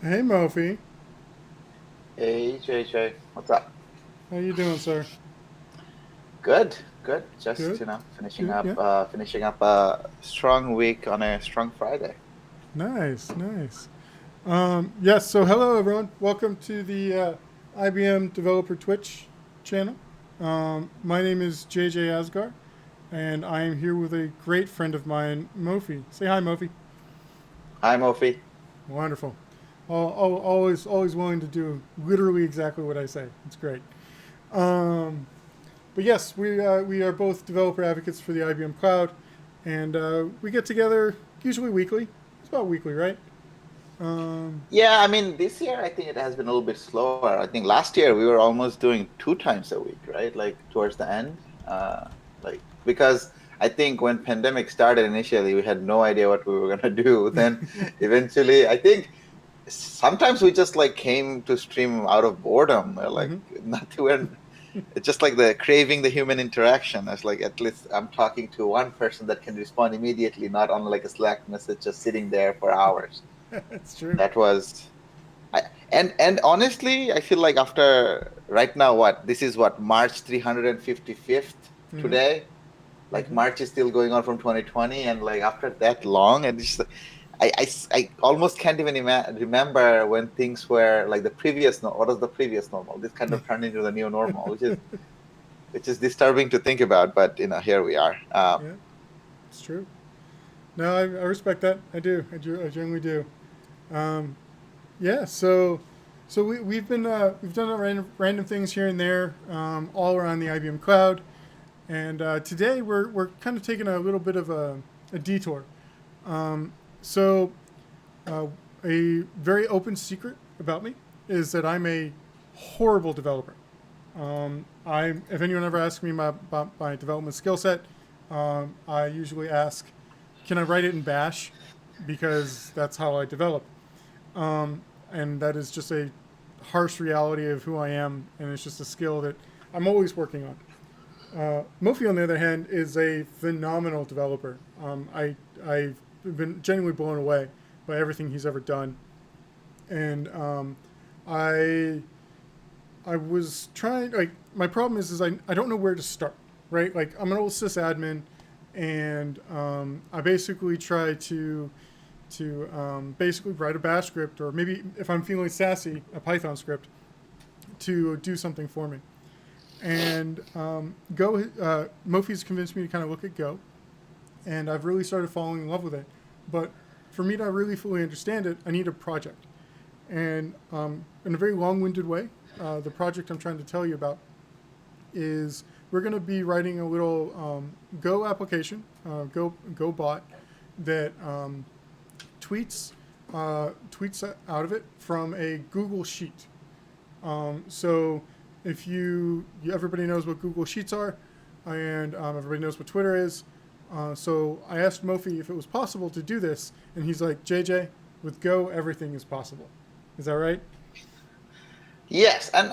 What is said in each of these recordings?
Hey Mofi, Hey JJ, what's up? how you doing, sir? Good, good. Just Good, finishing good, up, yeah. finishing up a strong week on a strong Friday. Nice, nice. Yes. So hello everyone. Welcome to the IBM Developer Twitch channel. My name is JJ Asgar, and I am here with a great friend of mine, Mofi. Say hi, Mofi. Hi, Mofi. Wonderful. Always willing to do literally exactly what I say. It's great. Um, but yes, we are both developer advocates for the IBM Cloud, and we get together usually weekly. It's about weekly, right? Um, Yeah, I mean, this year I think it has been a little bit slower. I think last year we were almost doing two times a week, right? Like towards the end, like because I think when pandemic started initially, we had no idea what we were gonna do. Then eventually, I think sometimes we just like came to stream out of boredom, like mhm. not to when it's just like the craving the human interaction. It's like at least I'm talking to one person that can respond immediately, not on like a Slack message just sitting there for hours. That's true. That was I, and honestly, I feel like after right now, what this is what March 355th Hmm. today. Like Hmm. March is still going on from 2020, and like after that long, and it's I almost can't even remember when things were like the previous. No, what was the previous normal? This kind of turned into the new normal, which is disturbing to think about. But here we are. Yeah, it's true. No, I respect that. I do. I generally do. Um, yeah. So we've done random things here and there, all around the IBM Cloud, and today we're kind of taking a little bit of a detour. So Uh, a very open secret about me is that I'm a horrible developer. If anyone ever asks me about my development skill set, I usually ask, can I write it in Bash? Because that's how I develop. And that is just a harsh reality of who I am, and it's just a skill that I'm always working on. Mofi, on the other hand, is a phenomenal developer. I've been genuinely blown away by everything he's ever done, and I I was trying like my problem is I don't know where to start, right? Like I'm an old sysadmin, and I basically try to basically write a Bash script, or maybe if I'm feeling sassy, a Python script to do something for me. And Go, Mofi's convinced me to kind of look at Go, and I've really started falling in love with it. But for me to really fully understand it, I need a project. And in a very long-winded way, the project I'm trying to tell you about is we're going to be writing a little Go application, Go bot that tweets out of it from a Google Sheet. So if everybody knows what Google Sheets are, and everybody knows what Twitter is. So I asked Mofi if it was possible to do this, and he's like, JJ, with Go, everything is possible. Is that right? Yes, and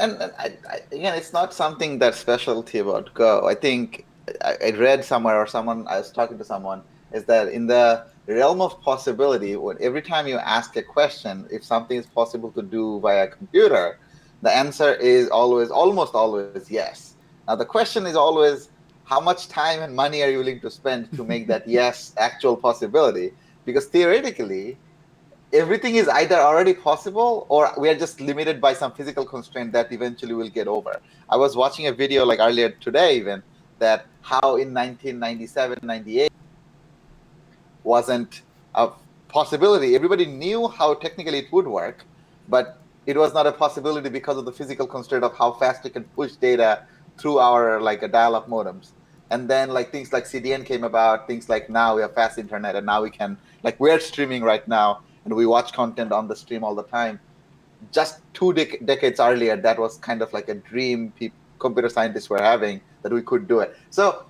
again, it's not something that's specialty about Go. I think I read somewhere or someone I was talking to someone is that in the realm of possibility, when every time you ask a question, if something is possible to do via computer, the answer is always, almost always yes. Now the question is always how much time and money are you willing to spend to make that yes actual possibility? Because theoretically, everything is either already possible or we are just limited by some physical constraint that eventually we'll get over. I was watching a video like earlier today, even that how in 1997, 98 wasn't a possibility. Everybody knew how technically it would work, but it was not a possibility because of the physical constraint of how fast we can push data through our like a dial-up modems. And then like things like CDN came about, things like now we have fast internet, and now we can like we're streaming right now and we watch content on the stream all the time. Just two decades earlier, that was kind of like a dream computer scientists were having that we could do it. So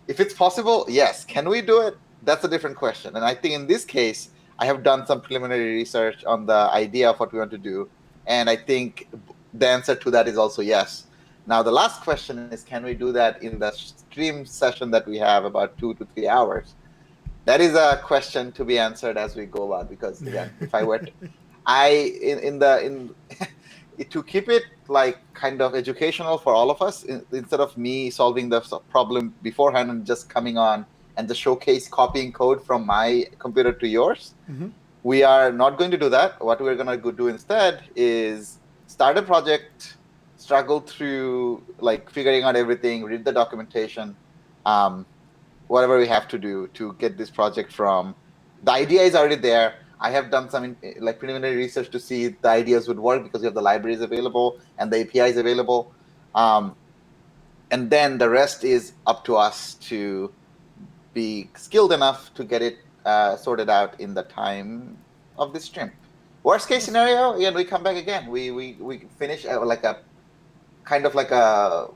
if it's possible, yes. Can we do it? That's a different question. And I think in this case, I have done some preliminary research on the idea of what we want to do. And I think the answer to that is also yes. Now, the last question is can we do that in the stream session that we have about 2 to 3 hours? That is a question to be answered as we go on. Because again, if I were in to keep it like kind of educational for all of us, instead of me solving the problem beforehand and just coming on and just showcase copying code from my computer to yours, we are not going to do that. What we're going to do instead is start a project, struggle through like figuring out everything, read the documentation, whatever we have to do to get this project from. The idea is already there. I have done some like preliminary research to see if the ideas would work because we have the libraries available and the APIs available. And then the rest is up to us to be skilled enough to get it sorted out in the time of this stream. Worst case scenario, again, we come back again. We finish like a kind of like a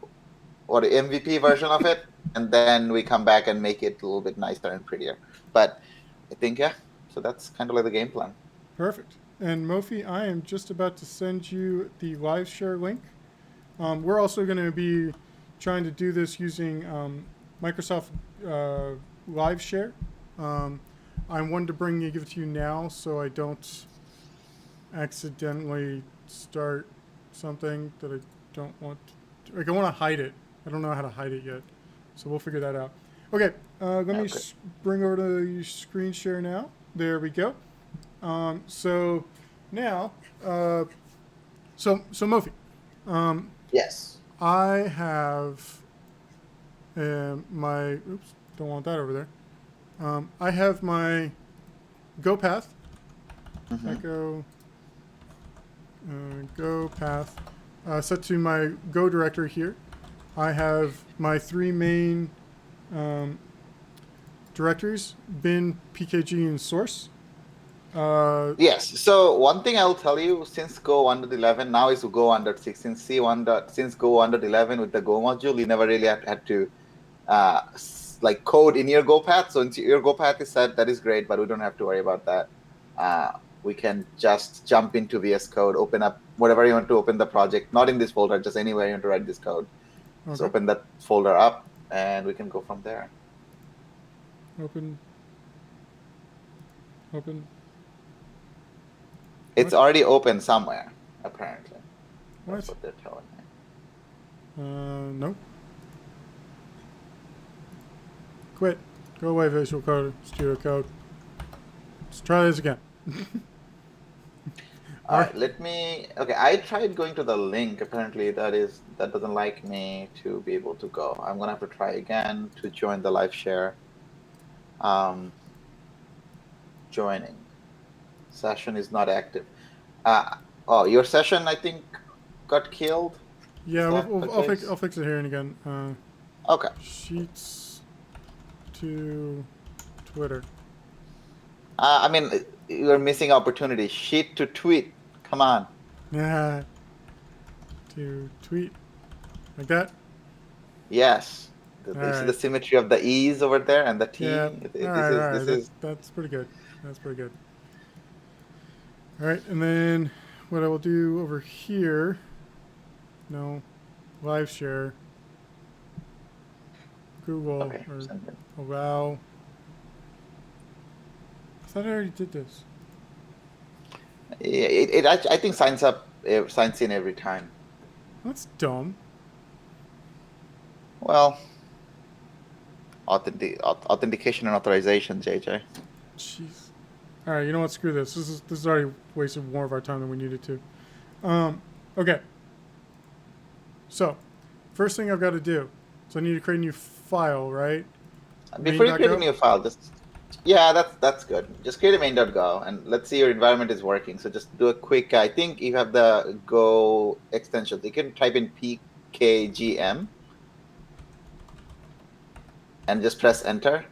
MVP version of it, and then we come back and make it a little bit nicer and prettier. But I think, yeah, so that's kind of like the game plan. Perfect. And Mofi, I am just about to send you the live share link. We're also going to be trying to do this using Microsoft Live Share. I wanted to give it to you now so I don't accidentally start something that I don't want to. Like, I want to hide it. I don't know how to hide it yet. So we'll figure that out. Okay, let me bring over to your screen share now. There we go. So now, so Mofi. Yes. I have my, oops, don't want that over there. I have my Go path. Echo Go path set to my Go directory here. I have my three main directories: bin, PKG, and source. Yes. So one thing I'll tell you, since Go 1.11 now is Go 1.6. Since Go 1.11 with the Go module, you never really had to like code in your Go path. So your Go path is set, that is great, but we don't have to worry about that. We can just jump into VS Code, open up whatever you want to open the project, not in this folder, just anywhere you want to write this code. Okay. So open that folder up, and we can go from there. Open. It's already open somewhere, apparently. That's what they're telling me. No. Quit. Go away, Visual Code, Studio Code. Let's try this again. All right, okay, I tried going to the link. Apparently that doesn't like me to be able to go. I'm gonna have to try again to join the live share. Joining. Session is not active. Oh, your session, I think, got killed? Yeah, I'll fix it here and again. Okay. Sheets to Twitter. I mean, you're missing opportunity. Sheet to tweet. Come on. Yeah. To tweet. Like that? Yes. You see the symmetry of the E's over there and the T? Yeah. That's pretty good. That's pretty good. All right, and then what I will do over here, no, live share, Google, or allow. I thought I already did this. It I think signs in every time. That's dumb. Well, authentication and authorization, JJ. Jeez. All right, you know what? Screw this. This is already wasted more of our time than we needed to. Okay. So, first thing I've got to do. So I need to create a new file, right? Before you create a new file, that's good. Just create a main.go and let's see your environment is working. So just do a quick. I think you have the Go extension. You can type in pkgm and just press enter.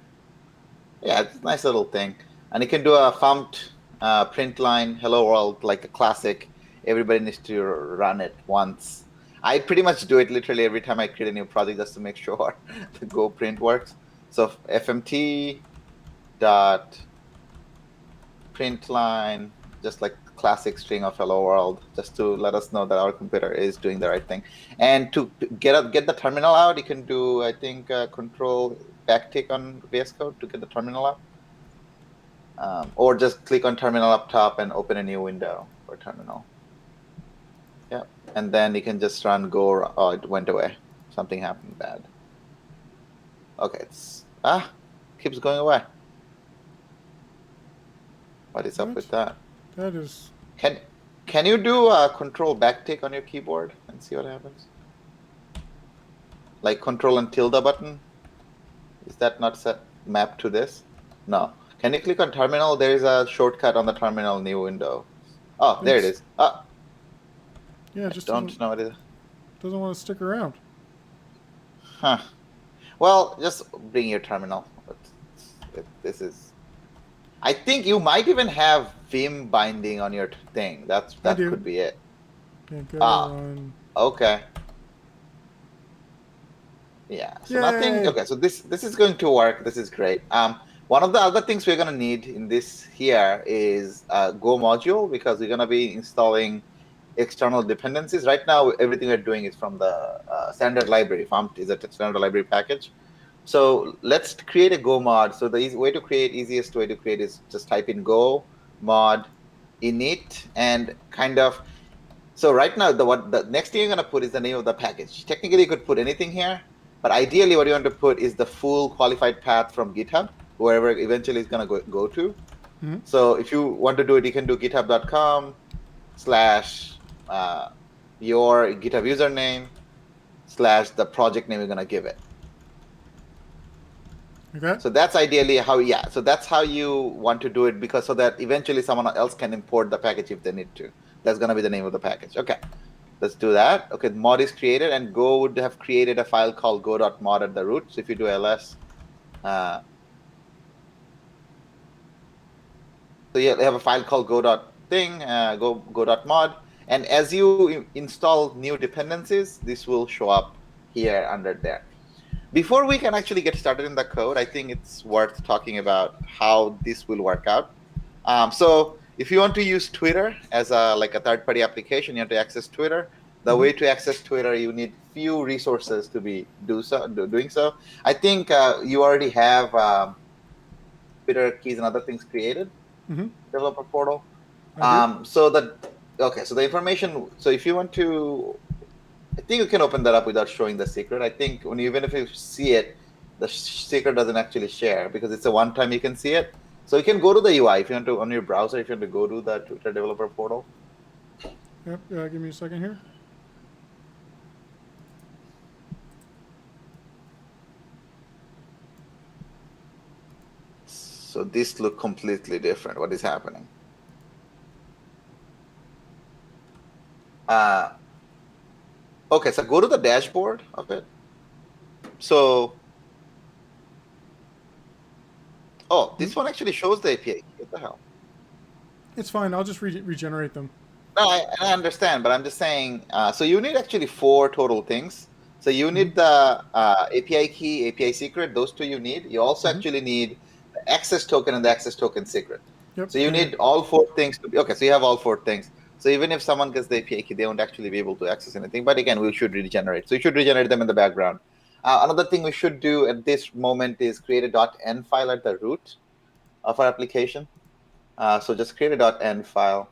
Yeah, it's a nice little thing. And you can do a thumped print line, hello world, like a classic. Everybody needs to run it once. I pretty much do it literally every time I create a new project just to make sure the Go print works. So fmt dot print line, just like classic string of hello world, just to let us know that our computer is doing the right thing. And to get the terminal out, you can do, I think, control backtick on VS Code to get the terminal out. Or just click on terminal up top and open a new window for terminal. Yeah, and then you can just run go. Oh, it went away. Something happened bad. Okay, keeps going away. What is up with that? That is. Can you do a control backtick on your keyboard and see what happens? Like control and tilde button. Is that not set mapped to this? No. Can you click on terminal? There is a shortcut on the terminal new window. Oh, there it is. Yeah, it just don't know what it is. Doesn't want to stick around. Huh. Well, just bring your terminal. This is. I think you might even have Vim binding on your thing. That could be it. Yeah, go run. Okay. Yeah. So nothing. Okay. So this is going to work. This is great. One of the other things we're going to need in this here is a Go module, because we're going to be installing external dependencies. Right now, everything we're doing is from the standard library. FOMT is a standard library package. So let's create a Go mod. So the easiest way to create is just type in Go mod init and kind of. So right now, the next thing you're going to put is the name of the package. Technically, you could put anything here, but ideally, what you want to put is the full qualified path from GitHub, wherever eventually it's going to go to. Mm-hmm. So if you want to do it, you can do github.com/ your GitHub username / the project name you're going to give it. Okay. So that's ideally how, so that's how you want to do it, because so that eventually someone else can import the package if they need to. That's going to be the name of the package. Okay, let's do that. Okay, mod is created, and Go would have created a file called go.mod at the root. So if you do ls, so you have a file called go.mod, and as you install new dependencies, this will show up here under there. Before we can actually get started in the code, I think it's worth talking about how this will work out. So if you want to use Twitter as a third-party application, you have to access Twitter. The way to access Twitter, you need few resources to be doing so. I think you already have Twitter keys and other things created. Developer portal. So the information. So if you want to, I think you can open that up without showing the secret. I think even if you see it, the secret doesn't actually share, because it's a one-time you can see it. So you can go to the UI if you want to, on your browser, if you want to go to the Twitter developer portal. Yep. Give me a second here. So this looks completely different. What is happening? Okay, so go to the dashboard of it. So, this one actually shows the API. What the hell? It's fine. I'll just regenerate them. No, I understand, but I'm just saying. So you need actually 4 total things. So you need the API key, API secret. Those 2 you need. You also actually need the access token and the access token secret. Yep. So you need all 4 things to be okay. So you have all 4 things. So even if someone gets the API key, they won't actually be able to access anything. But again, we should regenerate. So you should regenerate them in the background. Another thing we should do at this moment is create a .env file at the root of our application. So just create a .env file.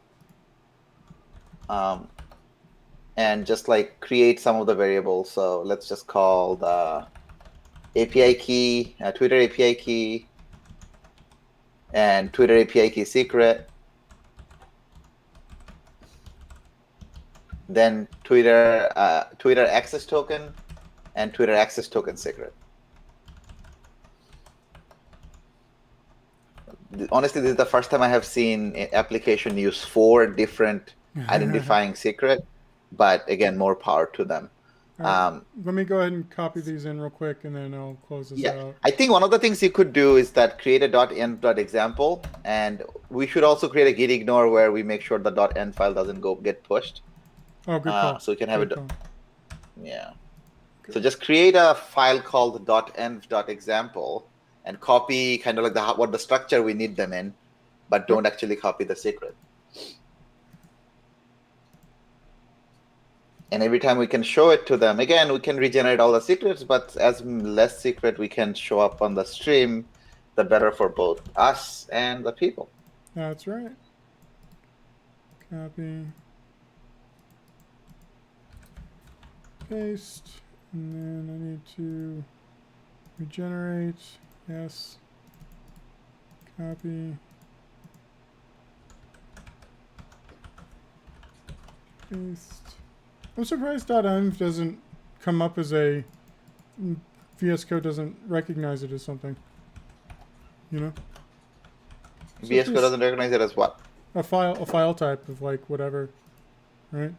And just create some of the variables. So let's just call the API key, Twitter API key, and Twitter API key secret. Then Twitter access token and Twitter access token secret. Honestly, this is the first time I have seen an application use 4 different identifying secret, but again, more power to them. Right. Let me go ahead and copy these in real quick, and then I'll close this out. I think one of the things you could do is that create a .env.example, and we should also create a git ignore where we make sure the .env file doesn't get pushed. Oh, good call. So we can have it. Yeah. Okay. So just create a file called .env.example and copy kind of what the structure we need them in, but don't actually copy the secret. And every time we can show it to them, again, we can regenerate all the secrets, but as less secret we can show up on the stream, the better for both us and the people. That's right. Copy. Paste. And then I need to regenerate. Yes. Copy. Paste. I'm surprised .env doesn't come up as a VS Code doesn't recognize it as something. You know? So VS Code doesn't recognize it as what? A file type of like whatever, right?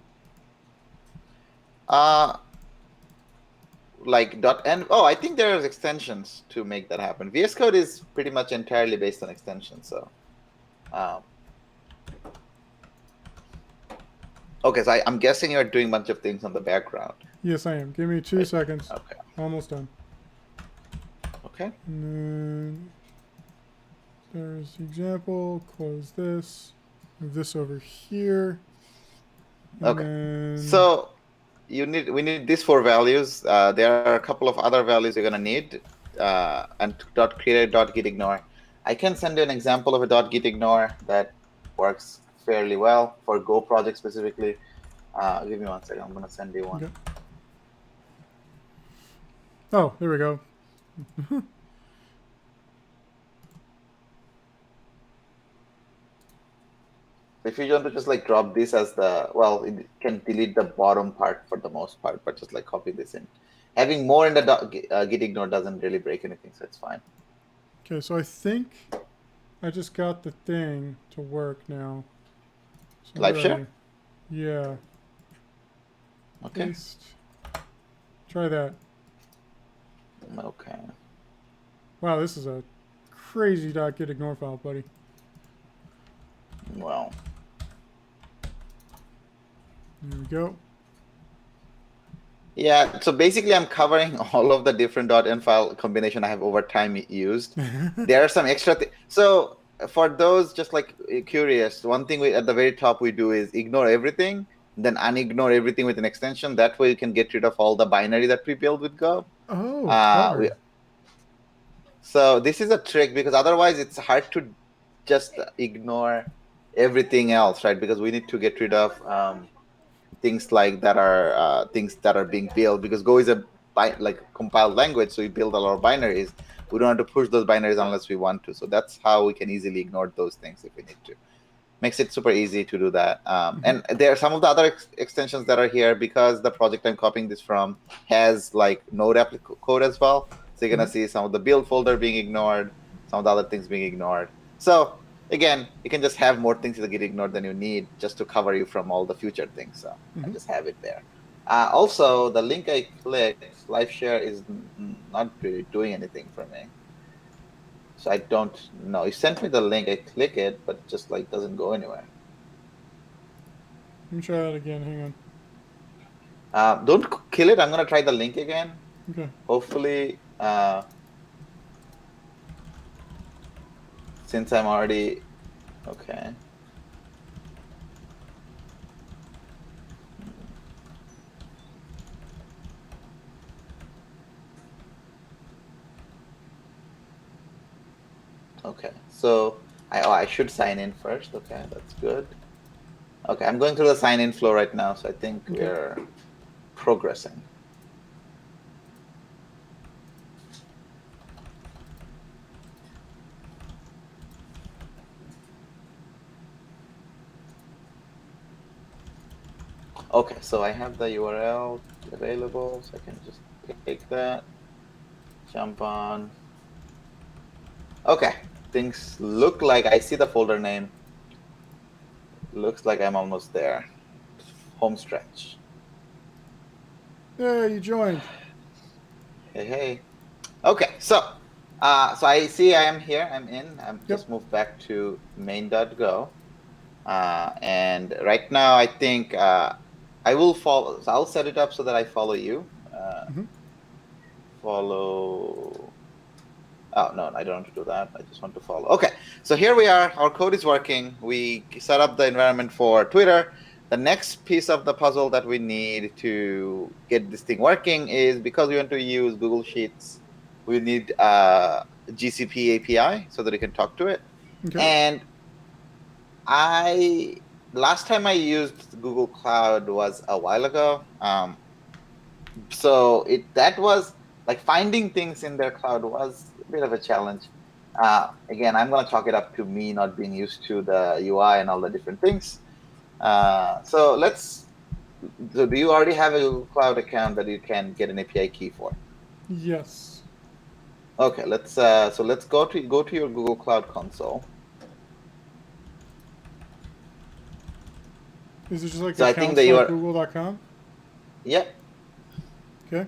Like .env. Oh, I think there's extensions to make that happen. VS Code is pretty much entirely based on extensions. So, okay. So I'm guessing you're doing a bunch of things on the background. Yes, I am. Give me 2 seconds. Okay. Almost done. Okay. And then there's the example. Close this. Move this over here. Okay. Then... So we need these 4 values. There are a couple of other values you're gonna need. And .create, .git ignore. I can send you an example of a .git ignore that works fairly well for Go project specifically. Give me 1 second. I'm gonna send you one. Okay. Oh, there we go. If you want to just like drop this as it can delete the bottom part for the most part, but just like copy this in. Having more in the git ignore doesn't really break anything, so it's fine. Okay, so I think I just got the thing to work now. So Live share? Yeah. Okay. Paste. Try that. Okay. Wow, this is a crazy .git ignore file, buddy. Well. There we go. Yeah, so basically I'm covering all of the different .env file combination I have over time used. There are some extra so for those just like curious, one thing at the very top we do is ignore everything, then unignore everything with an extension. That way you can get rid of all the binary that we build with Go. Oh, so this is a trick because otherwise it's hard to just ignore everything else, right? Because we need to get rid of things like that are being built, because Go is a compiled language, so we build a lot of binaries. We don't have to push those binaries unless we want to. So that's how we can easily ignore those things if we need to. Makes it super easy to do that. And there are some of the other extensions that are here because the project I'm copying this from has like Node code as well. So you're gonna see some of the build folder being ignored, some of the other things being ignored. So again, you can just have more things that get ignored than you need just to cover you from all the future things. So I just have it there. Also, the link I clicked, live share, is not really doing anything for me. So I don't know. You sent me the link. I click it, but just like doesn't go anywhere. Let me try that again. Hang on. Don't kill it. I'm gonna try the link again. Okay. Hopefully, since I'm already okay. Okay, so I should sign in first. Okay, that's good. Okay, I'm going through the sign-in flow right now, so I think we're progressing. Okay, so I have the URL available, so I can just take that, jump on. Okay, things look like I see the folder name. Looks like I'm almost there. Home stretch. Yeah, you joined. Hey. Okay, so I see I am here. I'm in. I'm just moved back to main.go. And right now I think I will follow. So I'll set it up so that I follow you. Follow. Oh, no, I don't want to do that. I just want to follow. Okay, so here we are. Our code is working. We set up the environment for Twitter. The next piece of the puzzle that we need to get this thing working is, because we want to use Google Sheets, we need GCP API so that you can talk to it. Okay. And last time I used Google Cloud was a while ago. So that was like finding things in their cloud was a bit of a challenge. Again, I'm going to chalk it up to me not being used to the UI and all the different things. So do you already have a Google Cloud account that you can get an API key for? Yes. Okay, let's go to your Google Cloud console. Is it just like So I think that accounts.google.com? Yep. Okay.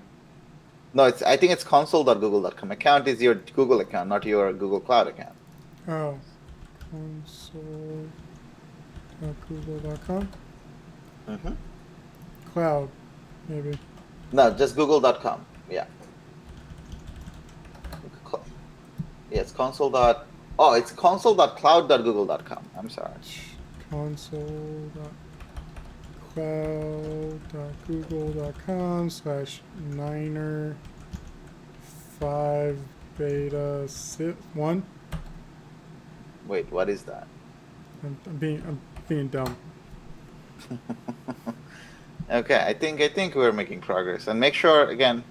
No, I think it's console.google.com. Account is your Google account, not your Google Cloud account. Oh, console.google.com. Mm-hmm. Cloud, maybe. No, just google.com. Yeah. Yeah, it's it's console.cloud.google.com. I'm sorry. console.cloud.google.com/niner5beta1. Wait, what is that? I'm being dumb. Okay, I think we're making progress. And make sure, again,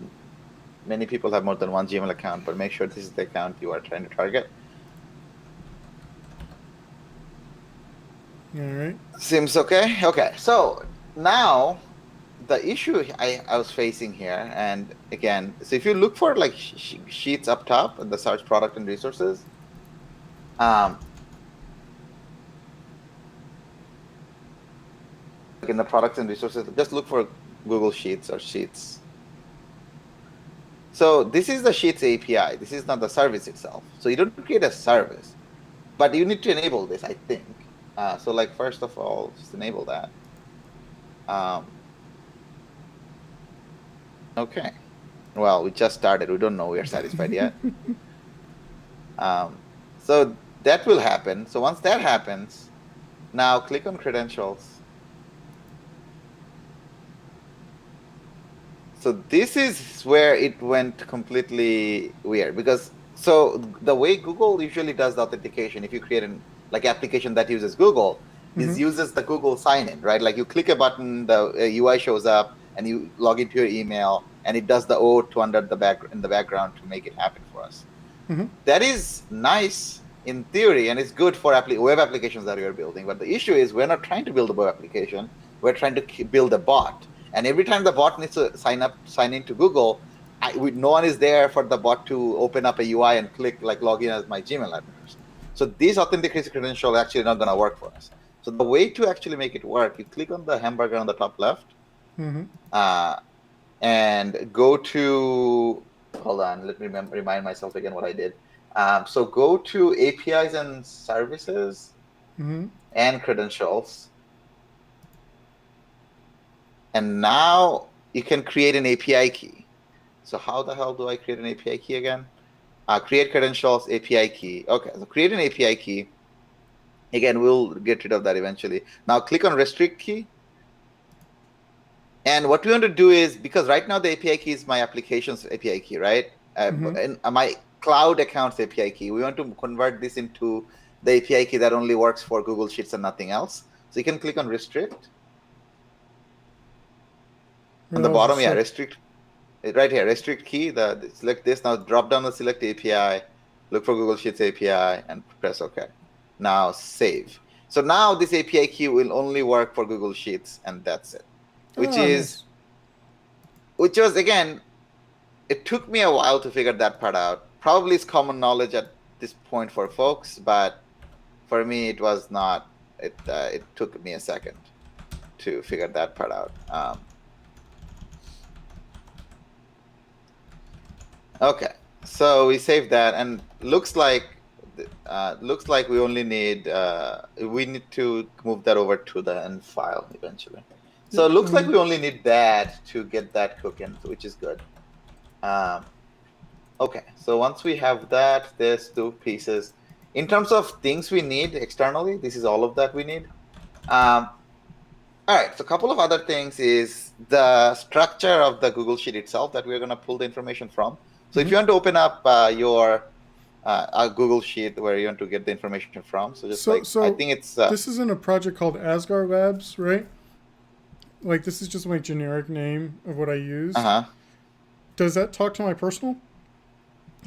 many people have more than one Gmail account, but make sure this is the account you are trying to target. All right. Seems okay. Okay, so now the issue I was facing here, and again, so if you look for like sheets up top in the search product and resources, like in the products and resources, just look for Google Sheets or Sheets. So this is the Sheets API. This is not the service itself. So you don't create a service, but you need to enable this, I think. So like, first of all, just enable that. Okay. Well, we just started. We don't know we are satisfied yet. So that will happen. So once that happens, now click on credentials. So this is where it went completely weird, because so the way Google usually does the authentication, if you create an application that uses Google, is uses the Google sign-in, right? Like you click a button, the UI shows up, and you log into your email, and it does the O2 in the background to make it happen for us. That is nice in theory, and it's good for web applications that you're building. But the issue is we're not trying to build a web application. We're trying to build a bot. And every time the bot needs to sign into Google, no one is there for the bot to open up a UI and click like log in as my Gmail address. So these authentication credentials are actually not going to work for us. So the way to actually make it work, you click on the hamburger on the top left, and go to, hold on, let me remind myself again what I did. So go to APIs and services and credentials. And now you can create an API key. So how the hell do I create an API key again? Create credentials, API key. Okay, so create an API key. Again, we'll get rid of that eventually. Now click on restrict key. And what we want to do is, because right now the API key is my application's API key, right? And my cloud account's API key. We want to convert this into the API key that only works for Google Sheets and nothing else. So you can click on restrict. On the bottom, yeah, restrict. Right here, restrict key. Select this. Now drop down the select API, look for Google Sheets API, and press OK. Now save. So now this API key will only work for Google Sheets, and that's it. Which was, again, it took me a while to figure that part out. Probably it's common knowledge at this point for folks, but for me it was not. It took me a second to figure that part out. Okay, so we saved that, and looks like we only need we need to move that over to the end file eventually. So it looks like we only need that to get that cooking, which is good. Okay, so once we have that, there's two pieces. In terms of things we need externally, this is all of that we need. All right, so a couple of other things is the structure of the Google Sheet itself that we're going to pull the information from. So if you want to open up your a Google Sheet where you want to get the information from. So just like, I So think it's this is in a project called Asgard Labs, right? Like this is just my generic name of what I use. uh-huh. Does that talk to my personal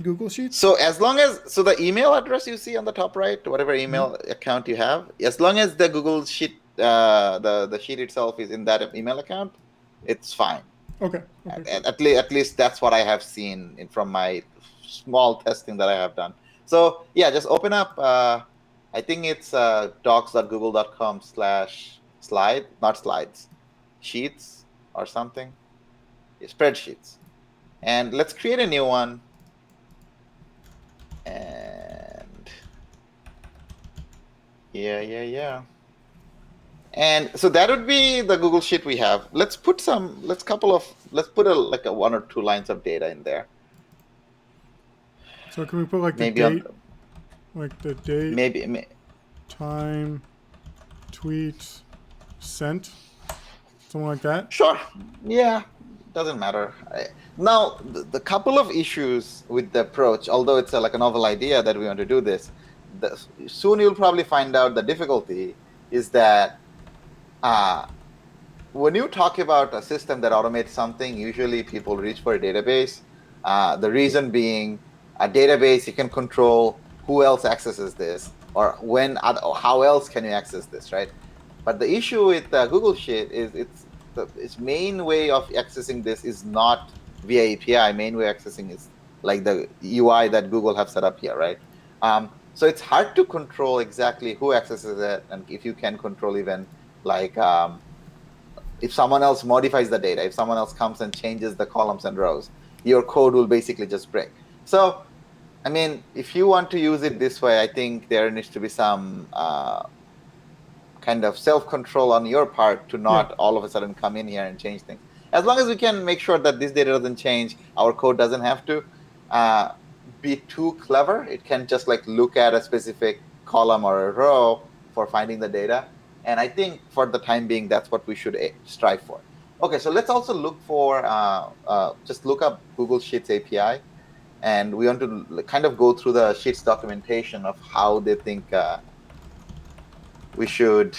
Google Sheets? So as long as, so the email address you see on the top right, whatever Mm-hmm. email account you have, as long as the Google Sheet, the sheet itself is in that email account, it's fine. Okay. Okay. Cool. At least that's what I have seen from my small testing that I have done. So yeah, just open up. I think it's docs.google.com/slide, not slides, sheets or something, spreadsheets, and let's create a new one. And yeah. And so that would be the Google Sheet we have. Let's put like a 1 or 2 lines of data in there. So can we put like the Maybe date, like the date, maybe time, tweet, sent, something like that? sure. Yeah, doesn't matter. Now, the couple of issues with the approach, although it's like a novel idea that we want to do this, soon you'll probably find out the difficulty is that when you talk about a system that automates something, usually people reach for a database. The reason being, a database, you can control who else accesses this, or when, or how else can you access this, right? But the issue with Google Sheet is its main way of accessing this is not via API. Main way of accessing is like the UI that Google have set up here, right? So it's hard to control exactly who accesses it, and if you can control even like if someone else modifies the data, if someone else comes and changes the columns and rows, your code will basically just break. So, I mean, if you want to use it this way, I think there needs to be some kind of self-control on your part to not all of a sudden come in here and change things. As long as we can make sure that this data doesn't change, our code doesn't have to be too clever. It can just like look at a specific column or a row for finding the data. And I think for the time being, that's what we should strive for. Okay, so let's also look for, just look up Google Sheets API. And we want to kind of go through the Sheets documentation of how they think we should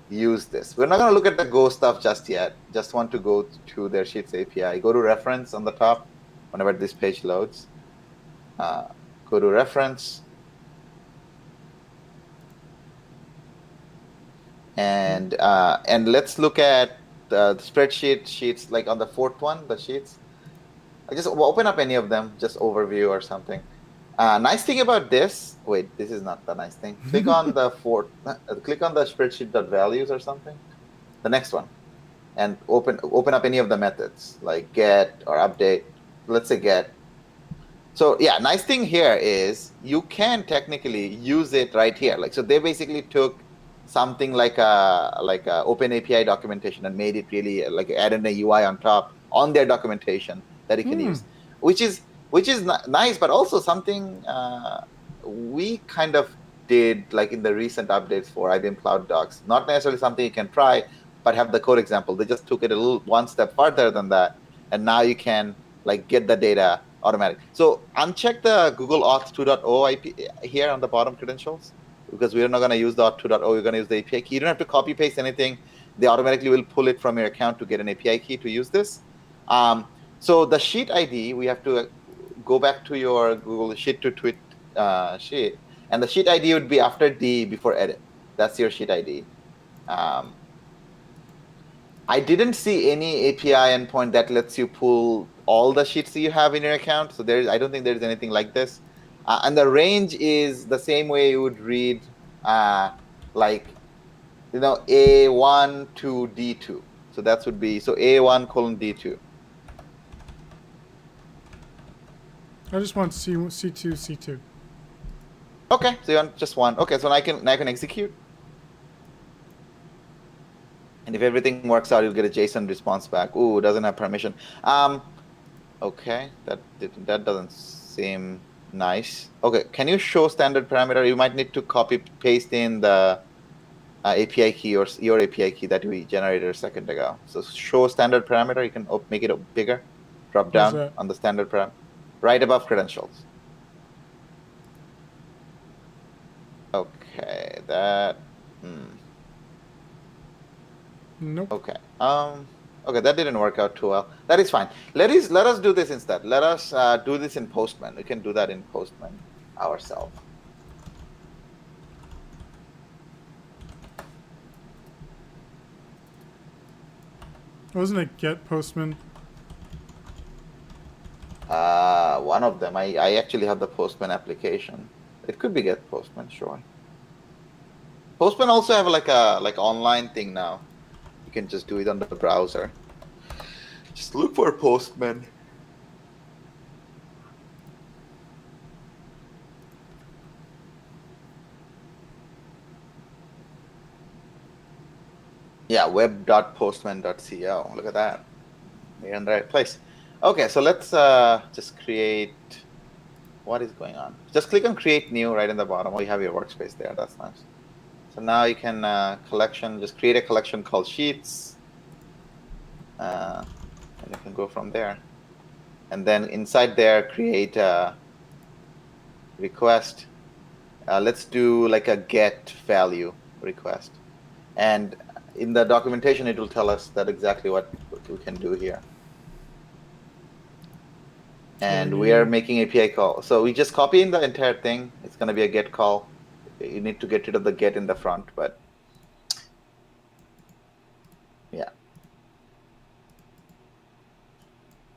use this. We're not going to look at the Go stuff just yet. Just want to go to their Sheets API. Go to reference on the top whenever this page loads. Go to reference. And let's look at the spreadsheet sheets, like on the fourth one, the sheets. I just open up any of them, just overview or something. Nice thing about this, wait, this is not the nice thing. Click on the click on the spreadsheet.values or something. The next one, and open up any of the methods like get or update. Let's say get. So yeah, nice thing here is you can technically use it right here. Like, so they basically took something like a Open API documentation and made it really like added a UI on top on their documentation that you can use, which is nice, but also something we kind of did like in the recent updates for IBM Cloud Docs. Not necessarily something you can try, but have the code example. They just took it a little one step further than that, and now you can like get the data automatic. So uncheck the Google Auth 2.0 IP here on the bottom credentials, because we're not going to use the Auth 2.0. We're going to use the API key. You don't have to copy paste anything. They automatically will pull it from your account to get an API key to use this. So the sheet ID, we have to go back to your Google Sheet to Tweet sheet, and the sheet ID would be after D before edit. That's your sheet ID. I didn't see any API endpoint that lets you pull all the sheets that you have in your account. So I don't think there's anything like this. And the range is the same way you would read like, A1 to D2. So that would be, so A1 colon D2. I just want C2, C2. Okay, so you want just one. Okay, so now I can execute. And if everything works out, you'll get a JSON response back. Ooh, it doesn't have permission. Okay, that doesn't seem nice. Okay, can you show standard parameter? You might need to copy paste in the API key or your API key that we generated a second ago. So show standard parameter. You can make it bigger. Drop down on the standard parameter, right above credentials. that. Nope. Okay. Okay, that didn't work out too well. That is fine. Let us do this instead. Let us do this in Postman. We can do that in Postman ourselves. Wasn't it Get Postman? One of them. I actually have the Postman application. It could be Get Postman, sure. Postman also have like a online thing now. You can just do it on the browser. Just look for Postman. Yeah, web.postman.co. Look at that. You're in the right place. Okay, so let's just create. What is going on? Just click on create new right in the bottom. Oh, you have your workspace there. That's nice. So now you can just create a collection called sheets. And you can go from there. And then inside there, create a request. Let's do like a get value request. And in the documentation, it will tell us that exactly what we can do here. And we are making API call. So we just copy in the entire thing. It's going to be a get call. You need to get rid of the get in the front, but yeah.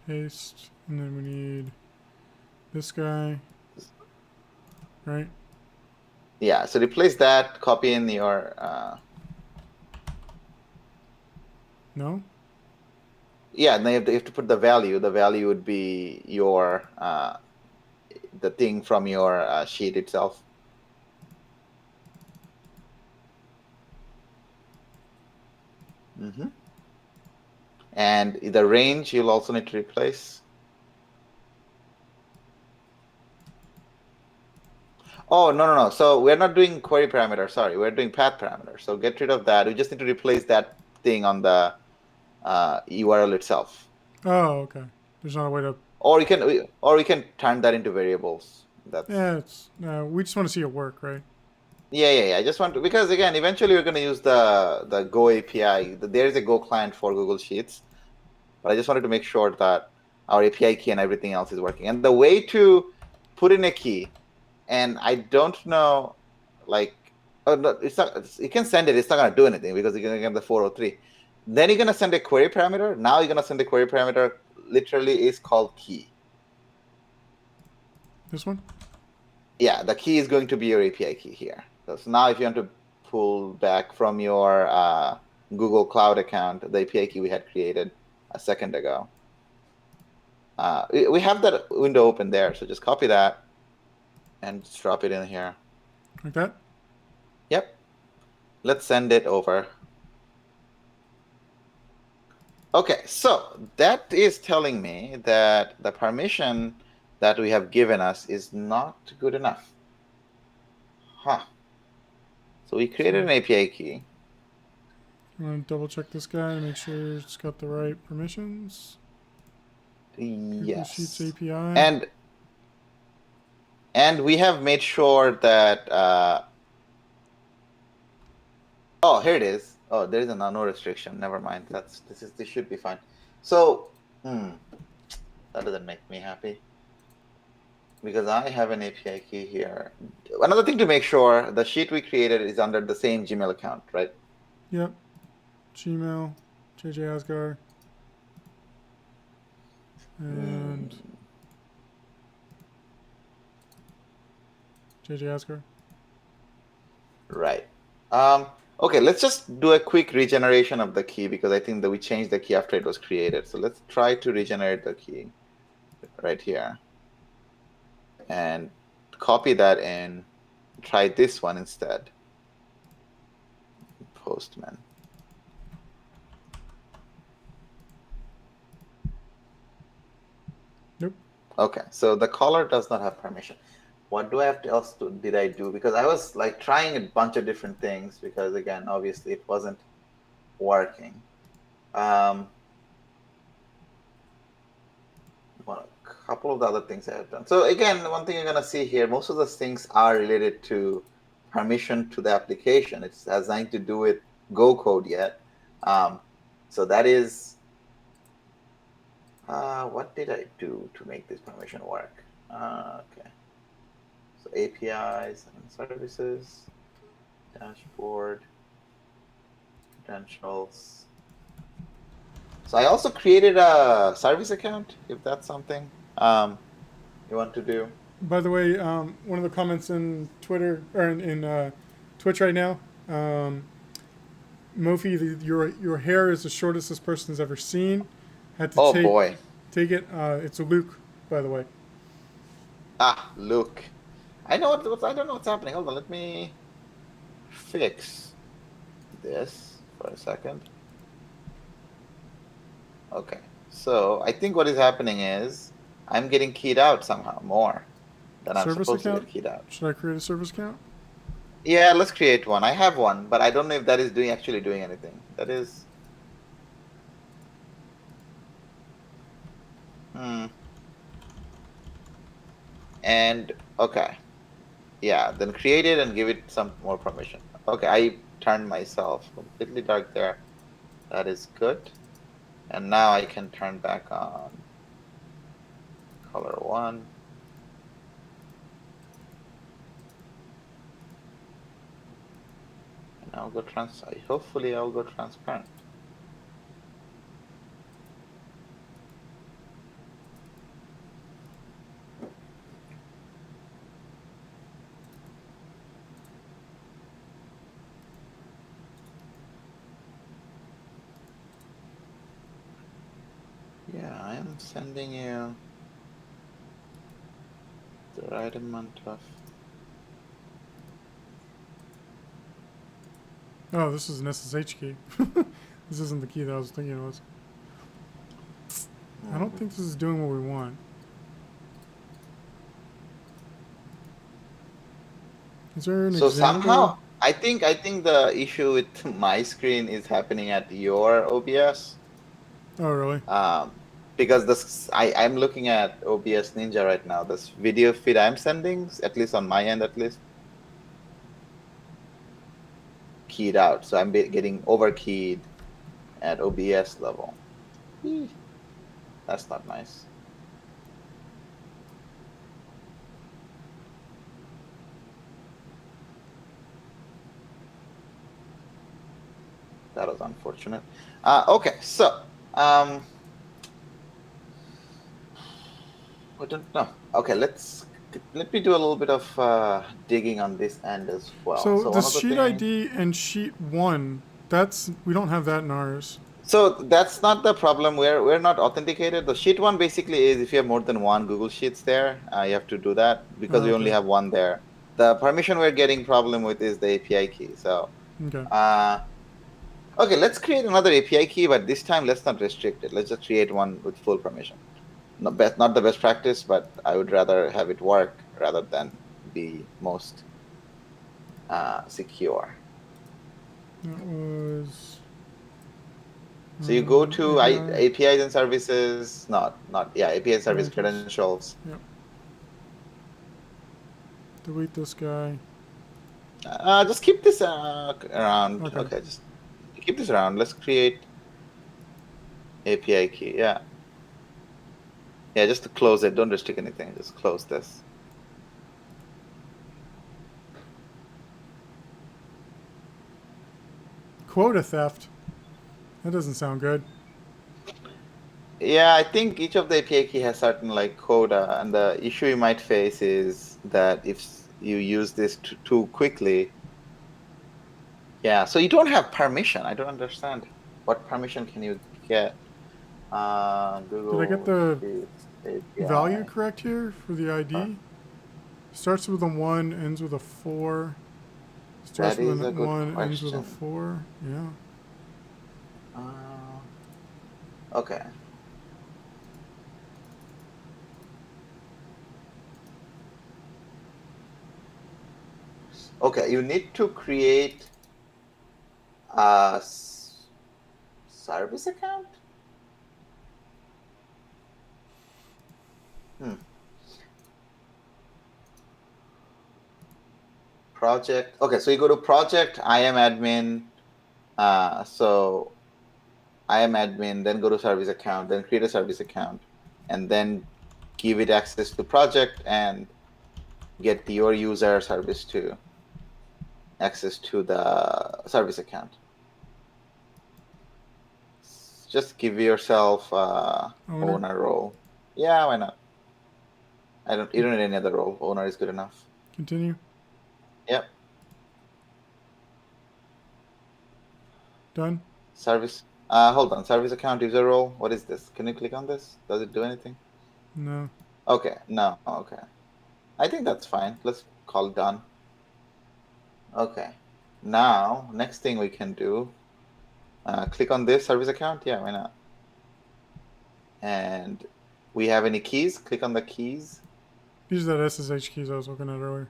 Paste, and then we need this guy, right? Yeah, so replace that, copy in your... No? Yeah, and then you have to put the value. The value would be your the thing from your sheet itself. And the range you'll also need to replace. Oh, no. So we're not doing query parameter. Sorry, we're doing path parameter. So get rid of that. We just need to replace that thing on the URL itself. Oh, okay. There's not a way to. Or we can turn that into variables. That's we just want to see it work, right? Yeah. I just want to, because again, eventually we're going to use the Go API. There is a Go client for Google Sheets, but I just wanted to make sure that our API key and everything else is working. And the way to put in a key, and I don't know, like, oh, no, it's not. You can send it. It's not going to do anything because you're going to get the 403. Then you're going to send a query parameter. Now you're going to send a query parameter. Literally, is called key. This one? Yeah, the key is going to be your API key here. So now if you want to pull back from your Google Cloud account, the API key we had created a second ago, we have that window open there. So just copy that and just drop it in here. Like that? Yep. Let's send it over. Okay, so that is telling me that the permission that we have given us is not good enough. Huh. So we created an API key. You want to double check this guy to make sure it's got the right permissions? Google Sheets Yes. API. And we have made sure that oh, here it is. Oh, there is a no restriction. Never mind. This should be fine. So that doesn't make me happy because I have an API key here. Another thing to make sure, the sheet we created is under the same Gmail account, right? Yep. Gmail, JJ Asgar, and JJ Asgar. Right. Okay, let's just do a quick regeneration of the key because I think that we changed the key after it was created. So let's try to regenerate the key right here and copy that in. Try this one instead. Postman. Nope. Okay, so the caller does not have permission. What do I have to else did I do? Because I was like trying a bunch of different things because again, obviously it wasn't working. A couple of the other things I have done. So again, one thing you're gonna see here, most of those things are related to permission to the application. It's assigned to do with Go code yet. So that is, what did I do to make this permission work? Okay. So APIs and services, dashboard, credentials. So I also created a service account, if that's something you want to do. By the way, one of the comments in Twitter or in Twitch right now, Mofi, your hair is the shortest this person's ever seen. Had to Oh boy. take it. It's a Luke, by the way. Luke. I know I don't know what's happening. Hold on, let me fix this for a second. Okay. So I think what is happening is I'm getting keyed out somehow more than I'm Service supposed account? to get keyed out. Should I create a service account? Yeah, let's create one. I have one, but I don't know if that is actually doing anything. That is. And okay. Yeah, then create it and give it some more permission. Okay, I turned myself completely dark there. That is good. And now I can turn back on color 1. And I'll go hopefully I'll go transparent. Yeah, I am sending you the right amount of. Oh, this is an SSH key. This isn't the key that I was thinking it was. I don't think this is doing what we want. Is there an So example? somehow I think the issue with my screen is happening at your OBS. Oh, really? Because I'm looking at OBS Ninja right now. This video feed I'm sending, at least on my end, at least keyed out. So I'm getting overkeyed at OBS level. That's not nice. That was unfortunate. Okay, so I don't know. Okay, let me do a little bit of digging on this end as well. So the one of the sheet things, ID and sheet 1, we don't have that in ours. So that's not the problem. We're not authenticated. The sheet 1 basically is if you have more than one Google Sheets there, you have to do that because we only have one there. The permission we're getting problem with is the API key. So Okay. Okay, let's create another API key, but this time let's not restrict it. Let's just create one with full permission. Not the best practice, but I would rather have it work rather than be most secure. That was. So you go to APIs and services, API and service credentials. Yep. Delete this guy. Just keep this around. Okay, just keep this around. Let's create API key. Yeah, just to close it. Don't restrict anything. Just close this. Quota theft. That doesn't sound good. Yeah, I think each of the API key has certain like quota, and the issue you might face is that if you use this too quickly. Yeah, so you don't have permission. I don't understand. What permission can you get? Google. Did I get the value correct here for the ID? Starts with a 1, ends with a 4. Starts with a 1, ends with a 4. Yeah. Okay. Okay, you need to create a service account? project. Okay, so you go to project, I am admin. So I am admin, then go to service account, then create a service account, and then give it access to project and get your user service to access to the service account. Just give yourself owner role. Yeah, why not? You don't need any other role. Owner is good enough. Continue. Yep. Done. Service. Hold on. Service account user role. What is this? Can you click on this? Does it do anything? No. Okay. No. Okay. I think that's fine. Let's call it done. Okay. Now, next thing we can do, click on this service account. Yeah, why not? And we have any keys? Click on the keys. These are that SSH keys I was looking at earlier.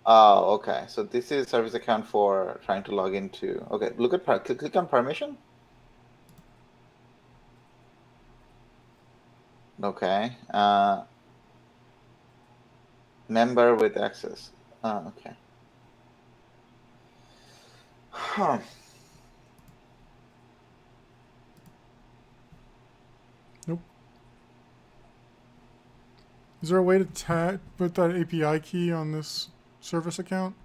Oh, okay. So this is service account for trying to log into. Okay, look at click on permission. Okay. Member with access. Oh, okay. Huh. Nope. Is there a way to put that API key on this service account?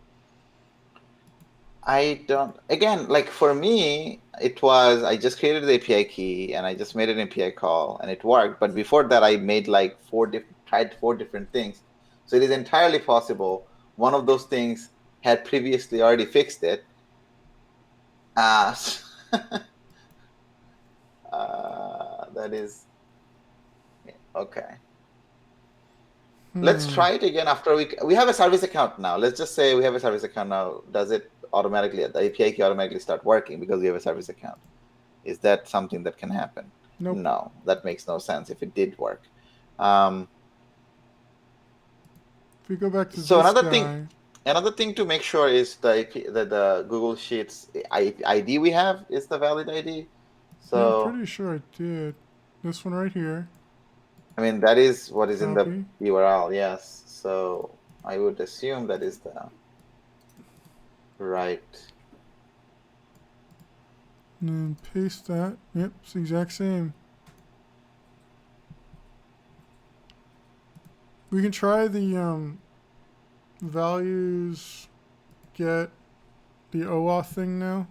I don't. Again, like for me, it was I just created the API key and I just made an API call and it worked. But before that, I made like tried 4 different things. So it is entirely possible one of those things had previously already fixed it. Uh, that is okay. Let's try it again after we have a service account now. Let's just say we have a service account now. Does it automatically, the API key automatically start working because we have a service account? Is that something that can happen? Nope. No, that makes no sense if it did work. If we go back to So this another thing to make sure is the Google Sheets ID we have is the valid ID. So yeah, I'm pretty sure I did. This one right here. I mean, that is what is in the Copy. URL, yes. So I would assume that is the right. And then paste that. Yep, it's the exact same. We can try the values get the OAuth thing now.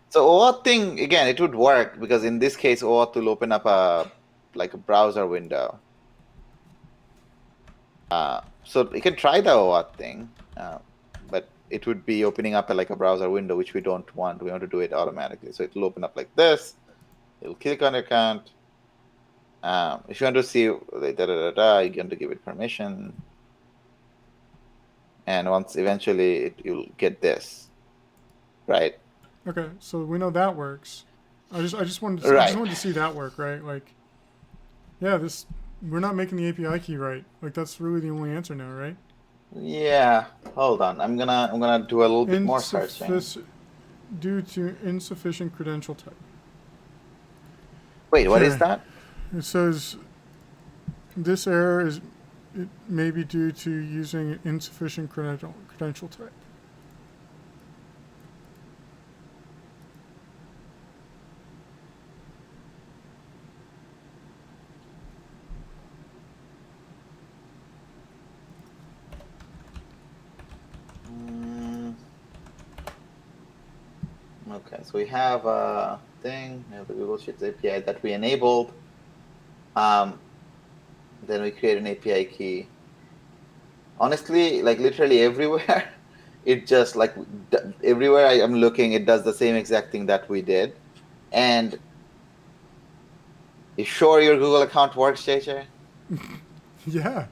So OAuth thing, again, it would work because in this case, OAuth will open up a browser window. So you can try the OAuth thing, but it would be opening up a browser window, which we don't want. We want to do it automatically. So it will open up like this. You'll click on your account. If you want to see you're going to give it permission. And once eventually you'll get this, right? Okay, so we know that works. I just wanted to see that work, right? Like, yeah, we're not making the API key right. Like that's really the only answer now, right? Yeah. Hold on. I'm gonna do a little bit more searching. Due to insufficient credential type. Wait, what is that? It says this error it may be due to using insufficient credential type. Okay, so we have a thing, we have the Google Sheets API that we enabled. Then we create an API key. Honestly, literally everywhere, it just everywhere I am looking, it does the same exact thing that we did. And you sure your Google account works, JJ? Yeah.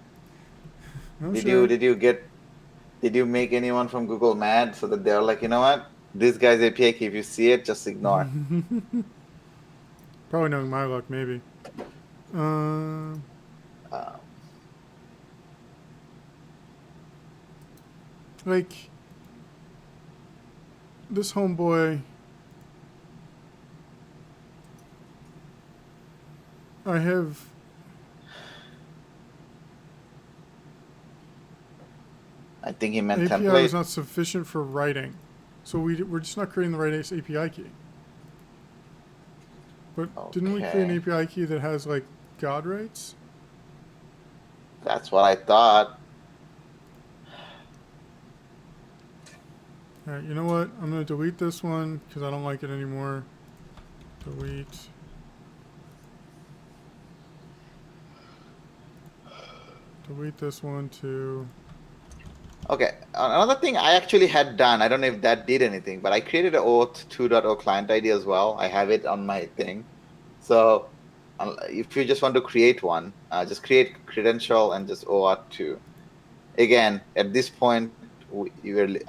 Did you make anyone from Google mad so that they're like, you know what? This guy's API key, if you see it, just ignore. Probably knowing my luck, maybe. Like this homeboy, I have. I think he meant API template. was not sufficient for writing. So we're just not creating the right API key. But didn't we create an Okay. API key that has like God rights? That's what I thought. All right, you know what? I'm going to delete this one because I don't like it anymore. Delete. Delete this one too. Okay. Another thing I actually had done, I don't know if that did anything, but I created an OAuth 2.0 client ID as well. I have it on my thing. So if you just want to create one, just create credential and just OAuth 2. Again, at this point,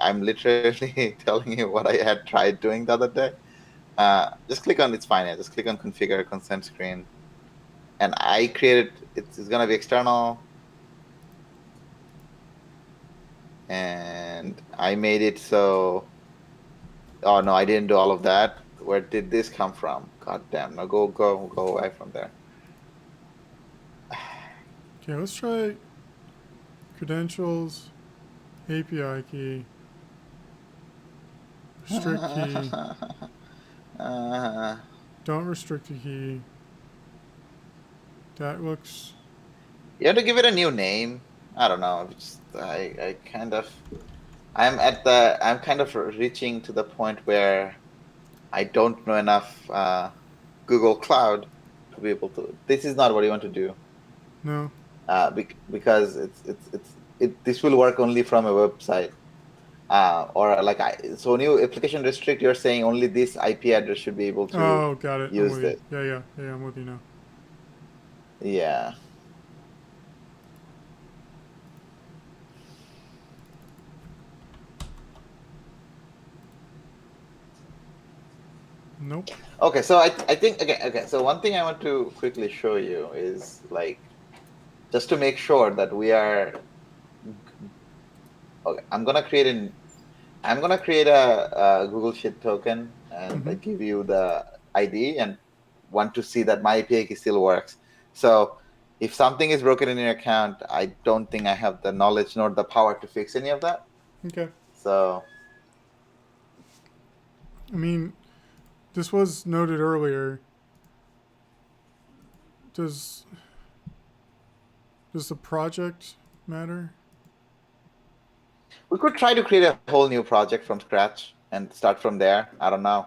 I'm literally telling you what I had tried doing the other day. Just click on, it's fine. Yeah, just click on configure consent screen. And I created, it's going to be external. And I made it so, oh no, I didn't do all of that. Where did this come from? God damn. Now go away from there. Okay, let's try credentials, API key, restrict key, don't restrict a key. That looks. You have to give it a new name. I don't know. I'm kind of reaching to the point where I don't know enough Google Cloud to be able to. This is not what you want to do. No. Because this will work only from a website. Or like so when you application restrict, you're saying only this IP address should be able to Oh, got it. I'm use with you. it. Yeah, I'm with you now. Yeah. Nope. Okay, so I think okay. So one thing I want to quickly show you is like just to make sure that we are. Okay, I'm gonna create a Google Sheet token and I give you the ID and want to see that my API key still works. So if something is broken in your account, I don't think I have the knowledge nor the power to fix any of that. Okay. So I mean, this was noted earlier. Does the project matter? we could try to create a whole new project from scratch and start from there. I don't know.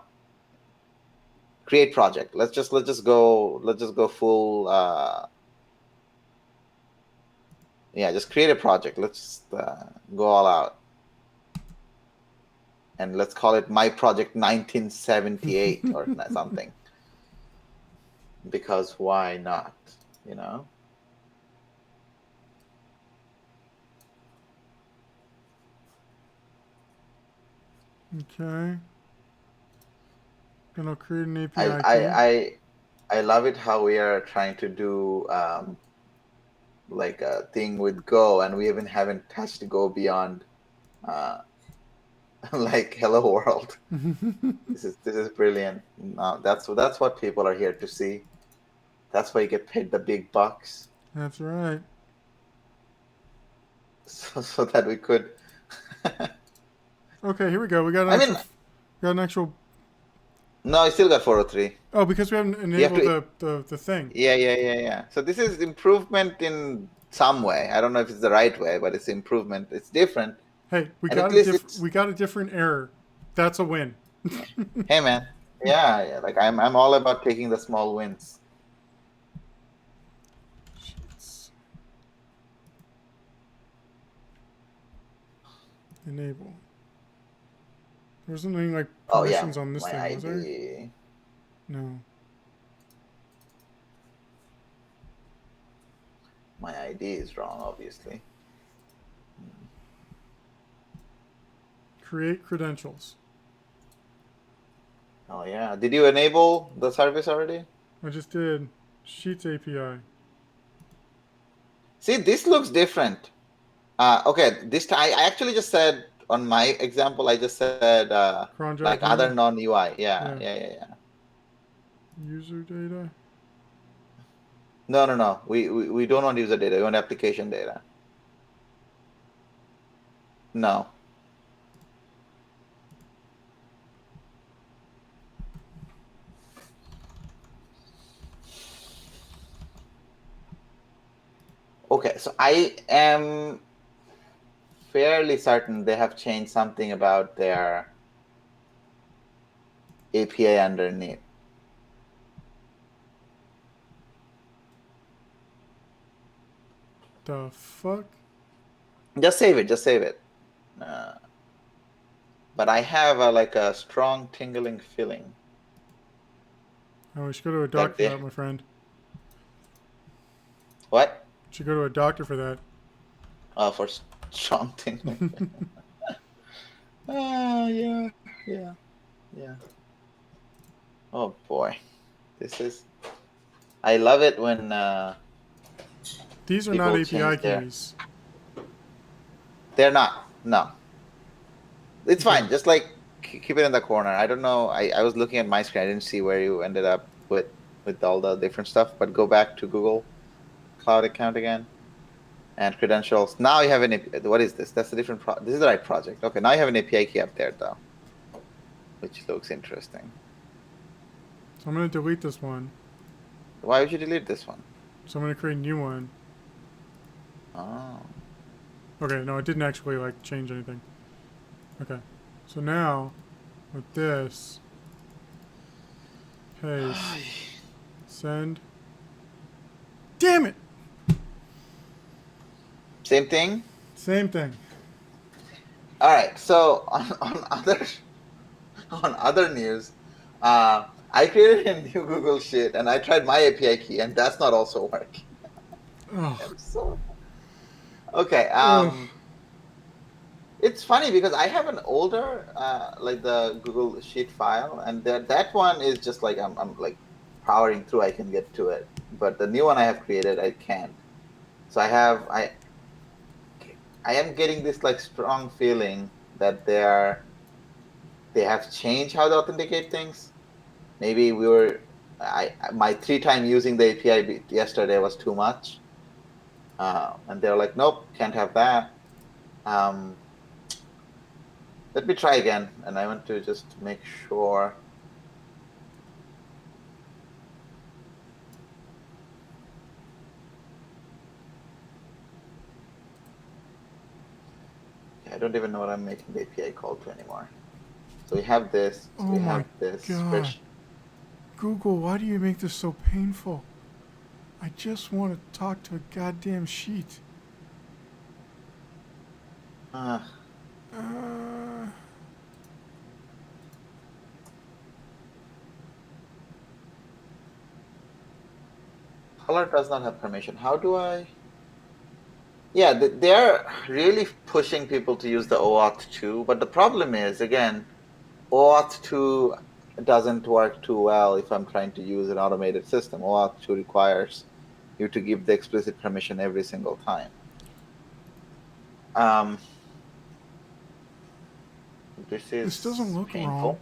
Create project. Let's just go full. Yeah, just create a project. Let's just go all out. And let's call it my project 1978 or something, because why not, you know? Okay. Gonna create an I API I key. I, I love it how we are trying to do like a thing with Go, and we even haven't touched Go beyond uh, like Hello World. This is brilliant. That's what people are here to see. That's why you get paid the big bucks. That's right. So that we could. Okay, here we go. We got I mean, an actual. no, I still got 403. Oh, because we haven't You have enabled to. the thing. Yeah. So this is improvement in some way. I don't know if it's the right way, but it's improvement. It's different, Hey, and at least we it's. got a different error. That's a win. Hey, man. Yeah. Like I'm all about taking the small wins. Sheets. Enable. There wasn't any like Oh yeah, permissions on this my thing, was there? ID. No. My ID is wrong, obviously. Create credentials. Oh yeah. Did you enable the service already? I just did. Sheets API. See, this looks different. Okay, this time I actually just said on my example, I just said Cron job like other view. non-UI. Yeah, Yeah. yeah. User data. No. We don't want user data. We want application data. No. Okay, so I am fairly certain they have changed something about their API underneath. The fuck? Just save it. Just save it. But I have like a strong tingling feeling Oh, we should go to a that doctor for they. that, my friend. What? Should go to a doctor for that. For strong tingling. Yeah, yeah, yeah. Oh boy, this is. I love it when These are not people change API their. keys. They're not. No, it's Okay. fine. Just like keep it in the corner. I don't know. I was looking at my screen. I didn't see where you ended up with all the different stuff. But go back to Google Cloud account again and credentials. Now you have an. What is this? That's a different. This is the right project. Okay. Now you have an API key up there though, which looks interesting. So I'm going to delete this one. Why would you delete this one? So I'm going to create a new one. Oh. Okay, no, it didn't actually, like, change anything. Okay. So now, with this, paste, send. Damn it! Same thing. Same thing. All right. So on other news, I created a new Google Sheet and I tried my API key, and that's not also working. Oh. I'm so okay. Ugh. It's funny because I have an older like the Google Sheet file, and that one is just like I'm like powering through. I can get to it, but the new one I have created, I can't. So I am getting this like strong feeling that they have changed how they authenticate things. Maybe my 3 time using the API yesterday was too much, and they're like, nope, can't have that. Let me try again, and I want to just make sure. I don't even know what I'm making the API call to anymore. So we have this. So Oh we my have this god. spreadsheet. Google, why do you make this so painful? I just want to talk to a goddamn sheet. Uh, Uh, Color does not have permission. How do I? Yeah, they're really pushing people to use the OAuth 2, but the problem is, again, OAuth 2 doesn't work too well if I'm trying to use an automated system. OAuth 2 requires you to give the explicit permission every single time. This this doesn't is look wrong. painful.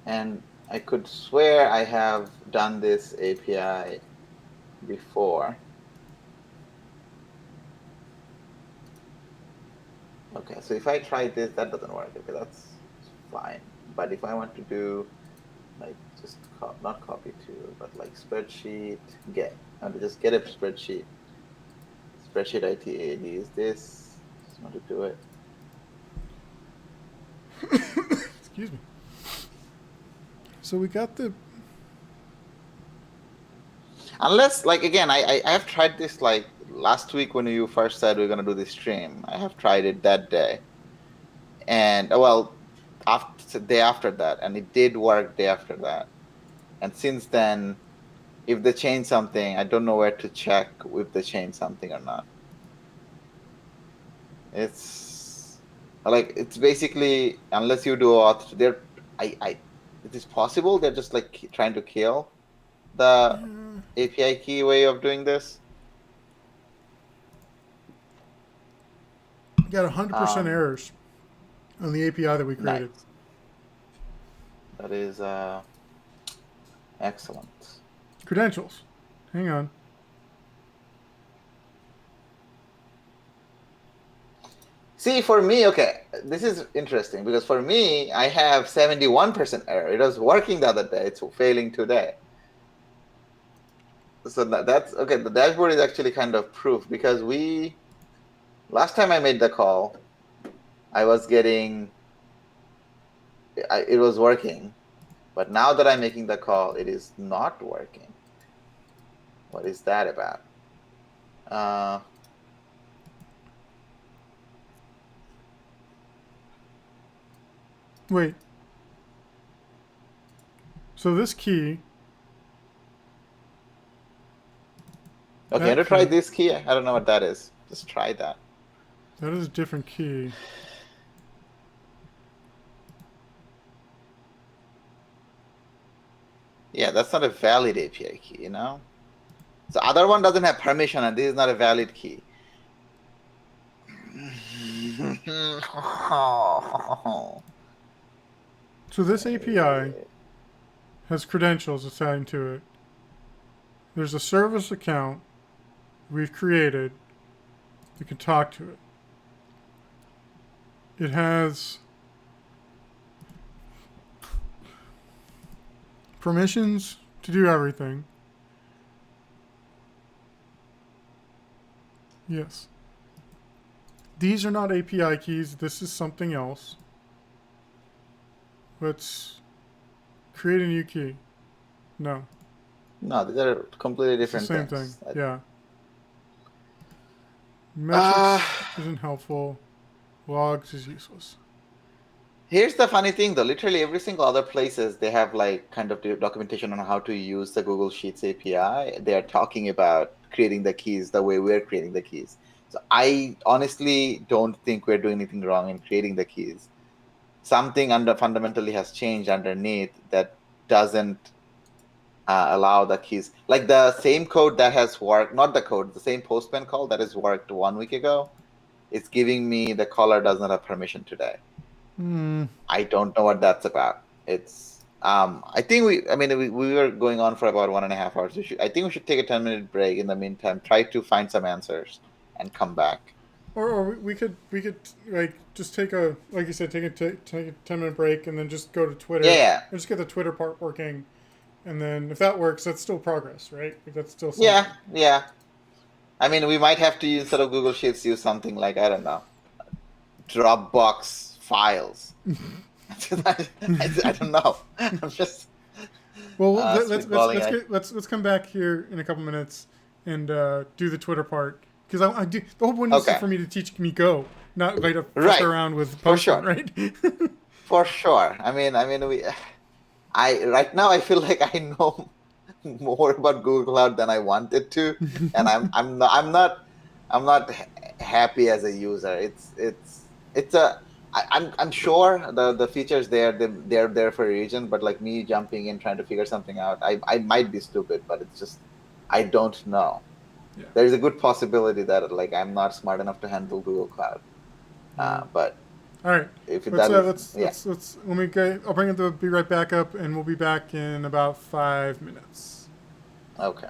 And I could swear I have done this API before. Okay, so if I try this, that doesn't work. Okay, that's fine. But if I want to do like just not copy to, but like spreadsheet get, I want to just get a spreadsheet. Spreadsheet ITAD is this. Just want to do it. Excuse me. So we got the. Unless, like, again, I have tried this like last week when you first said we're gonna do this stream. I have tried it that day, and well, after day after that, and it did work day after that. And since then, if they change something, I don't know where to check if they change something or not. It's like it's basically unless you do auth, it is possible they're just like trying to kill the API key way of doing this. Got 100% errors on the API that we Nice. created. That is excellent. Credentials. Hang on. See, for me, okay, this is interesting because for me, I have 71% error. It was working the other day. It's failing today. So that's okay. The dashboard is actually kind of proof because last time I made the call, I was getting, it was working. But now that I'm making the call, it is not working. What is that about? Wait. So this key. Okay, I'm gonna try this key. I don't know what that is. Just try that. That is a different key. Yeah, that's not a valid API key, you know? So other one doesn't have permission, and this is not a valid key. So this API has credentials assigned to it. There's a service account we've created that can talk to it. It has permissions to do everything. Yes. These are not API keys. This is something else. Let's create a new key. No. No, these are completely different Same things. thing. Yeah. Metrics isn't helpful. Logs is useless. Here's the funny thing though, literally every single other places they have like kind of documentation on how to use the Google Sheets API. They are talking about creating the keys the way we're creating the keys. So I honestly don't think we're doing anything wrong in creating the keys. Something fundamentally has changed underneath that doesn't allow the keys. Like the same code that has worked, not the code, the same Postman call that has worked 1 week ago, it's giving me the caller does not have permission today. I don't know what that's about. It's I think we were going on for about 1.5 hours. I think we should take a 10-minute break in the meantime, try to find some answers and come back. Or we could like just take a, like you said, take a 10-minute break and then just go to Twitter. Yeah. And just get the Twitter part working, and then if that works, that's still progress, right? Like that's still something. Yeah. I mean, we might have to use, instead of Google Sheets, use something like, I don't know, Dropbox files. I don't know. I'm just. Well, let's come back here in a couple minutes and do the Twitter part, because I do, the whole point is for me to teach me Go, not like to fuck around with Postman, right? For sure. I mean, right now I feel like I know more about Google Cloud than I wanted to, and I'm not happy as a user. I'm sure the features they're there for a reason, but like me jumping in trying to figure something out, I might be stupid, but it's just I don't know. Yeah. There's a good possibility that like I'm not smart enough to handle Google Cloud, but all right. If let's when we go, I'll bring it be right back up, and we'll be back in about 5 minutes. Okay.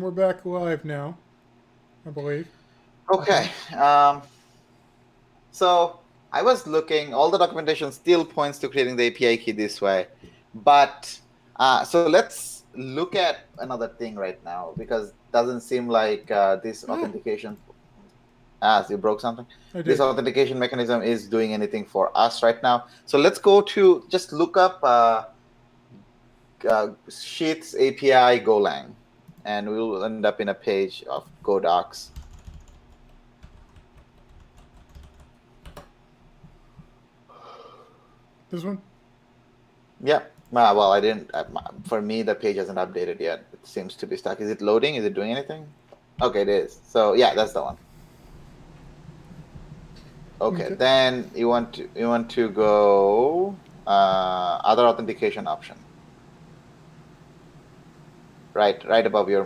we're back live now, I believe. Okay. So I was looking, all the documentation still points to creating the API key this way. But so let's look at another thing right now, because it doesn't seem like this authentication, you broke something? I did. This authentication mechanism is doing anything for us right now. So let's go to, just look up Sheets API Golang, and we'll end up in a page of Go docs. This one? Yeah. Well, I didn't. For me, the page hasn't updated yet. It seems to be stuck. Is it loading? Is it doing anything? Okay, it is. So yeah, that's the one. Okay. Then you want to go other authentication option. Right above your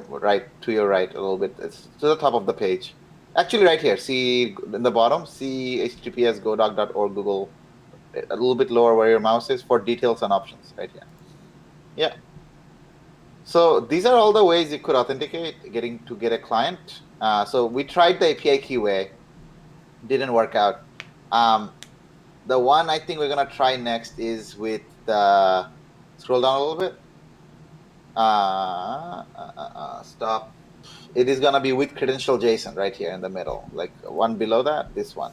to your right a little bit. It's to the top of the page. Actually, right here. See in the bottom. See https://godoc.org Google. A little bit lower where your mouse is for details and options. Right here. Yeah. So these are all the ways you could authenticate, get a client. So we tried the API key way, didn't work out. The one I think we're gonna try next is with the, scroll down a little bit. Stop. It is gonna be with credential JSON right here in the middle, like one below that, this one,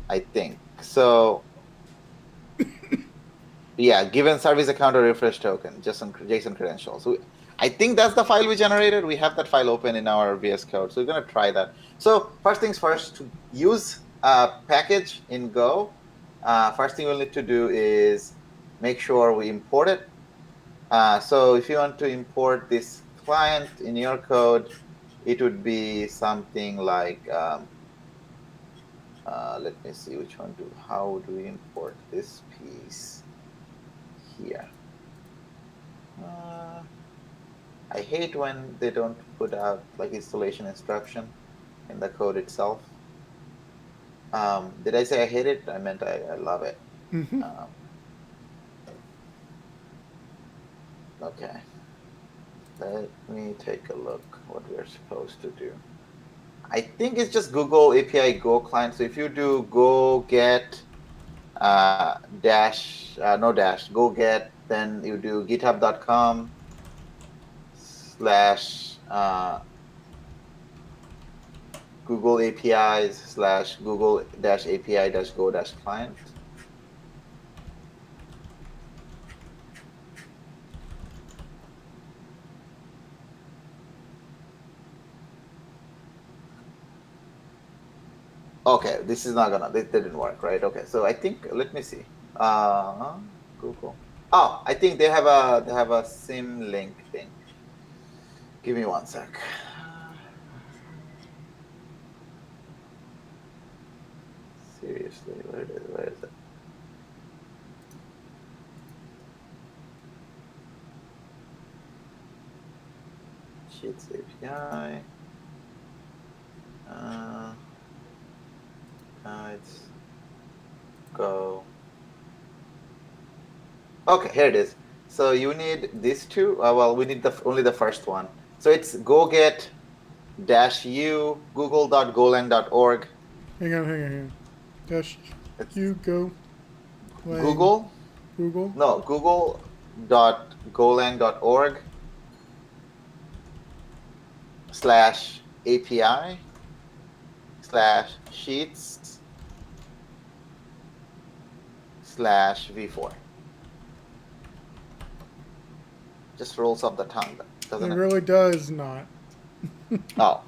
I think. So yeah, given service account or refresh token, JSON credentials. So I think that's the file we generated. We have that file open in our VS Code. So we're going to try that. So first things first, to use a package in Go, first thing we'll need to do is make sure we import it. So if you want to import this client in your code, it would be something like, let me see which one how do we import this piece here. I hate when they don't put out like installation instruction in the code itself. Did I say I hate it? I meant I love it. Mm-hmm. Okay. Let me take a look what we're supposed to do. I think it's just Google API Go client. So if you do go get go get, then you do github.com/ Google APIs / Google API go client. Okay, this is not gonna, this didn't work, right? Okay, so I think, let me see. Google. Oh, I think they have a sim link thing. Give me one sec. Seriously, where is it? Sheets API. It's Go. Okay, here it is. So you need these two. Well, we need only the first one. So it's go get -u google.golang.org. Hang on. -u go. Google. No, google.golang.org /API /sheets /v4. Just rolls off the tongue, doesn't it? It really does not. Oh.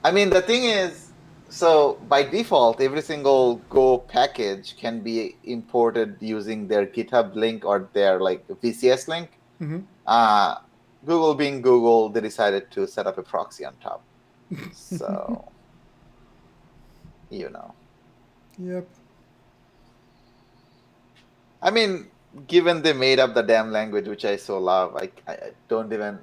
I mean, the thing is, so by default, every single Go package can be imported using their GitHub link or their like VCS link. Mm-hmm. Google being Google, they decided to set up a proxy on top. So, you know. Yep. I mean, given they made up the damn language, which I so love, I don't even,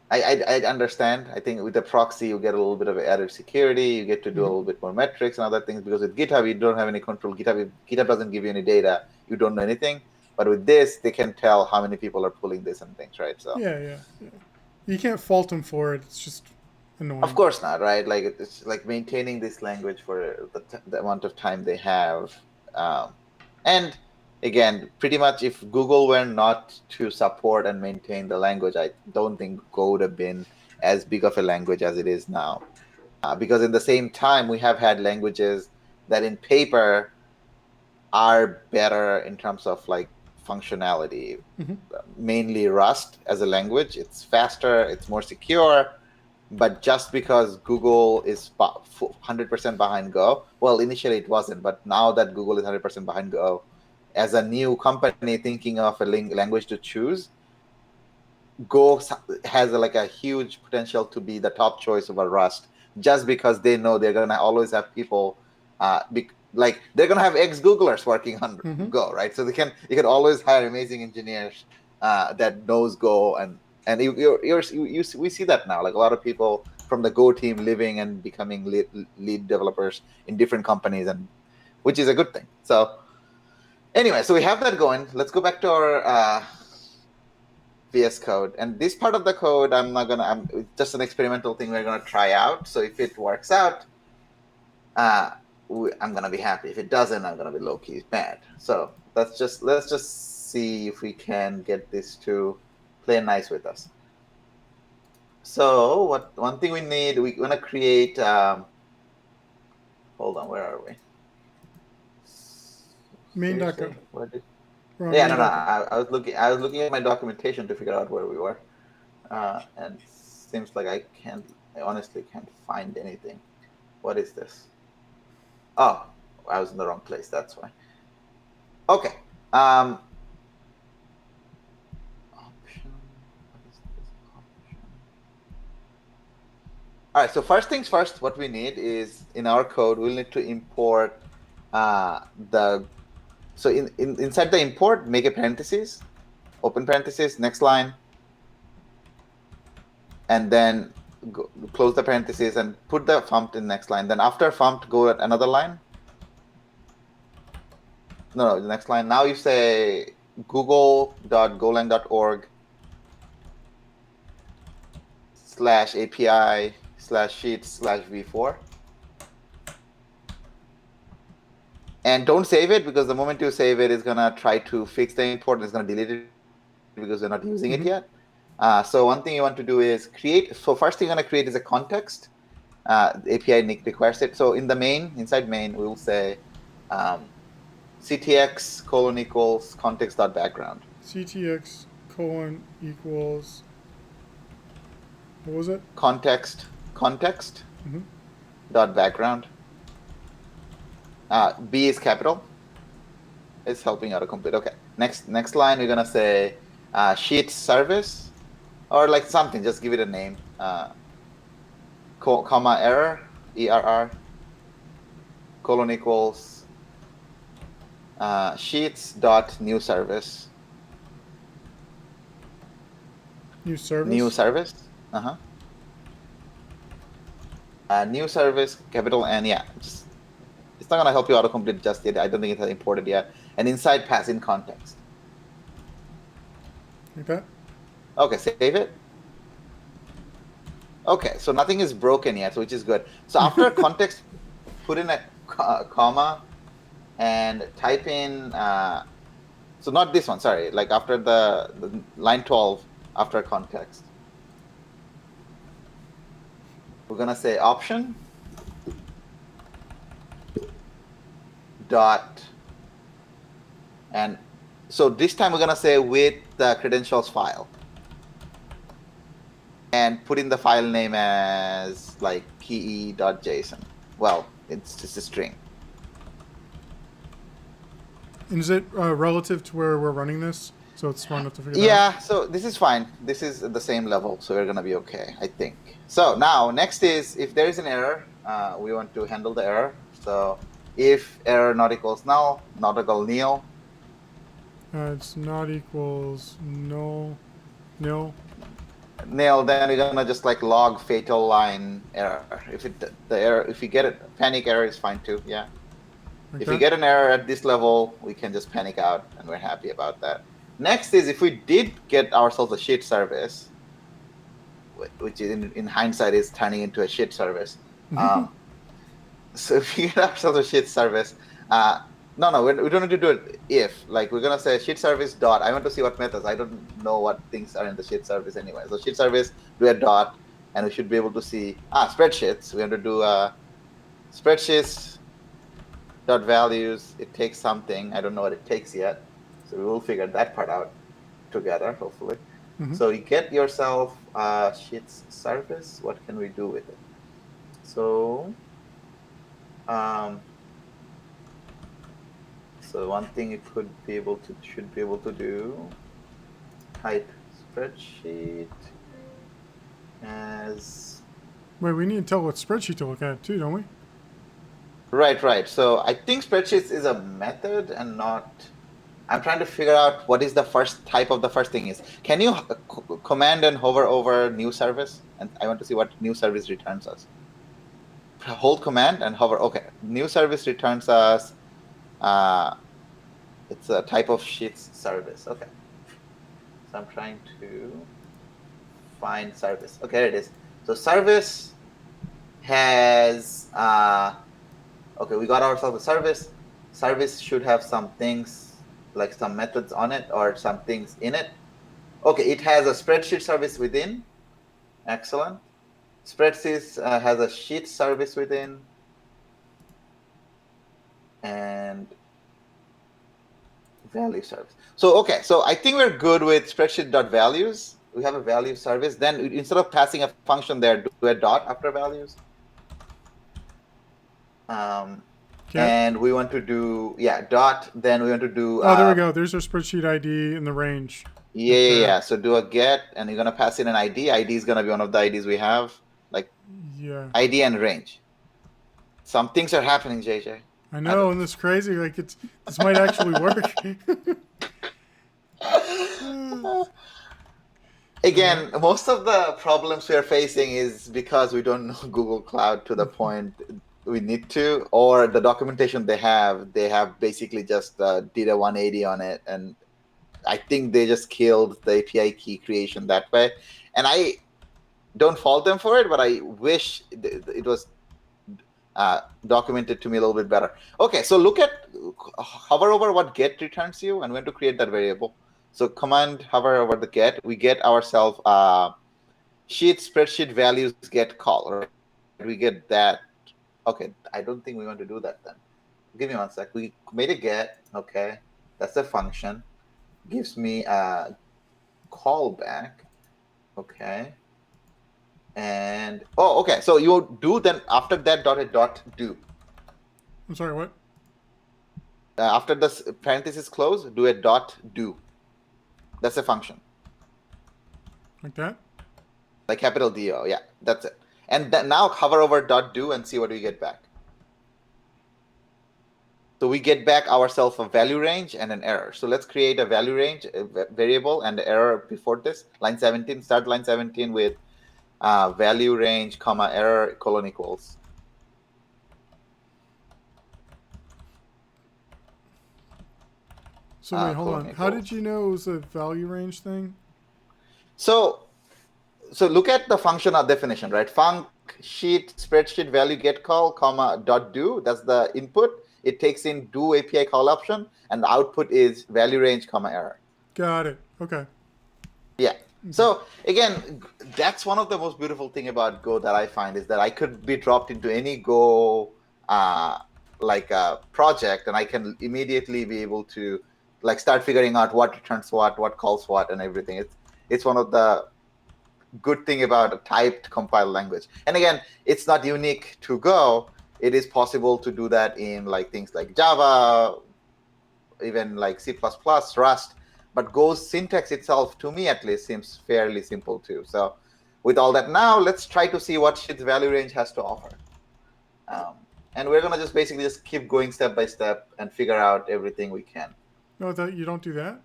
I understand. I think with the proxy, you get a little bit of added security. You get to do a little bit more metrics and other things, because with GitHub, you don't have any control. GitHub doesn't give you any data. You don't know anything. But with this, they can tell how many people are pulling this and things, right? So Yeah. you can't fault them for it. It's just annoying. Of course not, right? Like it's like maintaining this language for the amount of time they have. And again, pretty much if Google were not to support and maintain the language, I don't think Go would have been as big of a language as it is now. Because in the same time, we have had languages that in paper are better in terms of like functionality. Mainly Rust as a language. It's faster, it's more secure. But just because Google is 100% behind Go, well, initially it wasn't, but now that Google is 100% behind Go, as a new company thinking of a language to choose, Go has like a huge potential to be the top choice over Rust, just because they know they're gonna always have people, like they're gonna have ex-Googlers working on Go, right? So you can always hire amazing engineers that knows Go, and we see that now. Like a lot of people from the Go team living and becoming lead developers in different companies, and which is a good thing. So anyway, so we have that going. Let's go back to our VS Code, and this part of the code I'm just an experimental thing we're gonna try out. So if it works out, I'm gonna be happy. If it doesn't, I'm gonna be low-key mad. So let's just see if we can get this to play nice with us. So one thing we need, we're gonna create. Hold on, where are we? Main.go. Yeah, no. I was looking at my documentation to figure out where we were, and it seems like I honestly can't find anything. What is this? Oh, I was in the wrong place. That's why. Okay. Option. What is this option? All right. So first things first, what we need is in our code, we'll need to import So inside the import, make a parenthesis, open parenthesis, next line, and then close the parenthesis and put the fumpt in next line. Then after fumpt, go at another line. No, the next line. Now you say google.golang.org/API/sheets/v4. And don't save it, because the moment you save it, it's gonna try to fix the import and it's gonna delete it because we're not using it yet. So one thing you want to do is create. So first thing you're gonna create is a context. The API requires it. So in the main, inside main, we will say CTX : context.background. CTX : equals. What was it? Context. Dot background. B is capital. It's helping autocomplete. Okay. Next line, we're gonna say sheet service, or like something. Just give it a name. Comma error, ERR, : sheets dot new service. New service. New service. New service, capital N. Yeah. It's not gonna help you autocomplete just yet. I don't think it's imported yet. And inside, pass in context. Like that? Okay, save it. Okay, so nothing is broken yet, which is good. So after context, put in a comma and type in. So not this one. Sorry. Like after the line 12, after context, we're gonna say option dot, and so this time we're gonna say with the credentials file, and put in the file name as like ke.json. Well, it's just a string. And is it relative to where we're running this? So it's smart enough to figure that out? Yeah, so this is fine. This is at the same level, so we're gonna be okay, I think. So now next is, if there is an error, we want to handle the error. So if error not equals null, not equal nil. It's not equals null, nil. Nil, then we're gonna just like log fatal line error. If you get a panic error, is fine too. Yeah. Like if that? you get an error at this level, we can just panic out, and we're happy about that. Next is, if we did get ourselves a sheet service, which in hindsight is turning into a shit service. So if we get ourselves a shit service, no, we don't need to do it if. Like, we're going to say shit service dot. I want to see what methods. I don't know what things are in the shit service anyway. So shit service, do a dot, and we should be able to see, spreadsheets. We want to do spreadsheets dot values. It takes something. I don't know what it takes yet. So we will figure that part out together, hopefully. So you get yourself sheets service. What can we do with it? So one thing it should be able to do, type spreadsheet as. Wait, we need to tell what spreadsheet to look at too, don't we? Right. So I think spreadsheets is a method and not. I'm trying to figure out what is the first type of the first thing is. Can you command and hover over new service? And I want to see what new service returns us. Hold command and hover. Okay, new service returns us. It's a type of sheets service. Okay. So I'm trying to find service. Okay, there it is. So service has. Okay, we got ourselves a service. Service should have some things, like some methods on it or some things in it. Okay, it has a spreadsheet service within. Excellent. Spreadsheet has a sheet service within. And value service. So, okay, so I think we're good with spreadsheet.values. We have a value service. Then instead of passing a function there, do a dot after values. And we want to do, dot, then we want to do... there we go. There's our spreadsheet ID in the range. Yeah. So do a get, and you're going to pass in an ID. ID is going to be one of the IDs we have, like ID and range. Some things are happening, JJ. I know, and it's crazy. Like, this might actually work. Again, most of the problems we are facing is because we don't know Google Cloud to the point we need to, or the documentation they have basically just did a 180 on it, and I think they just killed the API key creation that way. And I don't fault them for it, but I wish it was documented to me a little bit better. Okay, so hover over what get returns you and when to create that variable. So command hover over the get. We get ourselves spreadsheet values get call. Right? We get that. Okay, I don't think we want to do that then. Give me one sec. We made a get. Okay, that's a function. Gives me a callback. Okay. And okay. So you do then after that dot do. I'm sorry, what? After the parenthesis close, do a dot do. That's a function. Like that? Like capital DO. Yeah, that's it. And then now hover over dot do and see what we get back. So we get back ourselves a value range and an error. So let's create a value range variable and the error before this. Line 17, start line 17 with value range, comma, error, colon equals. So wait, hold on. How did you know it was a value range thing? So look at the function definition, right? Func sheet spreadsheet value get call, comma, dot do. That's the input. It takes in do API call option, and the output is value range, comma, error. Got it. Okay. Yeah. So again, that's one of the most beautiful thing about Go that I find is that I could be dropped into any Go project, and I can immediately be able to start figuring out what returns what calls what, and everything. It's one of the good thing about a typed compiled language. And again, it's not unique to Go. It is possible to do that in things like Java, even like C++, Rust. But Go's syntax itself, to me at least, seems fairly simple too. So with all that now, let's try to see what Sheet's value range has to offer. And we're going to basically keep going step by step and figure out everything we can. No, you don't do that?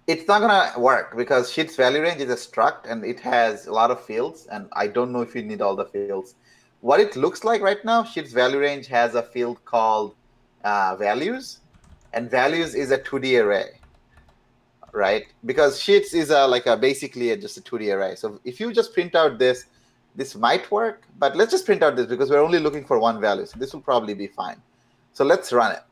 It's not going to work because Sheet's value range is a struct and it has a lot of fields. And I don't know if you need all the fields. What it looks like right now, Sheet's value range has a field called values. And values is a 2D array. right? Because sheets is basically just a 2D array. So if you just print out this might work, but let's just print out this because we're only looking for one value. So this will probably be fine. So let's run it.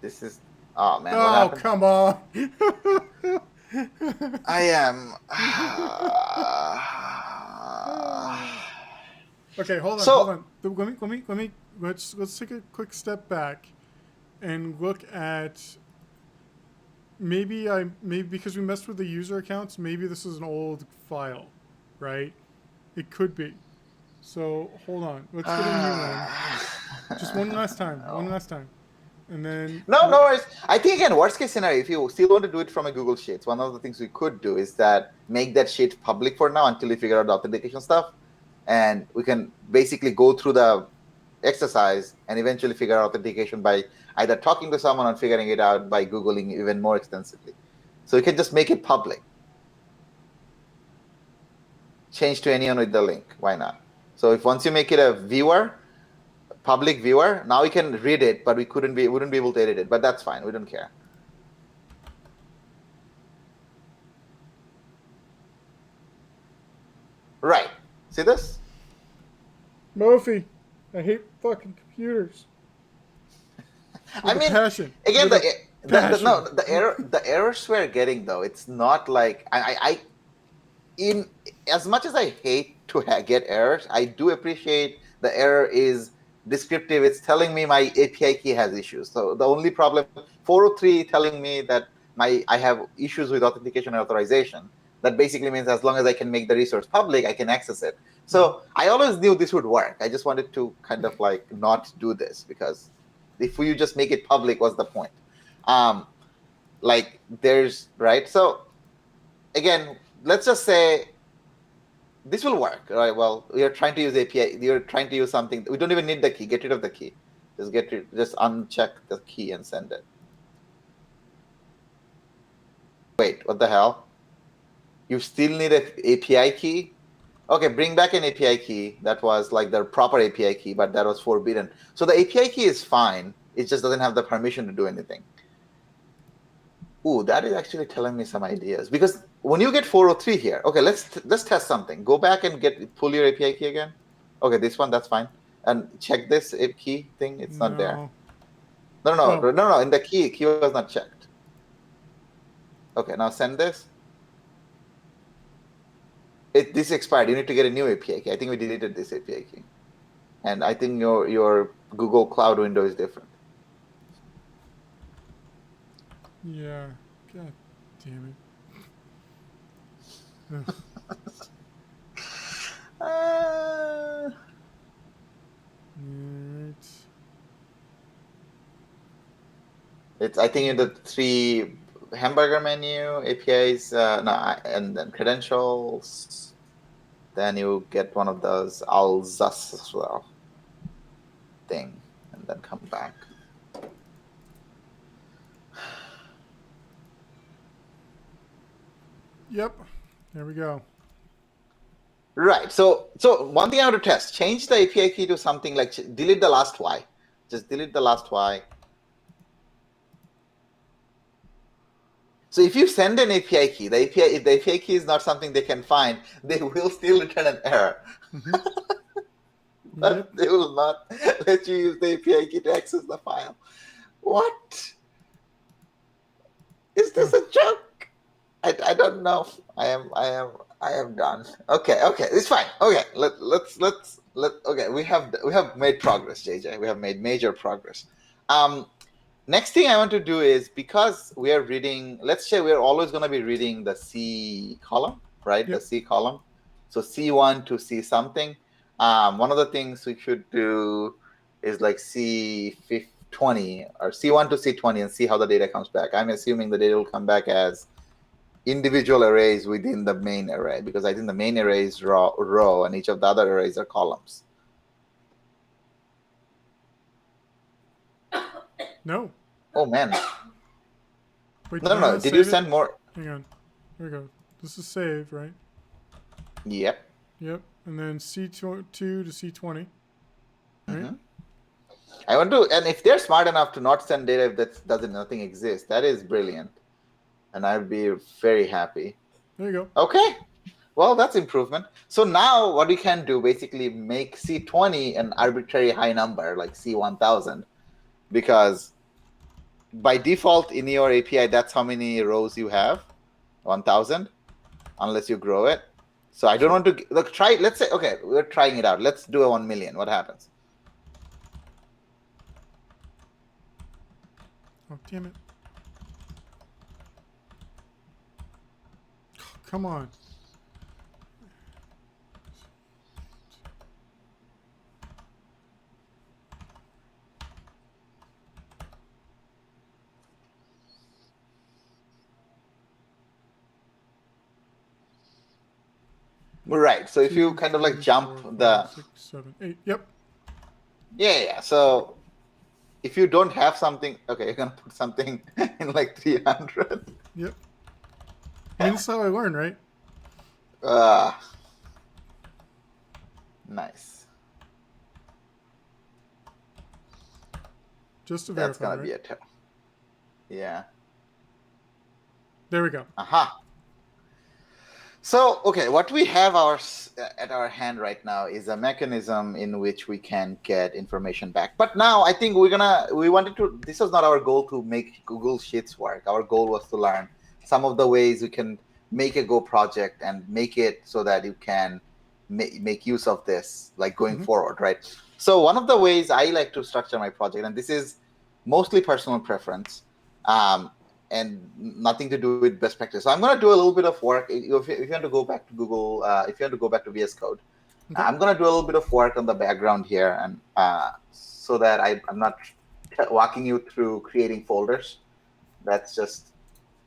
This is, oh man, what happened? Come on. I am. Okay, hold So- on. Let's take a quick step back and look at maybe because we messed with the user accounts, maybe this is an old file, right? It could be. So hold on. Let's get a new one. Just one last time. One last time. And then No worries. I think again, worst case scenario, if you still want to do it from a Google Sheets, one of the things we could do is that make that sheet public for now until we figure out the authentication stuff, and we can basically go through the exercise and eventually figure out authentication by either talking to someone or figuring it out by Googling even more extensively. So you can just make it public. Change to anyone with the link. Why not? So if once you make it a viewer, public viewer, now we can read it, but we wouldn't be able to edit it. But that's fine. We don't care. Right. See this? Mofi, I hate fucking computers. I mean, passion. again, Passion. the errors we're getting though, it's not like in as much as I hate to get errors, I do appreciate the error is descriptive. It's telling me my API key has issues. So the only problem, 403 telling me that I have issues with authentication and authorization. That basically means as long as I can make the resource public, I can access it. So I always knew this would work. I just wanted to kind of like not do this because if you just make it public, what's the point? Like there's, right? So again, let's just say this will work, right? Well, we are trying to use API. You're trying to use something. We don't even need the key. Get rid of the key. Just uncheck the key and send it. Wait, what the hell? You still need an API key? Okay, bring back an API key that was like the proper API key, but that was forbidden. So the API key is fine. It just doesn't have the permission to do anything. Ooh, that is actually telling me some ideas. Because when you get 403 here, okay, let's test something. Go back and pull your API key again. Okay, this one, that's fine. And check this key thing. It's not there. No. In the key was not checked. Okay, now send this. This expired. You need to get a new API key. I think we deleted this API key. And I think your Google Cloud window is different. Yeah. God damn it. It's I think in the 3 hamburger menu, APIs, and then credentials. Then you get one of those Alsace thing, and then come back. Yep. There we go. Right. So one thing I want to test: change the API key to something like delete the last Y. Just delete the last Y. So if you send an API key, if the API key is not something they can find, they will still return an error. Mm-hmm. But Yep. they will not let you use the API key to access the file. What? Is this a joke? I don't know. I am done. Okay, it's fine. Okay, let's okay, we have made progress, JJ. We have made major progress. Next thing I want to do is, because we are reading, let's say we're always going to be reading the C column, right? Yep. The C column. So C1 to C something. One of the things we should do is like C20 or C1 to C20 and see how the data comes back. I'm assuming the data will come back as individual arrays within the main array, because I think the main array is row and each of the other arrays are columns. No. Oh man. Wait, No. Did you send more? Hang on. Here we go. This is saved, right? Yep. Yep. And then C2 to C20. Right? Mm-hmm. I want to, and if they're smart enough to not send data if that doesn't nothing exists, that is brilliant, and I'd be very happy. There you go. Okay, well that's improvement. So now what we can do basically make C20 an arbitrary high number like C1000, because by default in your API that's how many rows you have, 1000, unless you grow it. So I don't want to look. Try. Let's say okay, we're trying it out. Let's do a 1 million. What happens? Oh, damn it. Come on. Right. So if you kind of like jump 5, 6, 7, 8. Yep. Yeah. So if you don't have something, okay, you're gonna put something in like 300. Yep. I mean, this is how I learn, right? Nice. Just to That's verify, gonna be a yeah. There we go. Aha. So, okay, what we have at our hand right now is a mechanism in which we can get information back. But now I think this was not our goal to make Google Sheets work. Our goal was to learn some of the ways we can make a Go project and make it so that you can make use of this, like going forward, right? So one of the ways I like to structure my project, and this is mostly personal preference, and nothing to do with best practice. So I'm going to do a little bit of work. If you want to go back to Google, if you want to go back to VS Code, I'm going to do a little bit of work on the background here, and so that I'm not walking you through creating folders. That's just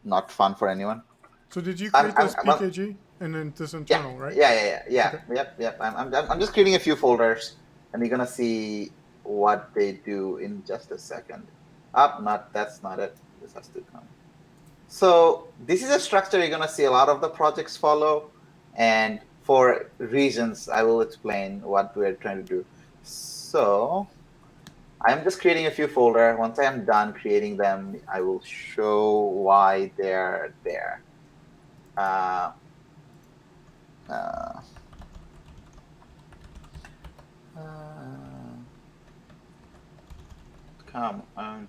not fun for anyone. So did you create this PKG and then this internal, right? Yeah. Okay. Yep. I'm just creating a few folders, and you're gonna see what they do in just a second. That's not it. This has to come. So this is a structure you're gonna see a lot of the projects follow, and for reasons I will explain what we're trying to do. So I'm just creating a few folders. Once I am done creating them, I will show why they're there. Come on.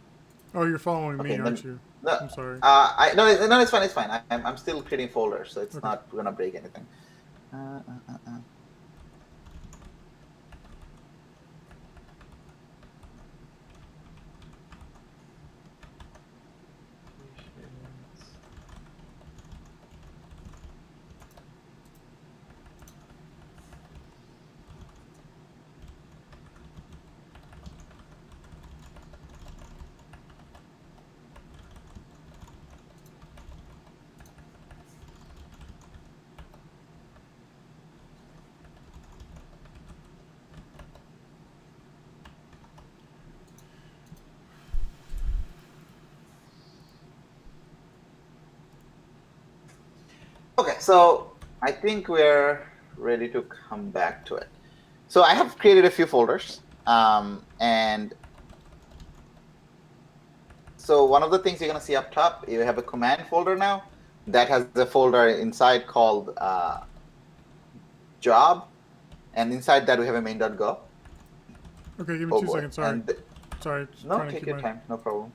Oh, you're following me, aren't you? No, I'm sorry. No, it's fine. It's fine. I'm still creating folders, so it's not gonna break anything. Okay, so I think we're ready to come back to it. So I have created a few folders, and so one of the things you're going to see up top, you have a command folder now that has a folder inside called job, and inside that we have a main.go. Okay, give me 2 seconds. Sorry. Sorry. No, take your time. No problem.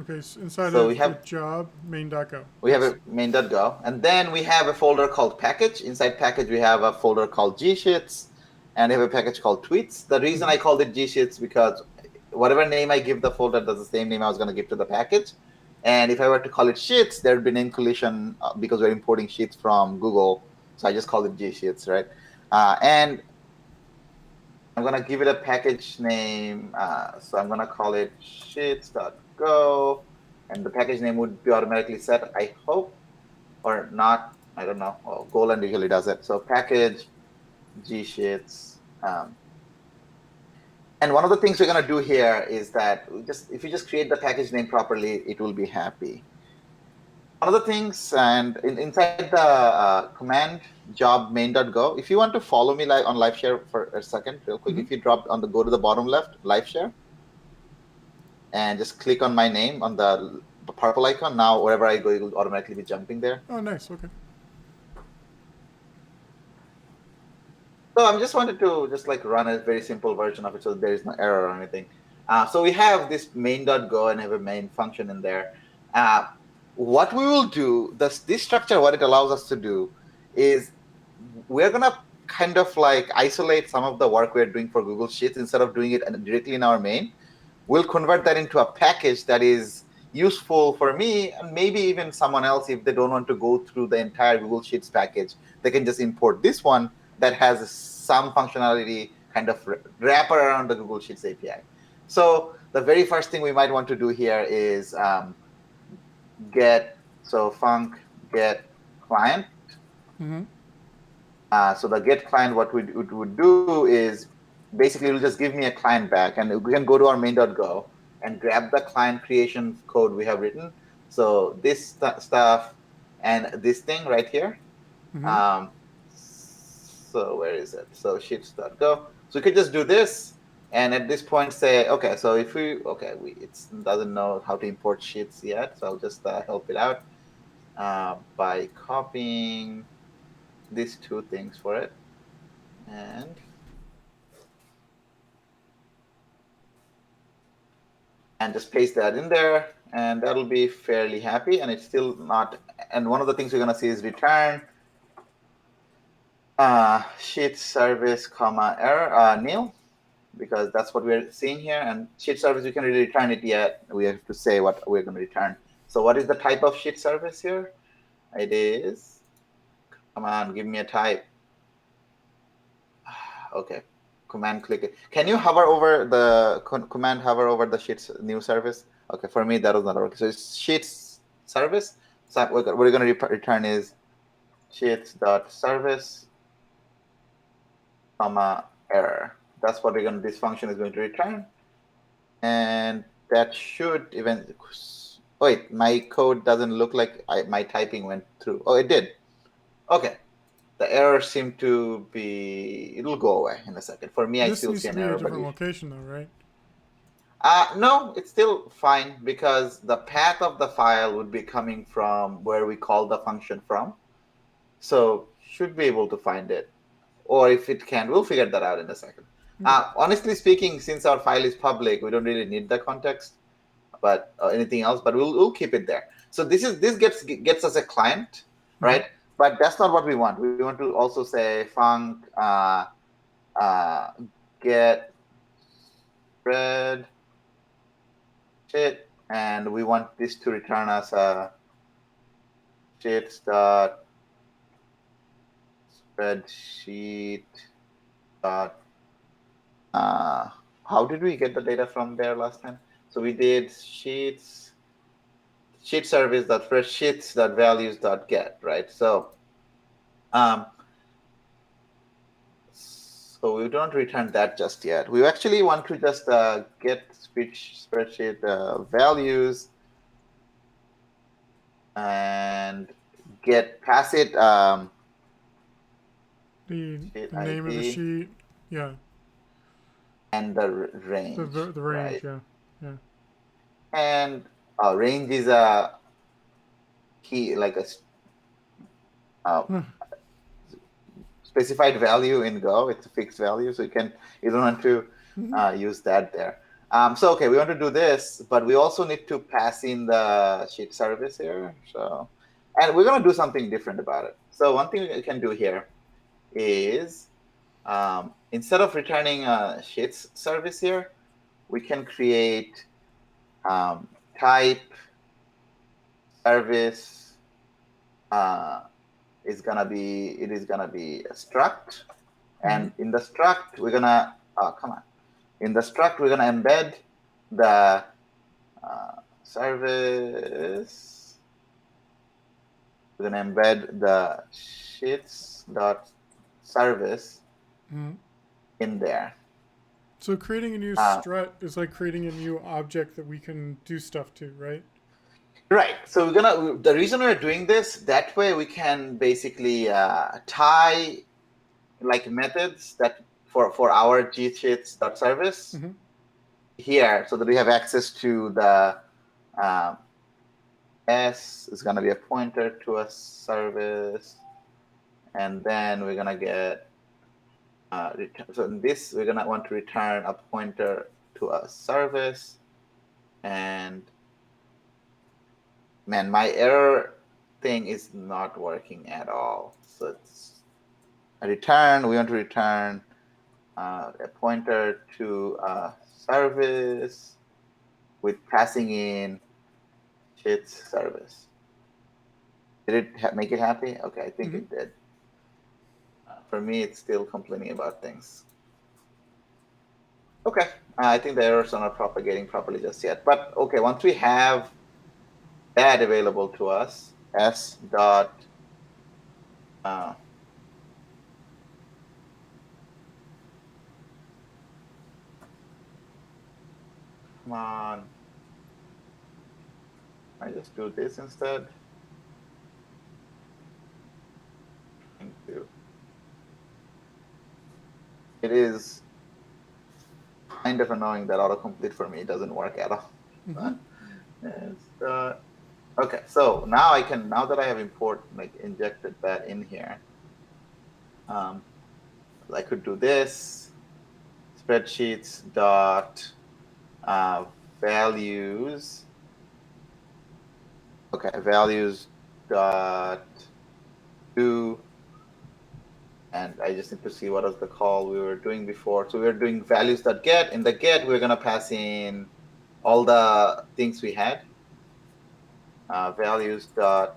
Okay, so inside of the job, main.go. We have a main.go, and then we have a folder called package. Inside package, we have a folder called gsheets, and we have a package called tweets. The reason I called it gsheets because whatever name I give the folder, that's the same name I was going to give to the package. And if I were to call it sheets, there would be name collision because we're importing sheets from Google. So I just called it gsheets, right? And I'm going to give it a package name. So I'm going to call it sheets.go. And the package name would be automatically set, I hope, or not. I don't know. Well, Golang usually does it. So package gsheets. And one of the things we're going to do here is that if you just create the package name properly, it will be happy. One of the things, and inside the command job main.go. If you want to follow me on live share for a second, real quick, if you go to the bottom left, live share, and just click on my name on the purple icon. Now, wherever I go, it will automatically be jumping there. Oh, nice. Okay. So I just wanted to just like run a very simple version of it so there is no error or anything. So we have this main.go and have a main function in there. What we will do, this structure, what it allows us to do is we're going to kind of like isolate some of the work we're doing for Google Sheets instead of doing it directly in our main. We'll convert that into a package that is useful for me and maybe even someone else if they don't want to go through the entire Google Sheets package. They can just import this one that has some functionality kind of wrapper around the Google Sheets API. So the very first thing we might want to do here is func get client. So the get client, what we would do is basically it'll just give me a client back, and we can go to our main.go and grab the client creation code we have written. So this stuff and this thing right here. So where is it? So sheets.go. So we could just do this, and at this point say, okay, so if it doesn't know how to import sheets yet, so I'll just help it out by copying these two things for it, and just paste that in there, and that'll be fairly happy. And it's still not. And one of the things we're going to see is return sheet service comma error nil, because that's what we're seeing here. And sheet service, we can really return it yet. We have to say what we're going to return. So what is the type of sheet service here? It is, come on, give me a type. Okay, command click it. Can you hover over the command hover over the sheets new service? Okay, for me that was not working. So it's sheets service. So what we're going to return is sheets.service comma error. That's what this function is going to return. And that should even, wait, my code doesn't look like my typing went through. Oh, it did. Okay. The error seemed to be, it'll go away in a second. For me, I still see an error. This needs to be a different location though, right? No, it's still fine because the path of the file would be coming from where we call the function from. So should be able to find it. Or if it can't, we'll figure that out in a second. Honestly speaking, since our file is public, we don't really need the context, but anything else. But we'll keep it there. So this gets us a client, right? But that's not what we want. We want to also say func get spread sheet, and we want this to return us a sheets dot spreadsheet dot. How did we get the data from there last time? So we did sheet service dot spreadsheets dot values dot get, right? So so we don't return that just yet. We actually want to just get spreadsheet values and pass it the name of the sheet, yeah, and the range. The range, right? Yeah. And range is a key, like a specified value in Go. It's a fixed value, so you don't want to use that there. So okay, we want to do this, but we also need to pass in the sheet service here. So, and we're going to do something different about it. So one thing we can do here is instead of returning a sheets service here, we can create type service is gonna be a struct, and in the struct we're gonna in the struct we're gonna embed the service. We're gonna embed the sheets dot service in there. So creating a new strut is like creating a new object that we can do stuff to, right? Right. So the reason we're doing this, that way we can basically tie like methods that for our gcheats.service Mm-hmm. here, so that we have access to the S is going to be a pointer to a service, and then we're going to get so in this we're going to want to return a pointer to a service. And man, my error thing is not working at all. So it's a return. We want to return a pointer to a service with passing in shit's service. Did it make it happy? Okay, I think it did. For me, it's still complaining about things. Okay, I think the errors are not propagating properly just yet. But okay, once we have that available to us, s dot come on, I just do this instead. Thank you. It is kind of annoying that autocomplete for me doesn't work at all. Okay, so now now that I have injected that in here, I could do this spreadsheets dot values. Okay, values dot do, and I just need to see what was the call we were doing before. So we were doing values dot get. In the get, we're gonna pass in all the things we had. Values dot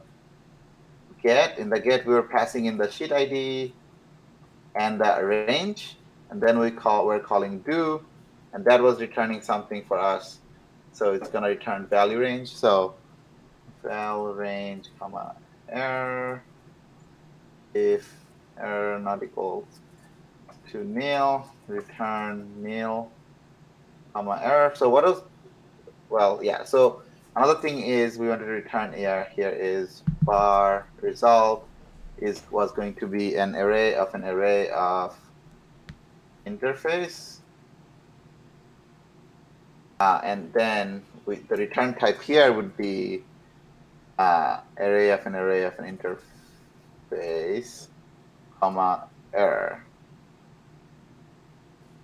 get. In the get, we were passing in the sheet ID and the range, and then we're calling do, and that was returning something for us. So it's gonna return value range. So val range comma error if error not equals to nil, return nil comma error. So what is, well, yeah. So another thing is we want to return here is bar result was going to be an array of interface. And then the return type here would be array of an interface, comma, error.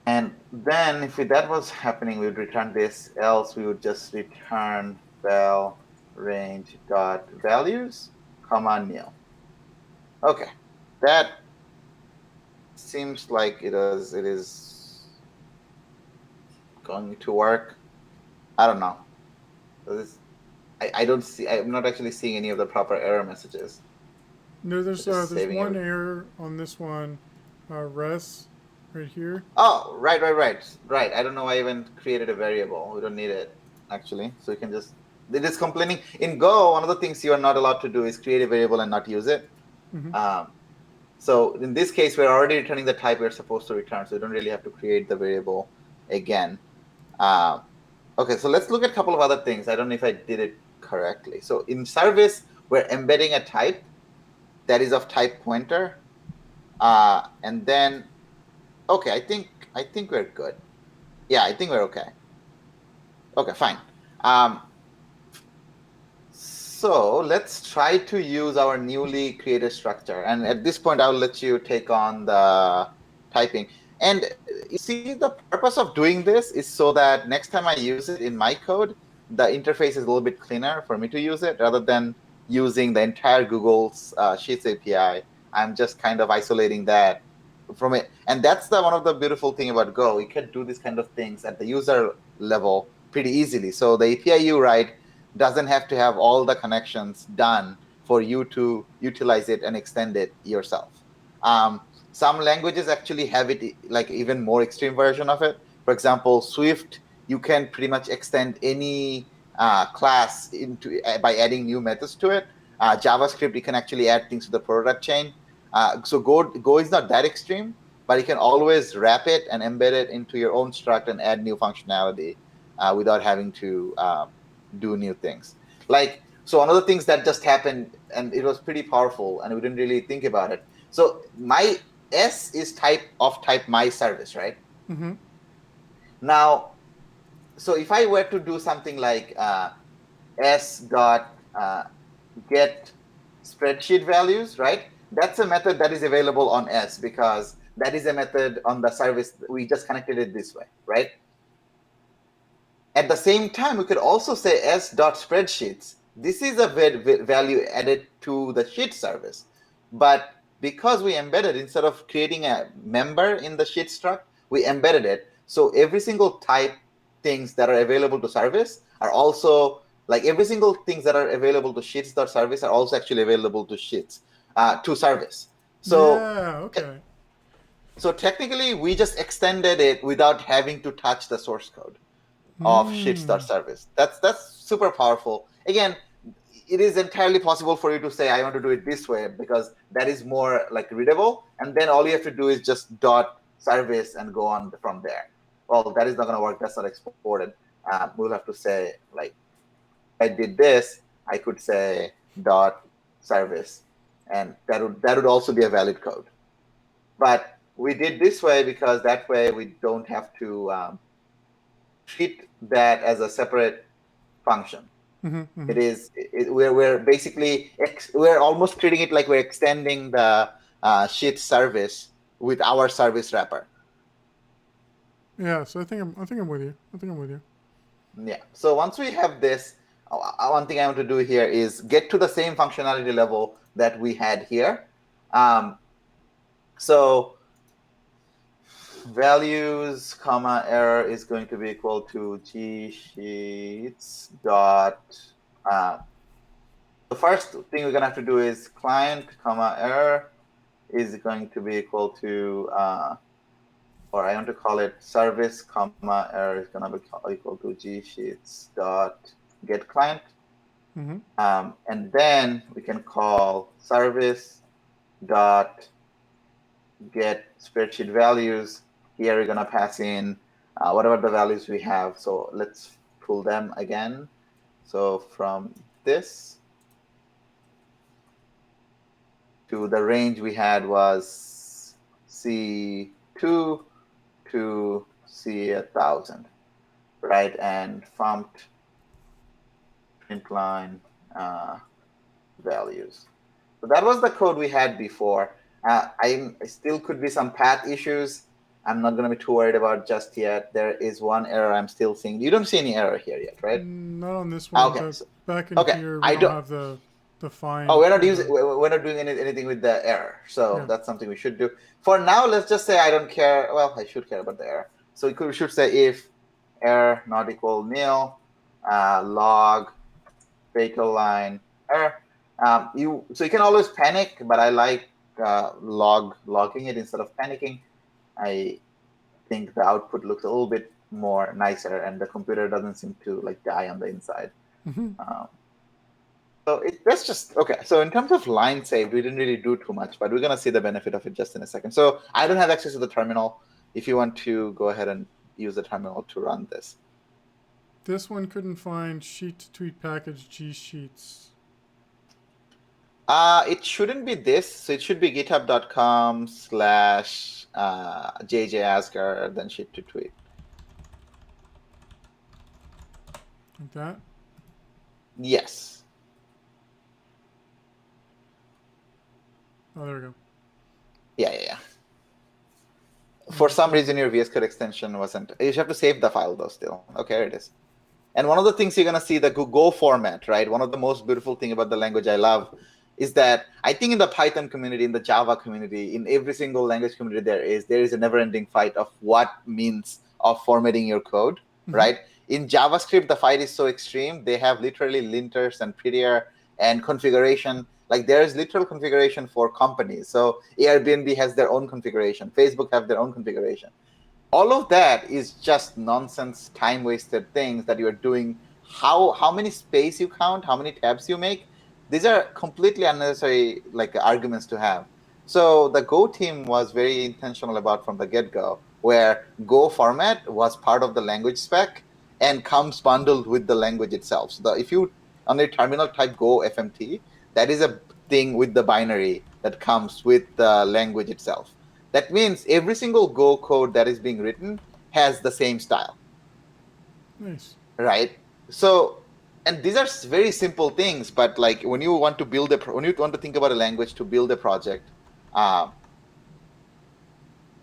And then if that was happening, we would return this, else we would just return val range dot values, comma, nil. Okay, that seems like it is going to work. I don't know. I don't see. I'm not actually seeing any of the proper error messages. No, there's one error on this one, res, right here. Oh, right. I don't know why I even created a variable. We don't need it, actually. So you can just, it is complaining. In Go, one of the things you are not allowed to do is create a variable and not use it. So in this case, we're already returning the type we're supposed to return. So you don't really have to create the variable again. Okay, so let's look at a couple of other things. I don't know if I did it correctly. So in service, we're embedding a type that is of type pointer. And then, okay, I think we're good. Yeah, I think we're okay. Okay, fine. So let's try to use our newly created structure. And at this point, I'll let you take on the typing. And you see, the purpose of doing this is so that next time I use it in my code, the interface is a little bit cleaner for me to use it rather than using the entire Google's Sheets API. I'm just kind of isolating that from it. And that's one of the beautiful thing about Go. You can do these kind of things at the user level pretty easily. So the API you write doesn't have to have all the connections done for you to utilize it and extend it yourself. Some languages actually have it like even more extreme version of it. For example, Swift, you can pretty much extend any class into by adding new methods to it. JavaScript, you can actually add things to the product chain. So Go is not that extreme, but you can always wrap it and embed it into your own struct and add new functionality without having to do new things. Like So one of the things that just happened, and it was pretty powerful, and we didn't really think about it. So my S is type my service, right? Mm-hmm. Now, so if I were to do something like S dot get spreadsheet values, right? That's a method that is available on S because that is a method on the service. We just connected it this way, right? At the same time, we could also say S dot spreadsheets. This is a value added to the sheet service. But because we embedded, instead of creating a member in the sheet struct, we embedded it. So every single type things that are available to service are also, like every single things that are available to sheets.service are also actually available to sheets, to service. So, Yeah. Okay. so technically we just extended it without having to touch the source code of sheets.service. That's super powerful. Again, it is entirely possible for you to say, I want to do it this way because that is more like readable. And then all you have to do is just dot service and go on from there. Well, that is not going to work. That's not exported. We'll have to say, like, if I did this, I could say dot service, and that would also be a valid code. But we did this way because that way we don't have to treat that as a separate function. Mm-hmm. It is we're basically we're almost treating it like we're extending the sheet service with our service wrapper. Yeah. So I think I'm with you. I think I'm with you. Yeah. So once we have this, one thing I want to do here is get to the same functionality level that we had here. So values comma error is going to be equal to gsheets dot. The first thing we're gonna have to do is client comma error is going to be equal to, or I want to call it service comma error is gonna be equal to gsheets dot get client. Mm-hmm. And then we can call service dot get spreadsheet values. Here we're gonna pass in whatever the values we have. So let's pull them again. So from this to the range we had was C2 to C1000, right? And fumped print line values. So that was the code we had before. I still could be some path issues. I'm not going to be too worried about just yet. There is one error I'm still seeing. You don't see any error here yet, right? Not on this one, Okay. but So, back in okay. here we I don't don't. have the Oh, find. we're not using. We're not doing anything with the error. So Yeah. that's something we should do. For now, let's just say I don't care. Well, I should care about the error. So we should say if error not equal nil, log fatal line error. So you can always panic, but I like logging it instead of panicking. I think the output looks a little bit more nicer, and the computer doesn't seem to like die on the inside. Mm-hmm. So that's just okay. So in terms of line saved, we didn't really do too much, but we're gonna see the benefit of it just in a second. So I don't have access to the terminal. If you want to go ahead and use the terminal to run this. This one couldn't find sheet to tweet package G sheets. It shouldn't be this. So it should be github.com/JJ Asgar, then sheet to tweet. Like that. Yes. Oh, there we go. Yeah. For some reason, your VS Code extension wasn't. You have to save the file though still. Okay, here it is. And one of the things you're gonna see, the Go format, right? One of the most beautiful thing about the language I love is that I think in the Python community, in the Java community, in every single language community there is a never-ending fight of what means of formatting your code, right? In JavaScript, the fight is so extreme. They have literally linters and prettier and configuration. Like there is literal configuration for companies. So Airbnb has their own configuration. Facebook have their own configuration. All of that is just nonsense, time-wasted things that you're doing. How many space you count, how many tabs you make, these are completely unnecessary like arguments to have. So the Go team was very intentional about from the get-go, where Go format was part of the language spec and comes bundled with the language itself. So if you on a terminal type Go FMT, that is a thing with the binary that comes with the language itself. That means every single Go code that is being written has the same style. Nice. Right? So, and these are very simple things, but like when you want to build when you want to think about a language to build a project,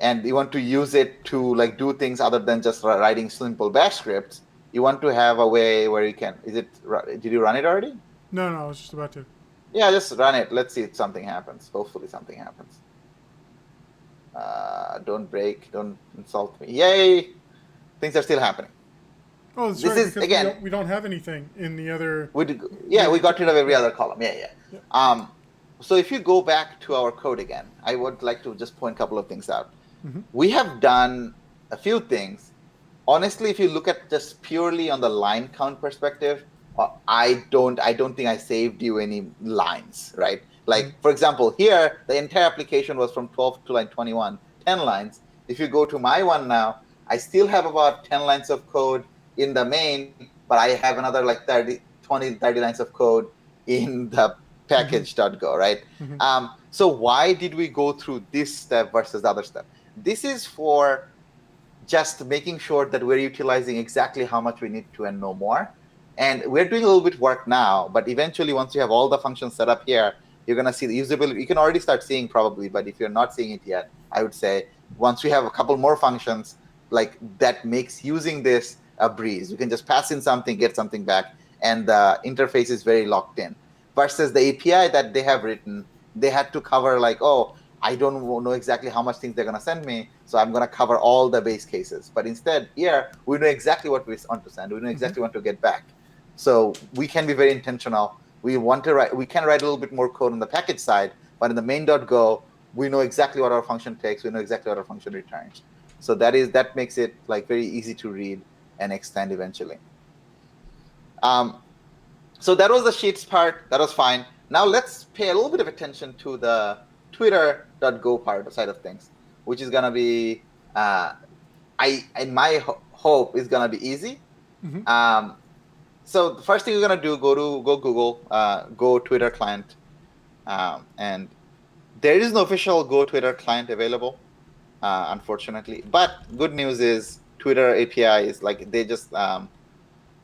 and you want to use it to like do things other than just writing simple bash scripts, you want to have a way where you can, did you run it already? No, I was just about to. Yeah, just run it. Let's see if something happens. Hopefully something happens. Don't break, don't insult me. Yay! Things are still happening. Oh, that's This right, is, because again, we don't have anything in the other. we got rid of every other column. Yeah. So if you go back to our code again, I would like to just point a couple of things out. We have done a few things. Honestly, if you look at just purely on the line count perspective, I don't think I saved you any lines, right? Like, for example, here, the entire application was from 12 to line 21, 10 lines. If you go to my one now, I still have about 10 lines of code in the main, but I have another like 30 lines of code in the package.go, right? So why did we go through this step versus the other step? This is for just making sure that we're utilizing exactly how much we need to and no more. And we're doing a little bit work now, but eventually once you have all the functions set up here, you're going to see the usability. You can already start seeing probably, but if you're not seeing it yet, I would say once we have a couple more functions, like that makes using this a breeze. You can just pass in something, get something back, and the interface is very locked in. Versus the API that they have written, they had to cover like, oh, I don't know exactly how much things they're going to send me, so I'm going to cover all the base cases. But instead, here, we know exactly what we want to send. We know exactly what to get back. So we can be very intentional. We can write a little bit more code on the package side, but in the main.go, we know exactly what our function takes. We know exactly what our function returns. So that makes it like very easy to read and extend eventually. So that was the Sheets part. That was fine. Now let's pay a little bit of attention to the Twitter.go part side of things, which is gonna be my hope is gonna be easy. So the first thing we're gonna do, go Google, go Twitter client, and there is no official Go Twitter client available, unfortunately. But good news is Twitter API is like they just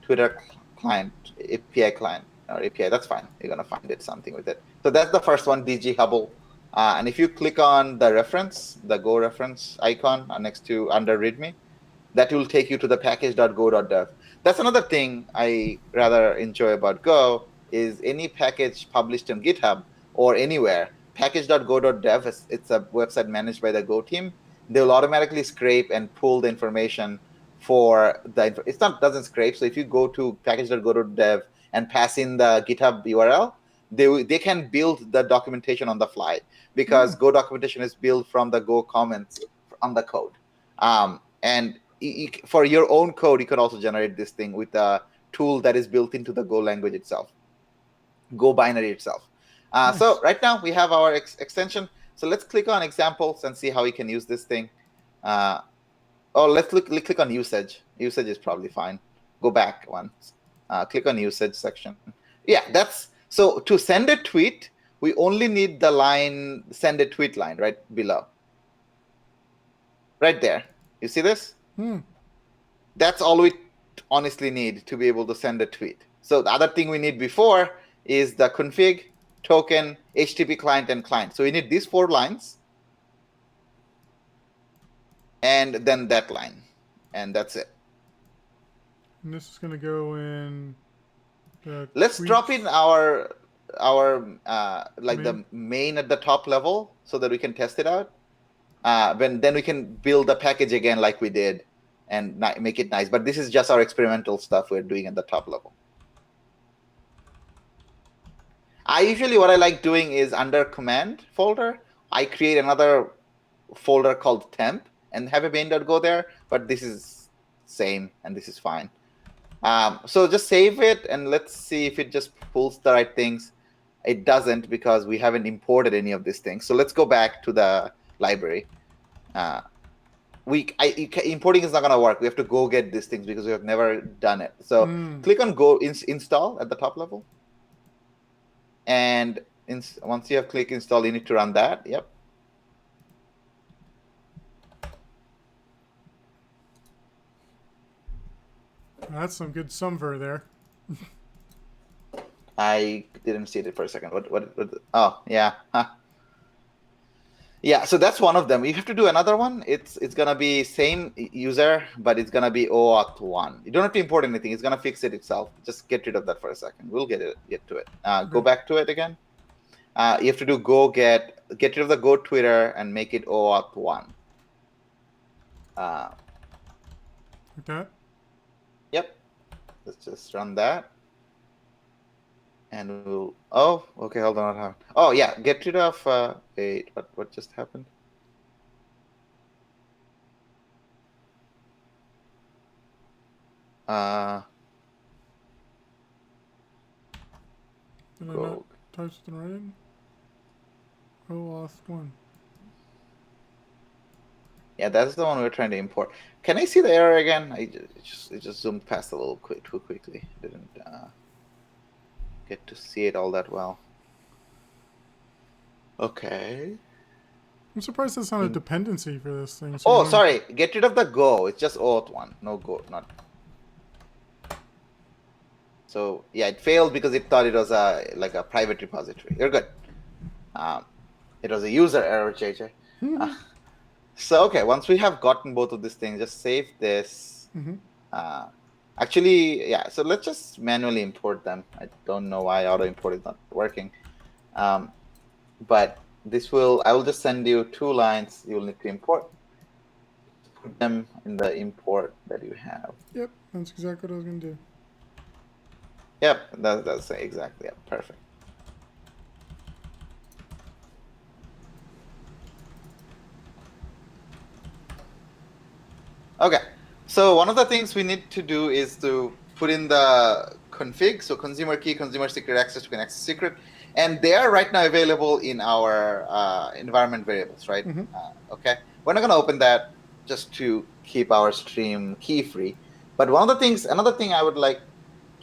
Twitter client, API client or API. That's fine. You're gonna find it something with it. So that's the first one, DG Hubble. And if you click on the reference, the Go reference icon next to under README, that will take you to the package.go.dev. That's another thing I rather enjoy about Go is any package published on GitHub or anywhere, package.go.dev, it's a website managed by the Go team. They will automatically scrape and pull the information for the, doesn't scrape. So if you go to package.go.dev and pass in the GitHub URL, they can build the documentation on the fly because Go documentation is built from the Go comments on the code. And for your own code, you could also generate this thing with a tool that is built into the Go language itself, Go binary itself. Nice. So right now we have our extension. So let's click on examples and see how we can use this thing. Let's click on usage. Usage is probably fine. Go back once. Click on usage section. Yeah, that's so to send a tweet, we only need the line, send a tweet line right below. Right there. You see this? That's all we honestly need to be able to send a tweet. So the other thing we need before is the config, token, HTTP client, and client. So we need these 4 lines. And then that line. And that's it. And this is going to go in. Let's drop in our like the main at the top level so that we can test it out. Then we can build the package again like we did and make it nice. But this is just our experimental stuff we're doing at the top level. What I like doing is under command folder, I create another folder called temp and have a main.go there, but this is same and this is fine. So just save it and let's see if it just pulls the right things. It doesn't because we haven't imported any of these things. So let's go back to the library. importing is not going to work. We have to go get these things because we have never done it. So click on go install at the top level. And once you have clicked install, you need to run that. Yep. That's some good sumver there. I didn't see it for a second. What oh, yeah. Huh. Yeah, so that's one of them. You have to do another one. It's gonna be same user, but it's gonna be OAuth 1. You don't have to import anything. It's gonna fix it itself. Just get rid of that for a second. We'll get to it. Go back to it again. You have to do get rid of the Go Twitter and make it OAuth 1. Okay. Yep. Let's just run that. And we'll, oh, okay, hold on. Oh, yeah, get rid of, wait, what just happened? Did I not type something right in? OAuth 1. Yeah, that's the one we're trying to import. Can I see the error again? It just zoomed past a little too quickly. Didn't get to see it all that well. Okay. I'm surprised that's not a dependency for this thing. So sorry. Get rid of the Go. It's just OAuth 1. No Go, not. So yeah, it failed because it thought it was like a private repository. You're good. It was a user error, JJ. So okay, once we have gotten both of these things, just save this. Actually, yeah. So let's just manually import them. I don't know why auto import is not working. But this will. I will just send you 2 lines. You will need to import. Put them in the import that you have. Yep, that's exactly what I was going to do. Yep, that's exactly. Yep, perfect. Okay, so one of the things we need to do is to put in the config, so consumer key, consumer secret, access to access secret, and they are right now available in our environment variables, right? Okay, we're not going to open that just to keep our stream key free. But another thing I would like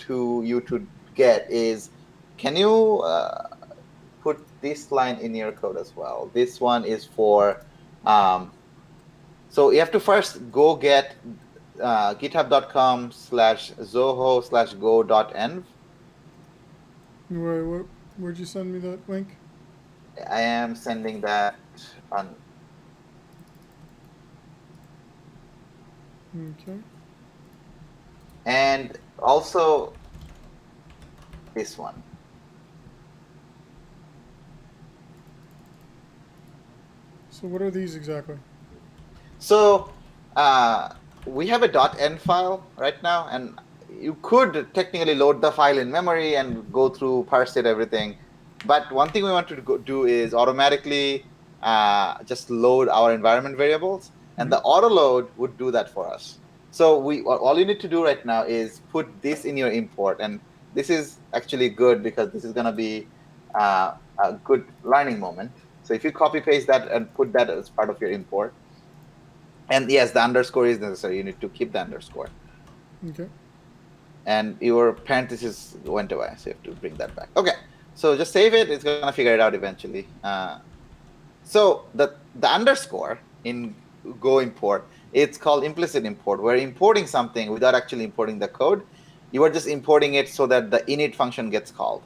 you to get is, can you put this line in your code as well? This one is for, so you have to first go get github.com/zoho/go.env. Where'd you send me that link? I am sending that on. Okay. And also this one. So what are these exactly? So we have a .env file right now, and you could technically load the file in memory and go through, parse it, everything. But one thing we want to do is automatically just load our environment variables, and the auto load would do that for us. So all you need to do right now is put this in your import, and this is actually good because this is going to be a good learning moment. So if you copy paste that and put that as part of your import, and yes, the underscore is necessary. You need to keep the underscore. Okay. And your parenthesis went away, so you have to bring that back. Okay, so just save it. It's going to figure it out eventually. So the underscore in Go import, it's called implicit import. We're importing something without actually importing the code. You are just importing it so that the init function gets called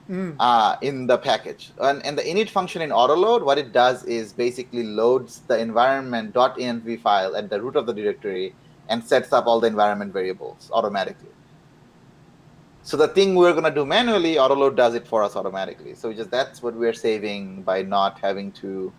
in the package. And the init function in autoload, what it does is basically loads the environment.env file at the root of the directory and sets up all the environment variables automatically. So the thing we're going to do manually, autoload does it for us automatically. So that's what we're saving by not having to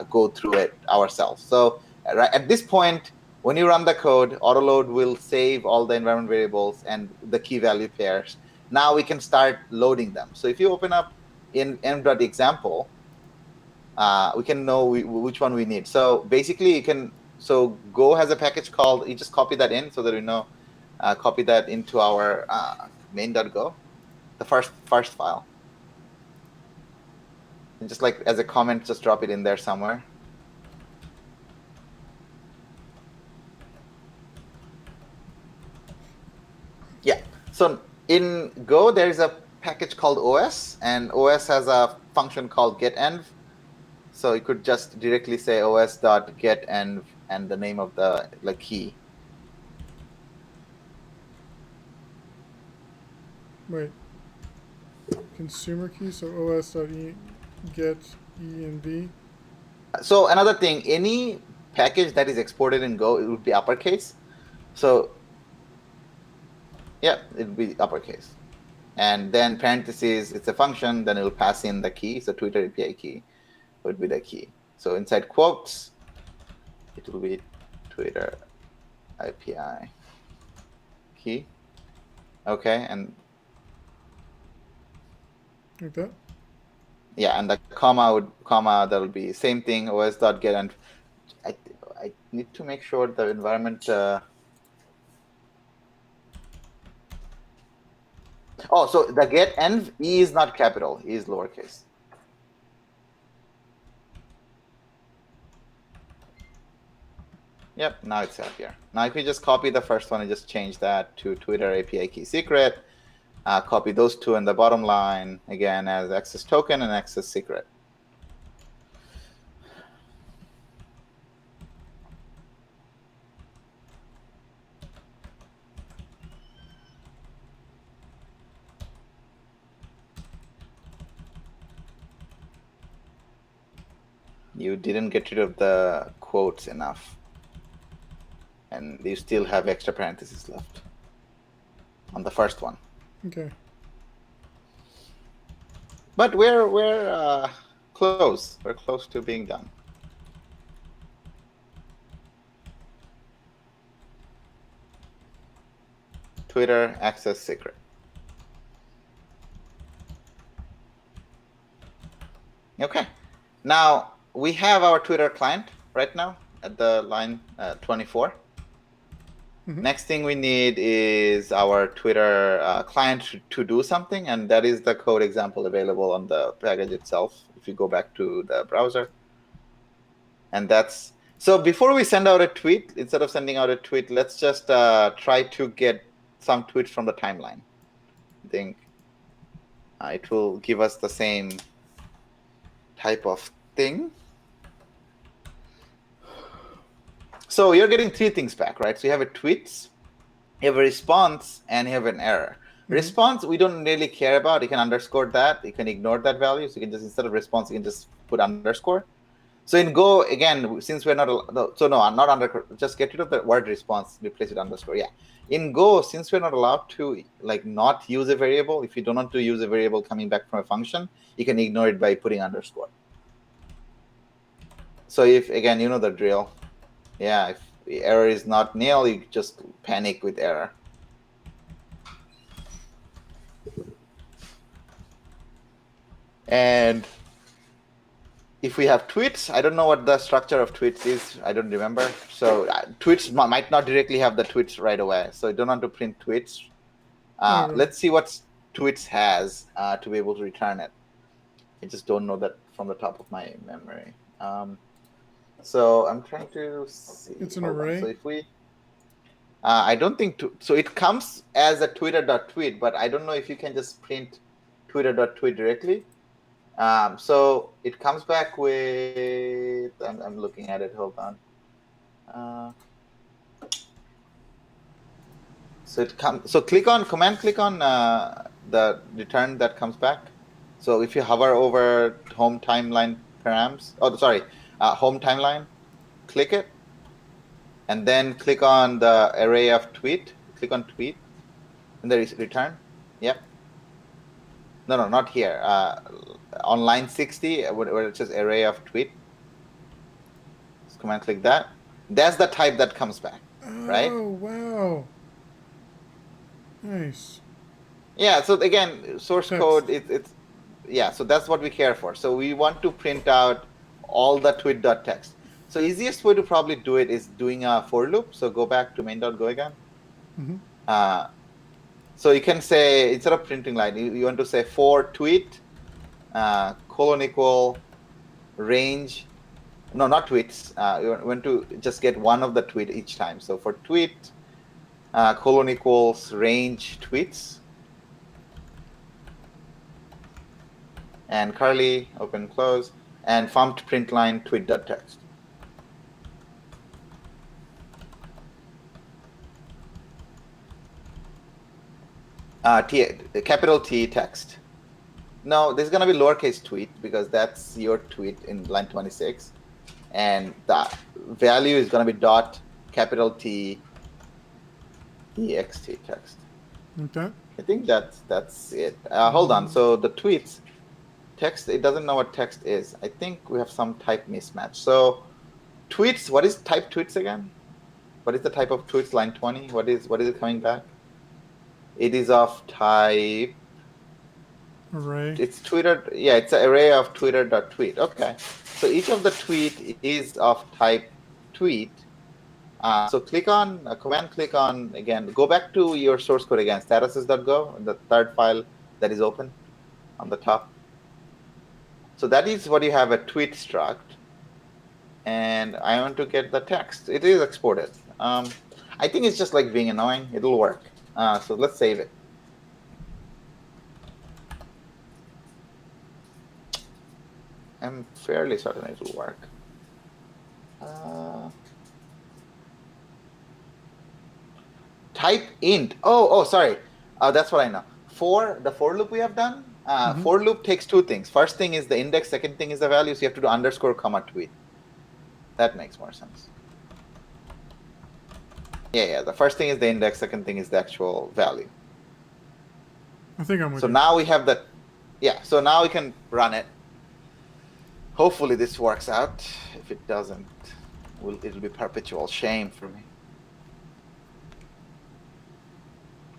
go through it ourselves. So at this point, when you run the code, autoload will save all the environment variables and the key value pairs. Now we can start loading them. So if you open up in m.example, we can know which one we need. So basically, so Go has a package called, you just copy that in so that we know, copy that into our main.go, the first file. And just like as a comment, just drop it in there somewhere. In Go, there's a package called OS, and OS has a function called getEnv. So you could just directly say os.getEnv and the name of the key. Wait. Consumer key, so os.get-env. So another thing, any package that is exported in Go, it would be uppercase. So yeah, it would be uppercase. And then parentheses, it's a function, then it will pass in the key. So Twitter API key would be the key. So inside quotes, it will be Twitter API key. Okay, and Like that? yeah, and the comma, that'll be same thing, os.get. And I need to make sure the environment. Oh, so the getEnv, E is not capital, E is lowercase. Yep, now it's out here. Now if we just copy the first one and just change that to Twitter API key secret, copy those two in the bottom line, again, as access token and access secret. You didn't get rid of the quotes enough. And you still have extra parentheses left on the first one. Okay. But we're close. We're close to being done. Twitter access secret. Okay. Now we have our Twitter client right now at the line 24. Next thing we need is our Twitter client to do something, and that is the code example available on the package itself. If you go back to the browser, and that's so. Before we send out a tweet, instead of sending out a tweet, let's just try to get some tweets from the timeline. I think it will give us the same type of thing. So you're getting three things back, right? So you have a tweet, you have a response, and you have an error. Response, we don't really care about. You can underscore that. You can ignore that value. So you can just, instead of response, you can just put underscore. So in Go, again, since we're not, so no, I'm not under, just get rid of the word response, replace it underscore. Yeah. In Go, since we're not allowed to not use a variable, if you don't want to use a variable coming back from a function, you can ignore it by putting underscore. So if, again, you know the drill. Yeah, if the error is not nil, you just panic with error. And if we have tweets, I don't know what the structure of tweets is. I don't remember. So tweets might not directly have the tweets right away. So you don't want to print tweets. Let's see what tweets has to be able to return it. I just don't know that from the top of my memory. So I'm trying to see. It's an array. So if we, I don't think, so it comes as a twitter.tweet, but I don't know if you can just print twitter.tweet directly. So it comes back with, I'm looking at it, hold on. So click on the return that comes back. So if you hover over home timeline params, home timeline, click it, and then click on the array of tweet. Click on tweet, and there is return. Yep. No, not here. On line 60, where it says array of tweet. Just command click that. That's the type that comes back, right? Oh, wow. Nice. Yeah, so again, source code, it's yeah, so that's what we care for. So we want to print out all the tweet.text. So easiest way to probably do it is doing a for loop. So go back to main.go again. So you can say, instead of printing line, you want to say for tweet, colon equal range. No, not tweets. You want to just get one of the tweet each time. So for tweet, colon equals range tweets. and curly, open, close, and font print line tweet.text. Capital T text. No, this is going to be lowercase tweet because that's your tweet in line 26. And the value is going to be dot capital T ext text. Okay. I think that's it. Hold on. So the tweets text, it doesn't know what text is. I think we have some type mismatch. So tweets, what is type tweets again? What is the type of tweets? Line 20. What is it coming back? It is of type Array. It's Twitter. Yeah, it's an array of Twitter.tweet. Okay. So each of the tweet is of type tweet. So click on command click on again. Go back to your source code again. Statuses.go, the third file that is open on the top. So that is what you have, a tweet struct. And I want to get the text. It is exported. I think it's just like being annoying. It'll work. So let's save it. I'm fairly certain it will work. Type int. Oh, sorry. That's what I know. For the for loop we have done, for loop takes two things. First thing is the index. Second thing is the value. So you have to do underscore comma tweet. That makes more sense. Yeah. The first thing is the index. Second thing is the actual value. I think I'm with So you. now we have the, so now we can run it. Hopefully this works out. If it doesn't, it'll be perpetual shame for me.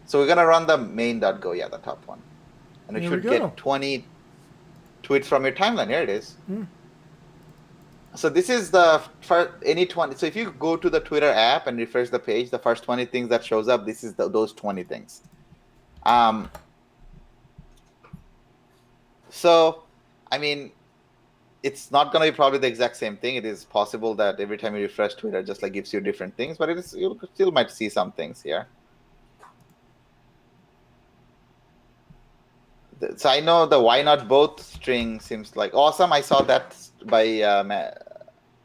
So we're gonna run the main.go, the top one, and we should get 20 tweets from your timeline. Here it is. So this is the first any 20. So if you go to the Twitter app and refresh the page, the first 20 things that shows up, this is those 20 things. So I mean, it's not going to be probably the exact same thing. It is possible that every time you refresh Twitter, it just like gives you different things, but you still might see some things here. So I know the why not both string seems like awesome. I saw that by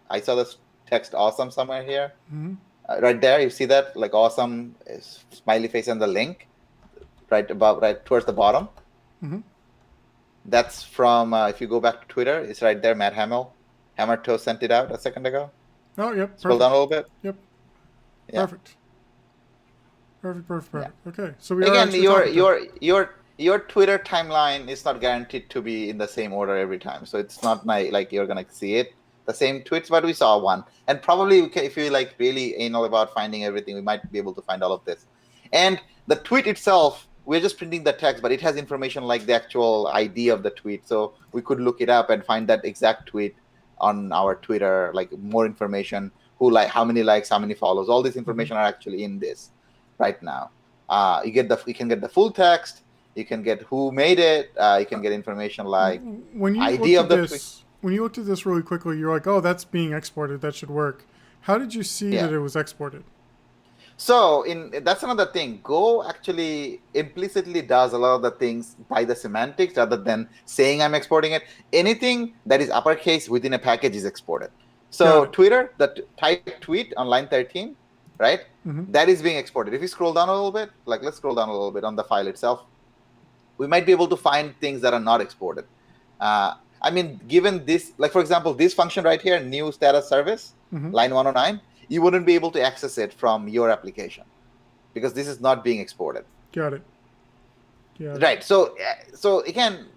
I saw this text awesome somewhere here. Right there, you see that like awesome smiley face and the link right above, right towards the bottom. That's from if you go back to Twitter, it's right there. Matt Hammertoe sent it out a second ago. Oh, yep. Scroll down a little bit. Yep. Yeah. Perfect. Yeah. Okay. So we again, your Twitter timeline is not guaranteed to be in the same order every time. So it's not like you're gonna see it the same tweets, but we saw one, and probably if you like really anal about finding everything, we might be able to find all of this. And the tweet itself, we're just printing the text, but it has information like the actual ID of the tweet. So we could look it up and find that exact tweet on our Twitter, like more information, how many likes, how many follows, all this information are actually in this right now. You can get the full text, you can get who made it, you can get information like ID of the tweet. When you looked at this really quickly, you're like, oh, that's being exported, that should work. How did you see that it was exported? So that's another thing. Go actually implicitly does a lot of the things by the semantics rather than saying I'm exporting it. Anything that is uppercase within a package is exported. So Twitter, the type tweet on line 13, right? That is being exported. If you scroll down a little bit, like let's scroll down a little bit on the file itself, we might be able to find things that are not exported. I mean, given this, like for example, this function right here, new status service, line 109, you wouldn't be able to access it from your application because this is not being exported. Got it. Right. So again,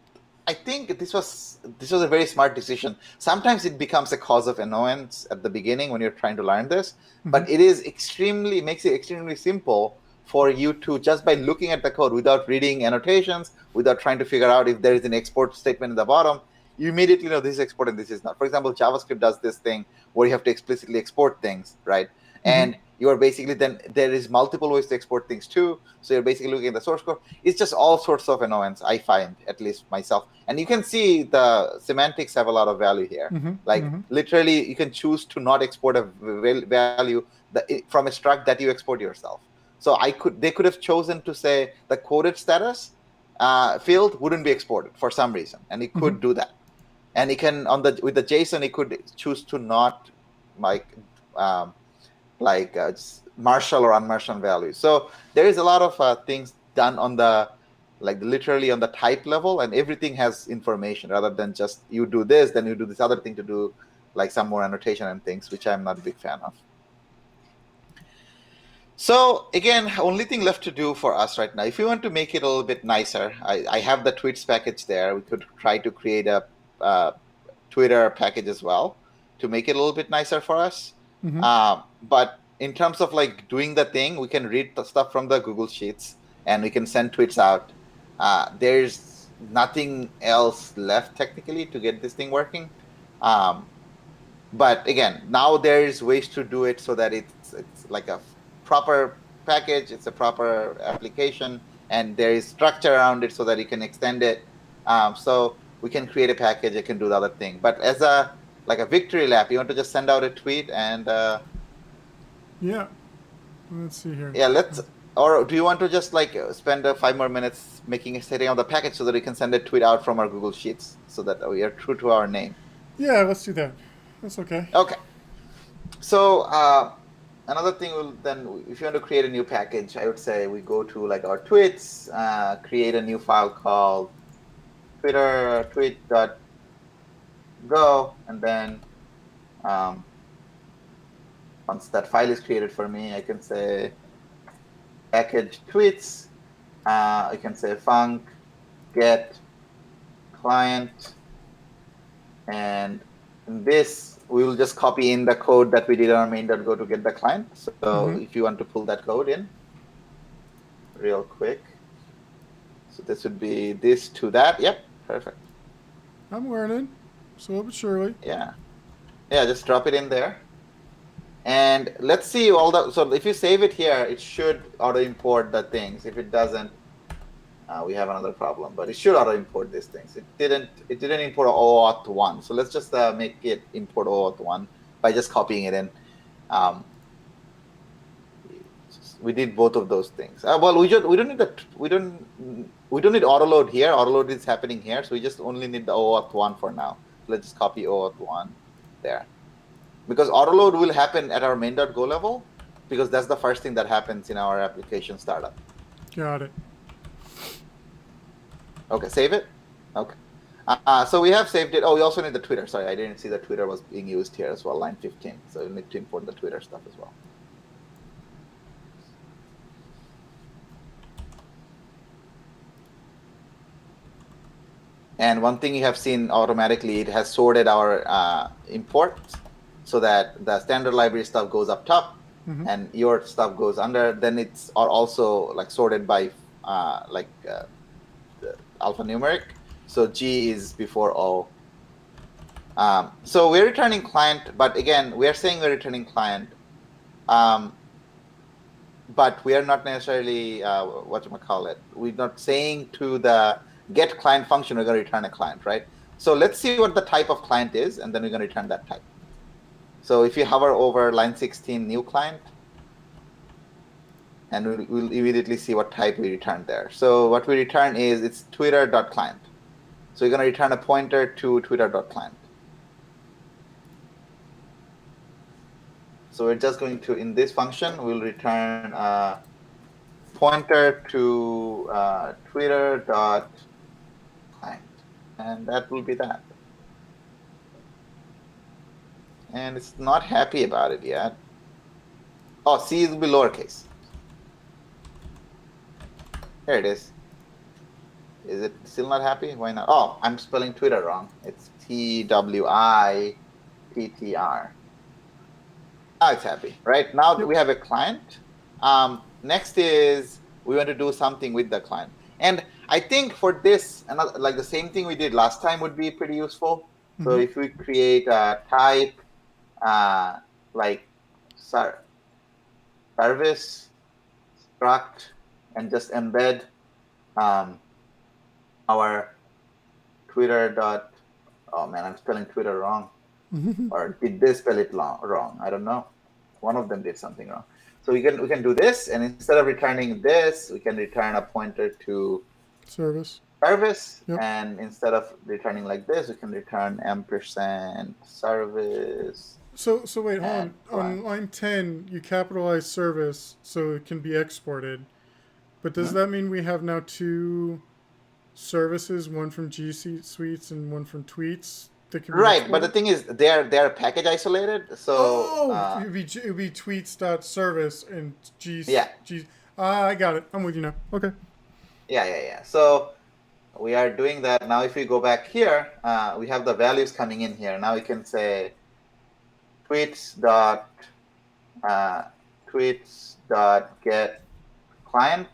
I think this was a very smart decision. Sometimes it becomes a cause of annoyance at the beginning when you're trying to learn this, but it makes it extremely simple for you to, just by looking at the code without reading annotations, without trying to figure out if there is an export statement in the bottom, you immediately know this is export and this is not. For example, JavaScript does this thing where you have to explicitly export things, right? And you are basically, then there is multiple ways to export things too. So you're basically looking at the source code. It's just all sorts of annoyance, I find, at least myself. And you can see the semantics have a lot of value here. Literally, you can choose to not export a value from a struct that you export yourself. So they could have chosen to say the quoted status field wouldn't be exported for some reason, and it could do that. And it can with the JSON, it could choose to not marshal or unmarshal values. So there is a lot of things done on the literally on the type level, and everything has information rather than just you do this, then you do this other thing to do some more annotation and things, which I'm not a big fan of. So again, only thing left to do for us right now, if we want to make it a little bit nicer, I have the tweets package there. We could try to create a Twitter package as well to make it a little bit nicer for us. But in terms of doing the thing, we can read the stuff from the Google Sheets and we can send tweets out. There's nothing else left technically to get this thing working. But again, now there's ways to do it so that it's like a proper package, it's a proper application, and there is structure around it so that you can extend it. So we can create a package, it can do the other thing. But as a victory lap, you want to just send out a tweet and yeah. Let's see here. Yeah, or do you want to just spend 5 more minutes setting up the package so that we can send a tweet out from our Google Sheets so that we are true to our name? Yeah, let's do that. That's okay. Okay. So another thing then, if you want to create a new package, I would say we go to our tweets, create a new file called Twitter tweet.go, and then once that file is created for me, I can say package tweets. I can say func get client, and in this we will just copy in the code that we did on our main.go to get the client. So if you want to pull that code in real quick, so this would be this to that. Yep, perfect. I'm learning, slowly but surely. Yeah, just drop it in there. And let's see so if you save it here, it should auto import the things. If it doesn't, we have another problem, but it should auto import these things. It didn't import OAuth 1. So let's just make it import OAuth 1 by just copying it in. We did both of those things. Well, we don't need autoload here. Autoload is happening here, so we just only need the OAuth 1 for now. Let's just copy OAuth 1 there. Because autoload will happen at our main.go level, because that's the first thing that happens in our application startup. Got it. Okay, save it. Okay. So we have saved it. Oh, we also need the Twitter. Sorry, I didn't see that Twitter was being used here as well, line 15. So we need to import the Twitter stuff as well. And one thing you have seen automatically, it has sorted our imports so that the standard library stuff goes up top and your stuff goes under. Then it's also sorted by alphanumeric. So G is before O. So we're returning client, but again, we are saying we're returning client. But we are not necessarily, we're not saying to the get client function, we're going to return a client, right? So let's see what the type of client is, and then we're going to return that type. So if you hover over line 16, new client, and we'll immediately see what type we return there. So what we return is it's twitter.client. So you're going to return a pointer to twitter.client. So we're just going to, in this function, we'll return a pointer to twitter.client. And that will be that. And it's not happy about it yet. Oh, C will be lowercase. Here it is. Is it still not happy? Why not? Oh, I'm spelling Twitter wrong. It's TWITTR. Now it's happy, right? Now we have a client. Next is we want to do something with the client. And I think for this, like the same thing we did last time would be pretty useful. So if we create a type like service struct and just embed our Twitter oh man, I'm spelling Twitter wrong. Or did they spell it wrong? I don't know. One of them did something wrong. So we can do this, and instead of returning this, we can return a pointer to Service. service, Yep. and instead of returning like this, we can return ampersand service. So wait, hold And on. On line 10, you capitalize service so it can be exported. But does that mean we have now two services, one from G Suites and one from Tweets that can be right, but the exported? thing is, they're package isolated. So It'd be tweets.service and G. yeah, I got it. I'm with you now. Okay. yeah. So we are doing that now. If we go back here, we have the values coming in here. Now we can say tweets dot get client.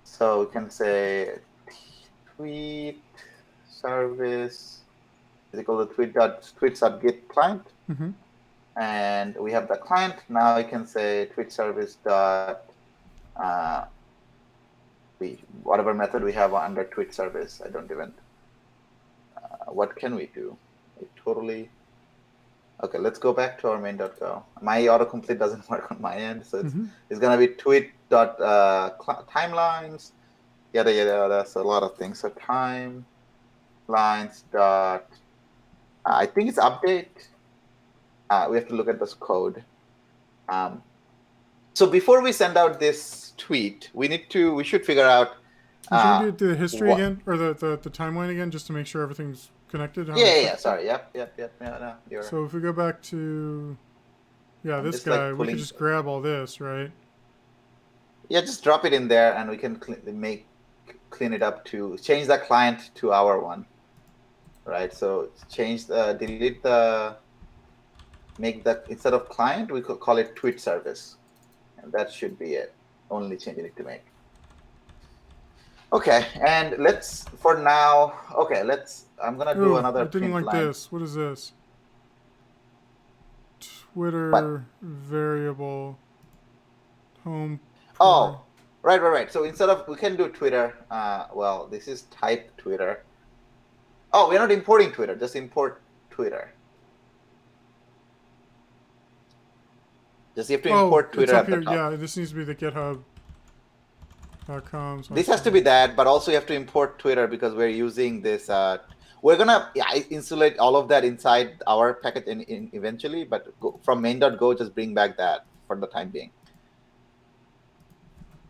So we can say tweet service is equal to tweets dot get client. Mm-hmm. And we have the client. Now we can say tweet service dot whatever method we have under tweet service. I don't even what can we do? Okay, let's go back to our main.go. My autocomplete doesn't work on my end, so it's gonna be tweet dot timelines, yada yada. That's a lot of things. So timelines dot I think it's update. We have to look at this code. So before we send out this tweet, we should figure out. Should we do the history again, or the timeline again, just to make sure everything's connected? Yeah. Sorry. Yep. No, so if we go back to, this guy, we can just grab all this, right? Yeah, just drop it in there, and we can clean it up to change the client to our one, right? So delete the. Make that instead of client, we could call it tweet service. And that should be it. Only change you need to make. Okay, and I'm gonna do another. I didn't like line. this. What is this? Twitter variable home. Oh, right. So we can do Twitter. This is type Twitter. Oh, we're not importing Twitter. Just import Twitter. Just you have to import Twitter at the top. Yeah, this needs to be the GitHub.com. This has to be that, but also you have to import Twitter because we're using this. We're gonna insulate all of that inside our package in eventually, but from main.go, just bring back that for the time being.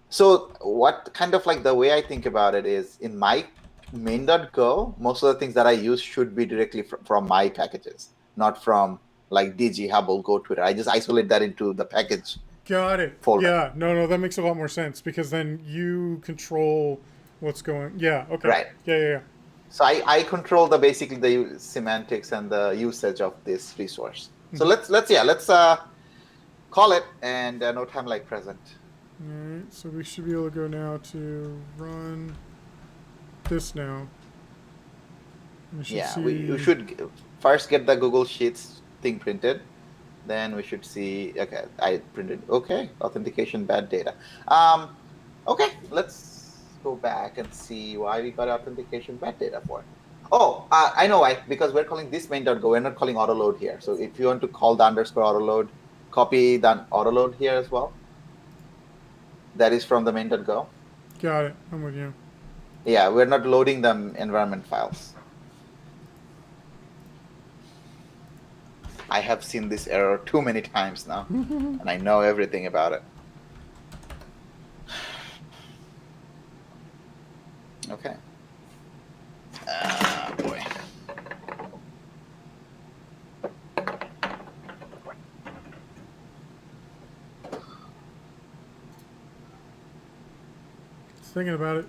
So what kind of like the way I think about it is in my main.go, most of the things that I use should be directly from my packages, not from like DG, Hubble, Go, Twitter. I just isolate that into the package. Got it. Folder. Yeah. No, that makes a lot more sense because then you control what's going. Yeah. Okay. Right. Yeah. So I control basically the semantics and the usage of this resource. So let's call it and no time like present. All right. So we should be able to go now to run this now. We should first get the Google Sheets thing printed, then we should see. Okay, I printed. Okay, authentication bad data. Okay, let's go back and see why we got authentication bad data for. Oh, I know why. Because we're calling this main.go. We're not calling autoload here. So if you want to call the underscore autoload, copy the autoload here as well. That is from the main.go. Got it. I'm with you. Yeah, we're not loading them environment files. I have seen this error too many times now, and I know everything about it. Okay. Boy. Thinking about it.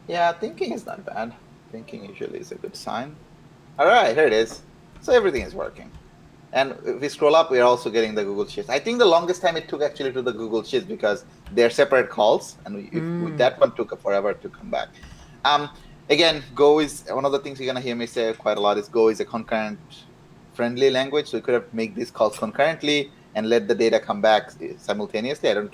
Yeah, thinking is not bad. Thinking usually is a good sign. All right, here it is. So everything is working. And if we scroll up, we're also getting the Google Sheets. I think the longest time it took actually to the Google Sheets because they're separate calls, and that one took forever to come back. Again, Go is one of the things you're gonna hear me say quite a lot. Is Go is a concurrent-friendly language, so we could have made these calls concurrently and let the data come back simultaneously. I don't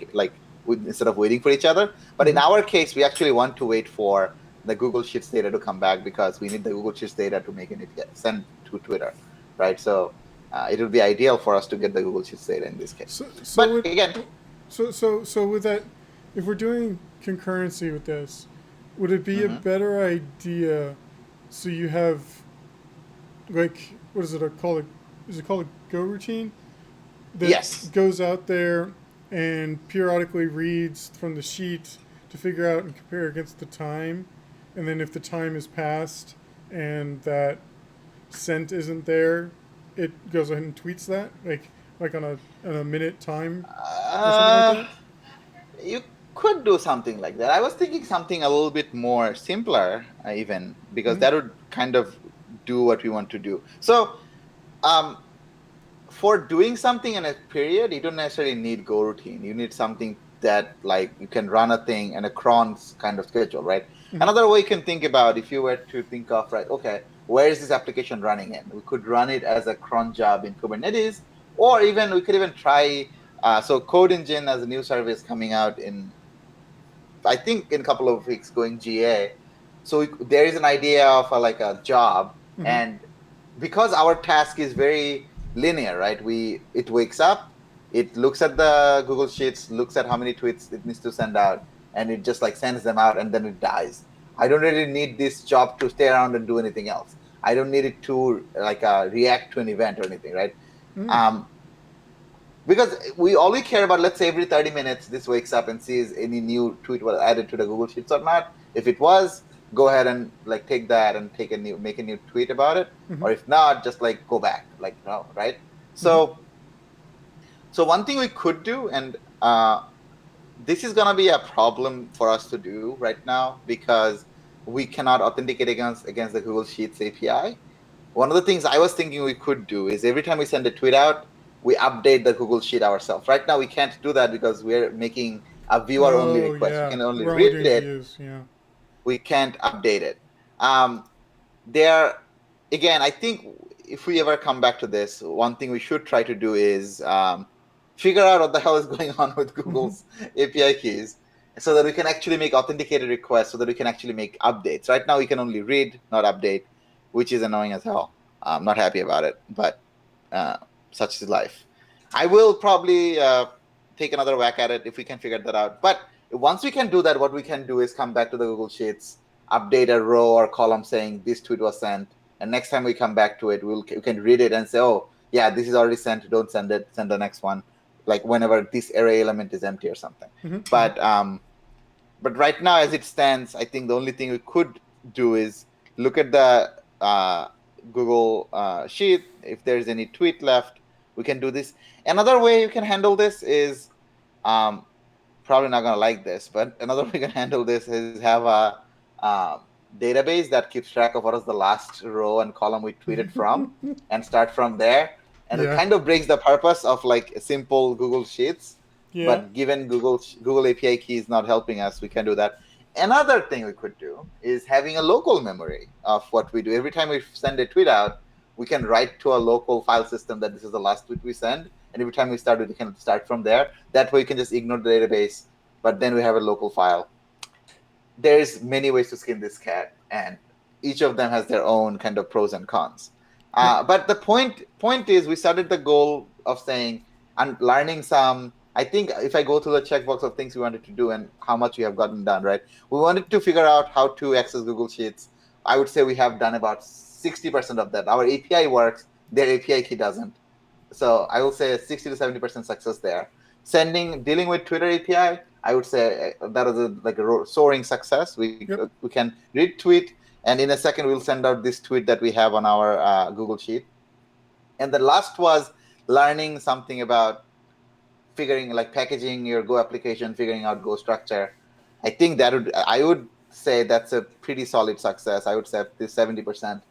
instead of waiting for each other. But in our case, we actually want to wait for the Google Sheets data to come back because we need the Google Sheets data to make it send to Twitter, right? So it would be ideal for us to get the Google Sheets data in this case. So with that, if we're doing concurrency with this, would it be a Hmm. better idea so you have like what is it called? Is it called a go routine that Yes. goes out there and periodically reads from the sheet to figure out and compare against the time, and then if the time is passed and that sent isn't there, it goes ahead and tweets that like on a minute time or something like Uh, that. you could do something like that. I was thinking something a little bit more simpler, even because Mm-hmm. that would kind of do what we want to do. So, um, for doing something in a period, you don't necessarily need go routine. You need something that like you can run a thing and a cron's kind of schedule, right? Mm-hmm. Another way you can think about if you were to think of, right, okay, where is this application running in? We could run it as a cron job in Kubernetes, or even we could even try. So Code Engine as a new service coming out in, I think, in a couple of weeks, going GA. So there is an idea of like a job, Mm-hmm. and because our task is very linear, right? It wakes up, it looks at the Google Sheets, looks at how many tweets it needs to send out, and it just like sends them out, and then it dies. I don't really need this job to stay around and do anything else. I don't need it to like react to an event or anything, right? Mm-hmm. Um, because we only care about, let's say, every 30 minutes this wakes up and sees any new tweet was added to the Google Sheets or not. If it was, go ahead and like take that and make a new tweet about it. Mm-hmm. Or if not, just like go back, like no, right? Mm-hmm. So so one thing we could do, and this is gonna be a problem for us to do right now because we cannot authenticate against the Google Sheets API. One of the things I was thinking we could do is every time we send a tweet out, we update the Google Sheet ourselves. Right now, we can't do that because we're making a viewer only Oh request. We yeah, can only we're only read doing it, views. Yeah. we can't update it. Um, there, again, I think if we ever come back to this, one thing we should try to do is figure out what the hell is going on with Mm-hmm. Google's API keys so that we can actually make authenticated requests, so that we can actually make updates. Right now, we can only read, not update, which is annoying as hell. I'm not happy about it, but uh, such is life. I will probably take another whack at it if we can figure that out. But once we can do that, what we can do is come back to the Google Sheets, update a row or column saying this tweet was sent, and next time we come back to it, we can read it and say, oh yeah, this is already sent. Don't send it. Send the next one, like whenever this array element is empty or something. Mm-hmm. But right now, as it stands, I think the only thing we could do is look at the Google sheet. If there's any tweet left, we can do this. Another way you can handle this is um, probably not going to like this, but another way you can handle this is have a database that keeps track of what is the last row and column we tweeted from, Mm-hmm. and start from there. And it Yeah. kind of breaks the purpose of like simple Google Sheets. Yeah. But given Google API key is not helping us, we can do that. Another thing we could do is having a local memory of what we do. Every time we send a tweet out, we can write to a local file system that this is the last tweet we send. And every time we start, we can start from there. That way, we can just ignore the database, but then we have a local file. There's many ways to skin this cat, and each of them has their own kind of pros and cons. Yep. But the point is, we started the goal of saying and learning some. I think if I go through the checkbox of things we wanted to do and how much we have gotten done, right? We wanted to figure out how to access Google Sheets. I would say we have done about 60% of that. Our API works, their API key doesn't. So I will say 60 to 70% success there. Dealing with Twitter API, I would say that is like a soaring success. Yep. We can read tweet, and in a second we'll send out this tweet that we have on our Google Sheet. And the last was learning something about figuring like packaging your Go application, figuring out Go structure. I would say that's a pretty solid success. I would say up to 70%.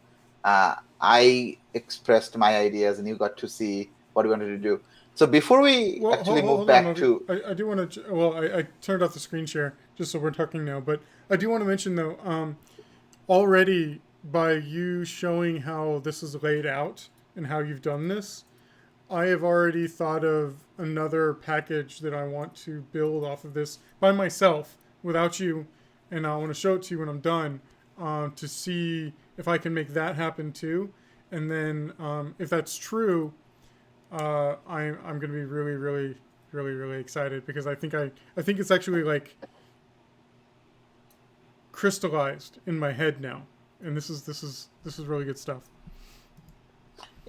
I expressed my ideas, and you got to see what we wanted to do. So before we Well, actually move hold on, back Mofi. to, I do want to. Well, I turned off the screen share just so we're talking now, but I do want to mention though. Already by you showing how this is laid out and how you've done this, I have already thought of another package that I want to build off of this by myself without you, and I want to show it to you when I'm done to see if I can make that happen too. And then if that's true, I'm going to be really, really really, really excited because I think it's actually like crystallized in my head now, and this is really good stuff.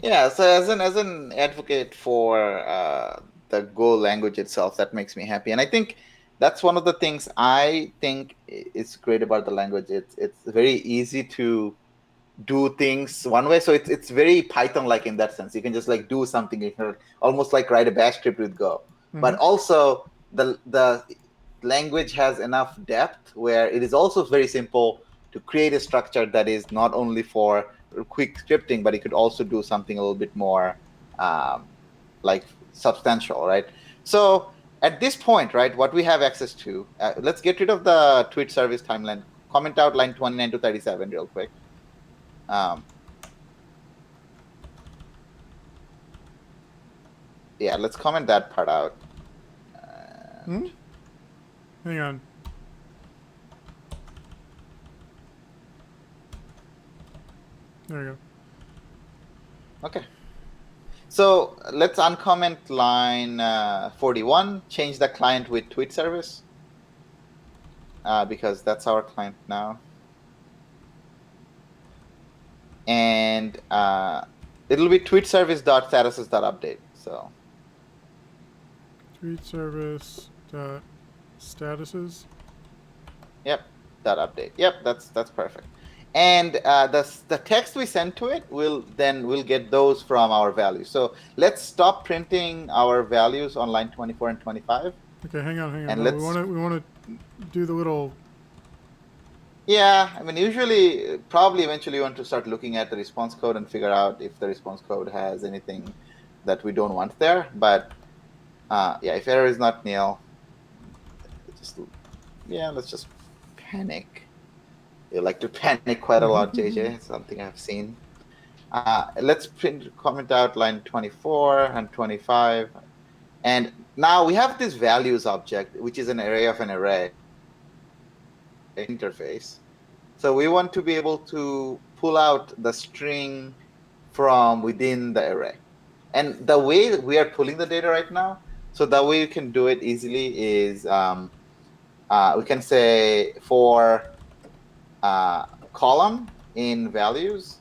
Yeah, so as an advocate for the Go language itself, that makes me happy, and I think that's one of the things I think is great about the language. It's very easy to do things one way, so it's very Python-like in that sense. You can just like do something, you can almost like write a bash script with Go, but also the language has enough depth where it is also very simple to create a structure that is not only for quick scripting, but it could also do something a little bit more like substantial, right? So at this point, right, what we have access to, let's get rid of the tweet service timeline, comment out line 29 to 37 real quick. Yeah, let's comment that part out. Hang on. There we go. Okay. So let's uncomment line 41, change the client with tweet service, because that's our client now. And it'll be tweet service.statuses.update. So Tweet service dot statuses. yep, dot update. Yep, that's perfect. And the text we send to it we'll get those from our values. So let's stop printing our values on line 24 and 25. Okay, hang on. And No, we want to do the little. Yeah, I mean, usually, probably eventually you want to start looking at the response code and figure out if the response code has anything that we don't want there. But yeah, if error is not nil, let's just panic. You like to panic quite a lot, JJ. It's something I've seen. Let's comment out line 24 and 25. And now we have this values object, which is an array of an array interface. So we want to be able to pull out the string from within the array. And the way we are pulling the data right now, so the way you can do it easily is we can say for column in values,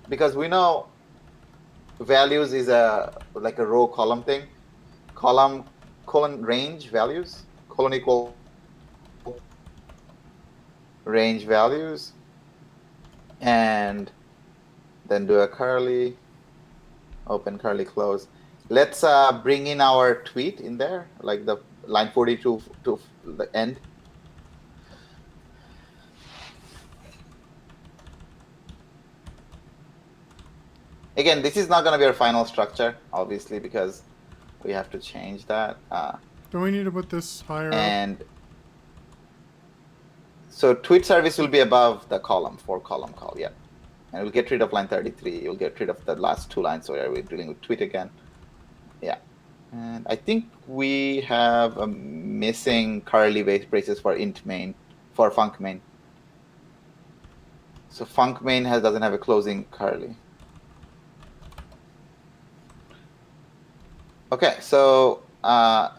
because we know values is like a row column thing. Column colon range values, colon equal range values, and then do a curly, open curly close. Let's bring in our tweet in there, like the line 42 to the end. Again, this is not going to be our final structure, obviously, because we have to change that. Don't we need to put this higher and up? So tweet service will be above the column, for column call, yeah. And we'll get rid of line 33. You'll get rid of the last two lines where we're dealing with tweet again. Yeah. And I think we have a missing curly braces for int main, for func main. So func main doesn't have a closing curly. Okay, so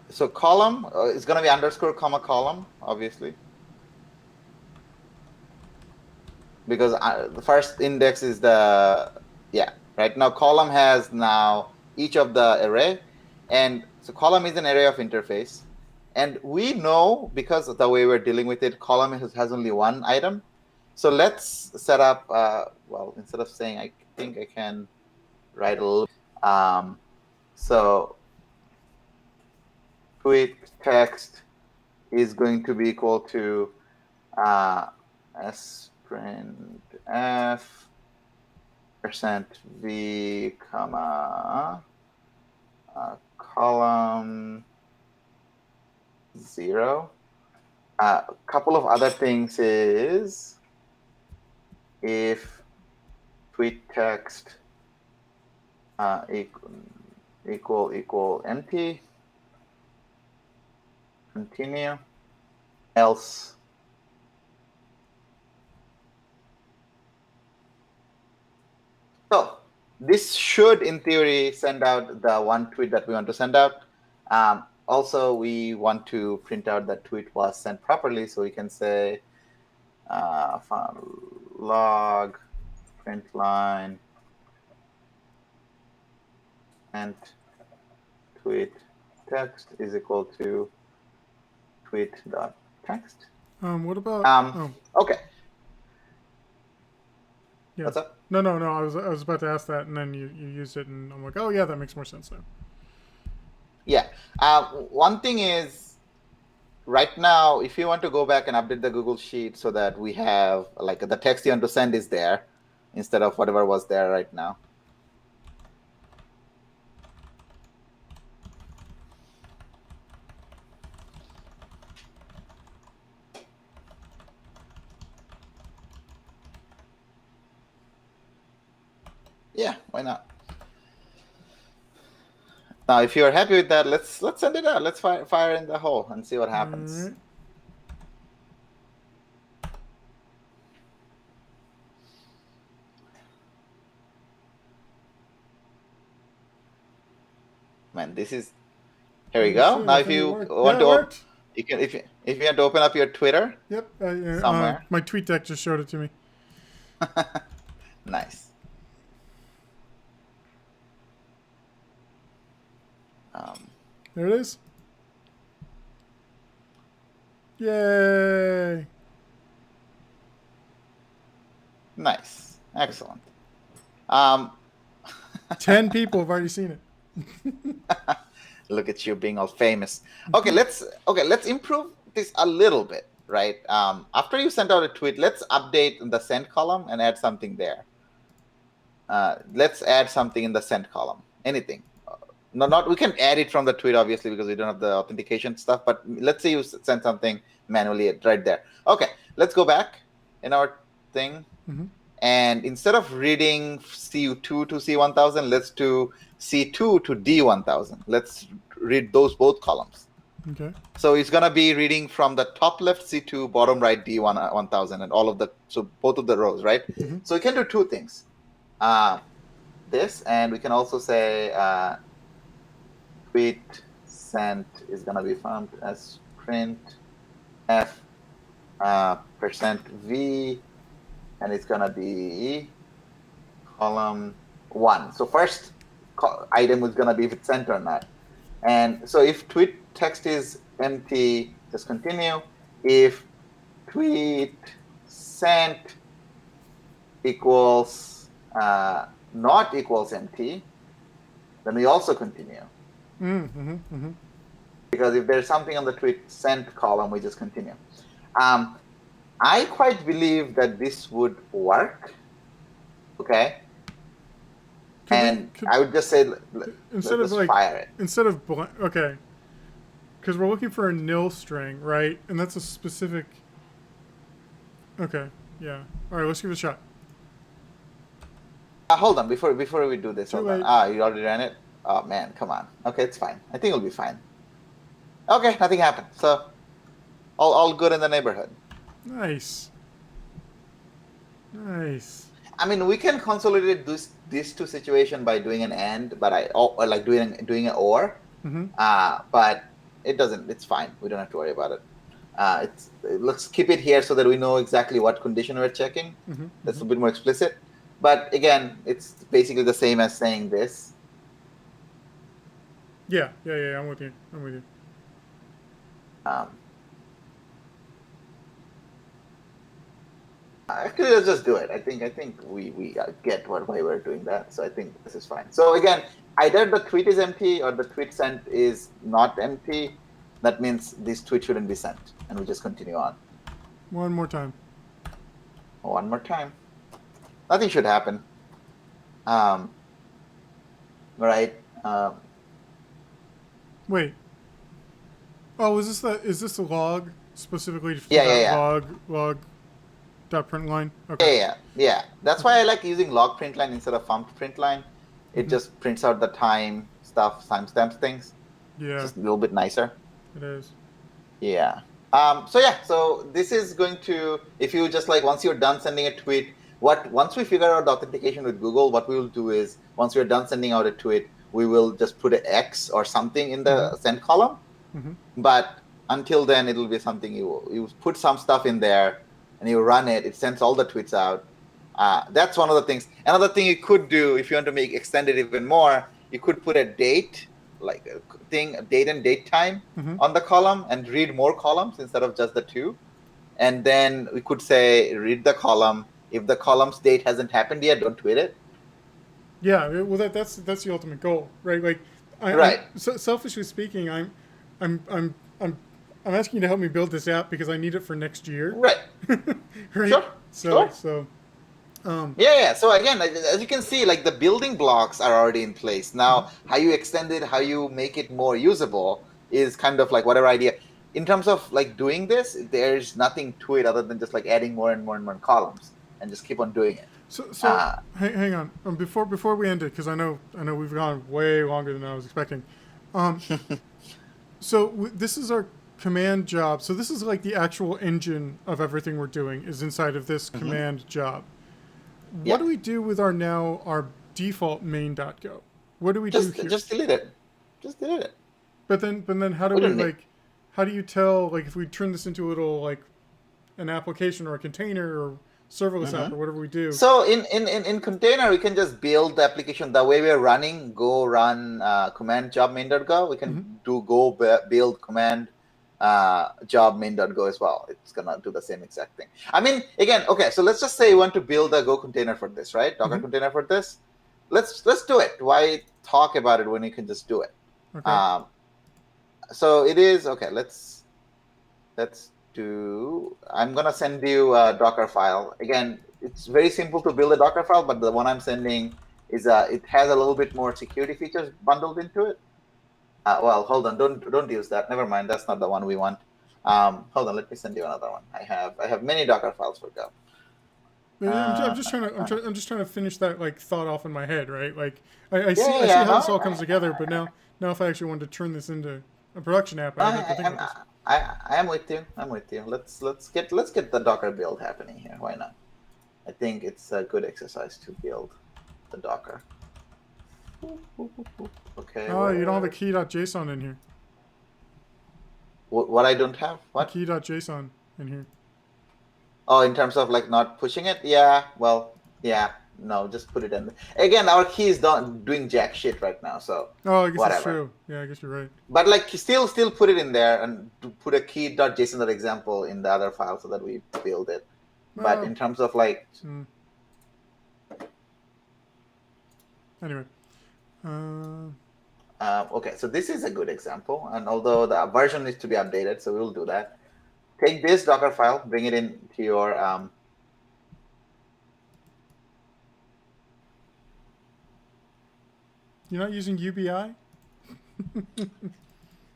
so column is going to be underscore comma column, obviously, because the first index is right now column has now each of the array, and so column is an array of interface, and we know, because of the way we're dealing with it, column has only one item. So let's set up well, instead of saying, I think I can write a little so tweet text is going to be equal to sprintf %v comma column 0. A couple of other things is if tweet text equal empty, continue, else so this should in theory send out the one tweet that we want to send out. Also, we want to print out that tweet was sent properly, so we can say log print line and tweet text is equal to tweet dot text. What about? Okay. Yeah. What's up? No. I was about to ask that, and then you used it, and I'm like, oh yeah, that makes more sense now. Yeah. One thing is, right now, if you want to go back and update the Google Sheet so that we have like the text you want to send is there instead of whatever was there right now. Yeah, why not? Now, if you're happy with that, let's send it out. Let's fire in the hole and see what happens. Right. Man, this is. Here we go. Now, if you want to, you can if you want to open up your Twitter. Yep. Somewhere. My tweet deck just showed it to me. Nice. There it is. Yay! Nice. Excellent. 10 people have already seen it. Look at you being all famous. Okay, let's improve this a little bit, right? After you sent out a tweet, let's update the send column and add something there. Let's add something in the send column. Anything. No, we can add it from the tweet, obviously, because we don't have the authentication stuff. But let's say you send something manually right there. Okay, let's go back in our thing. Mm-hmm. And instead of reading C2 to C1000, let's do C2 to D1000. Let's read those both columns. Okay. So it's going to be reading from the top left C2, bottom right D1000, and all of the, so both of the rows, right? Mm-hmm. So we can do two things. This, and we can also say tweet sent is going to be found as print f %v, and it's going to be column 1. So first item is going to be if it's sent or not. And so if tweet text is empty, just continue. If tweet sent equals not equals empty, then we also continue. Mm-hmm. Mm-hmm. Because if there's something on the tweet sent column, we just continue. I quite believe that this would work. Okay. I would just say, instead let's of like fire it. Instead of okay, because we're looking for a nil string, right? And that's a specific. Okay. Yeah. All right. Let's give it a shot. Hold on, before we do this. Hold on. You already ran it. Oh man, come on. Okay, it's fine. I think it'll be fine. Okay, nothing happened. So, all good in the neighborhood. Nice. Nice. I mean, we can consolidate these two situations by doing an and, but or like doing an or. Mm-hmm. But it doesn't. It's fine. We don't have to worry about it. Let's keep it here so that we know exactly what condition we're checking. Mm-hmm. That's a bit more explicit. But again, it's basically the same as saying this. Yeah. I'm with you. Actually, let's just do it. I think we get why we're doing that. So I think this is fine. So again, either the tweet is empty or the tweet sent is not empty. That means this tweet shouldn't be sent, and we just continue on. One more time. One more time. Nothing should happen. Right. Wait. Oh, is this the log specifically? Yeah. Log. Dot print line. Okay. Yeah. That's why I like using log print line instead of func print line. It just prints out the time stuff, timestamps things. Yeah. It's just a little bit nicer. It is. Yeah. So this is going to, if you just like, once you're done sending a tweet, once we figure out the authentication with Google, what we will do is, once we're done sending out a tweet, we will just put an X or something in the send column, But until then, it'll be something you put some stuff in there and you run it. It sends all the tweets out. That's one of the things. Another thing you could do if you want to extend it even more, you could put a date, like a date and date time on the column and read more columns instead of just the two. And then we could say, read the column. If the column's date hasn't happened yet, don't tweet it. Yeah, well, that's the ultimate goal, right? Like, Right. selfishly speaking, I'm, I'm, I'm, I'm asking you to help me build this app because I need it for next year. Right. Right. Sure. So, Sure. Yeah. So again, as you can see, like the building blocks are already in place. Now, how you extend it, how you make it more usable is kind of like whatever idea. In terms of like doing this, there's nothing to it other than just like adding more and more and more columns and just keep on doing it. So hang on. Before we end it, because I know we've gone way longer than I was expecting. This is our command job. So this is like the actual engine of everything we're doing is inside of this command job. What do we do with our default main.go? What do we do here? Just delete it. Just delete it. But then how do how do you tell, like, if we turn this into a little, like, an application or a container or serverless app or whatever we do? So in container, we can just build the application the way we're running. Go run command job main.go. We can build command job main.go as well. It's gonna do the same exact thing. I mean, again, okay. So let's just say you want to build a Go container for this, right? Docker container for this. Let's do it. Why talk about it when you can just do it? Okay. So it is okay. Let's do. I'm gonna send you a Docker file. Again, it's very simple to build a Docker file, but the one I'm sending is it has a little bit more security features bundled into it. Well, hold on. Don't use that. Never mind. That's not the one we want. Hold on. Let me send you another one. I have many Docker files for Go. I'm just trying to finish that, like, thought off in my head, right? Like, I see how this all comes together, but now if I actually wanted to turn this into a production app, I have to think about this. I am with you. I'm with you. Let's get the Docker build happening here. Why not? I think it's a good exercise to build the Docker. Okay. Oh, you don't have a key.json in here. What I don't have? What? Key.json in here. Oh, in terms of like not pushing it? Yeah. Well, yeah. No, just put it in. Again, our key is not doing jack shit right now, so I guess whatever. That's true. Yeah, I guess you're right. But like, still put it in there and to put a key.json.example in the other file so that we build it. But in terms of like, anyway. Okay, so this is a good example, and although the version needs to be updated, so we'll do that. Take this Docker file, bring it into your You're not using UBI?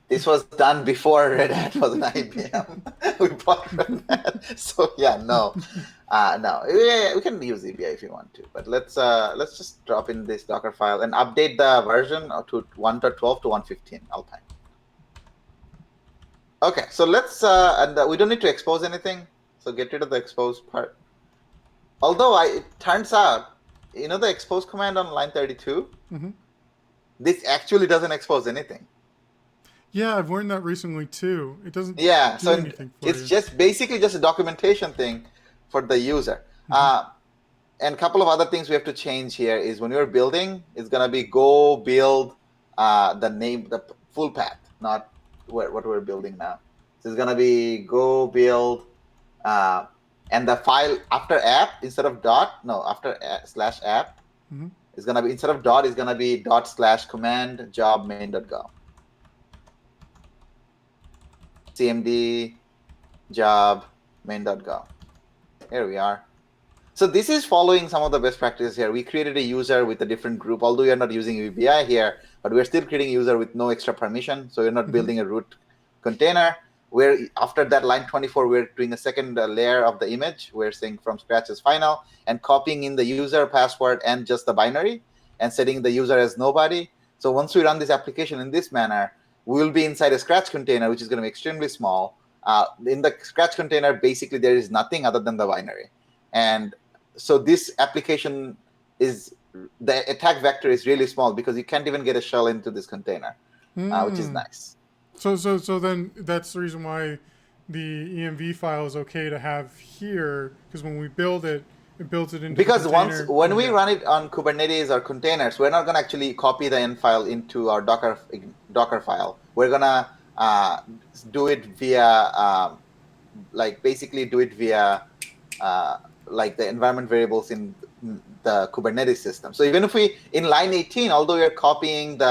This was done before Red Hat was an IBM. We bought Red Hat, so yeah, no. Yeah, we can use UBI if you want to, but let's just drop in this Docker file and update the version to 1.12 to 1.15 Alpine. Okay, so let's and we don't need to expose anything, so get rid of the expose part. Although it turns out, the expose command on line 32, this actually doesn't expose anything. Yeah, I've learned that recently too. It doesn't do anything for it's you. Just basically just a documentation thing for the user. And a couple of other things we have to change here is when you're building, it's gonna be go build the full path, not what we're building now. So it's gonna be go build and the file after app instead of after slash app is gonna be instead of dot is gonna be /command job main.go. cmd job main.go. Here we are. So this is following some of the best practices here. We created a user with a different group, although we are not using UBI here, but we're still creating a user with no extra permission. So we're not building a root container. Where after that line 24, we're doing a second layer of the image. We're saying from scratch is final and copying in the user password and just the binary and setting the user as nobody. So once we run this application in this manner, we'll be inside a Scratch container, which is going to be extremely small. In the Scratch container, basically, there is nothing other than the binary. And so this application the attack vector is really small because you can't even get a shell into this container, which is nice. So then that's the reason why the EMV file is okay to have here, because when we build it, it builds it into the Because container. when we run it on Kubernetes or containers, we're not going to actually copy the end file into our Docker file. We're going to do it via basically do it via like the environment variables in the Kubernetes system. So even if we, in line 18, although we're copying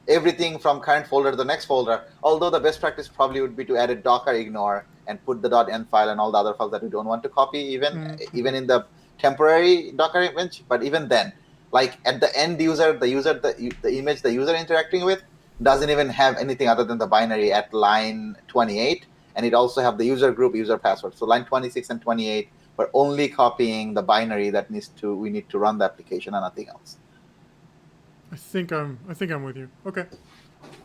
everything from current folder to the next folder, although the best practice probably would be to add a Docker ignore and put the .env file and all the other files that we don't want to copy, even in the temporary Docker image. But even then, like at the end user, the image the user interacting with doesn't even have anything other than the binary at line 28. And it also have the user group, user password. So line 26 and 28, we're only copying the binary that we need to run the application and nothing else. I think I'm with you. Okay.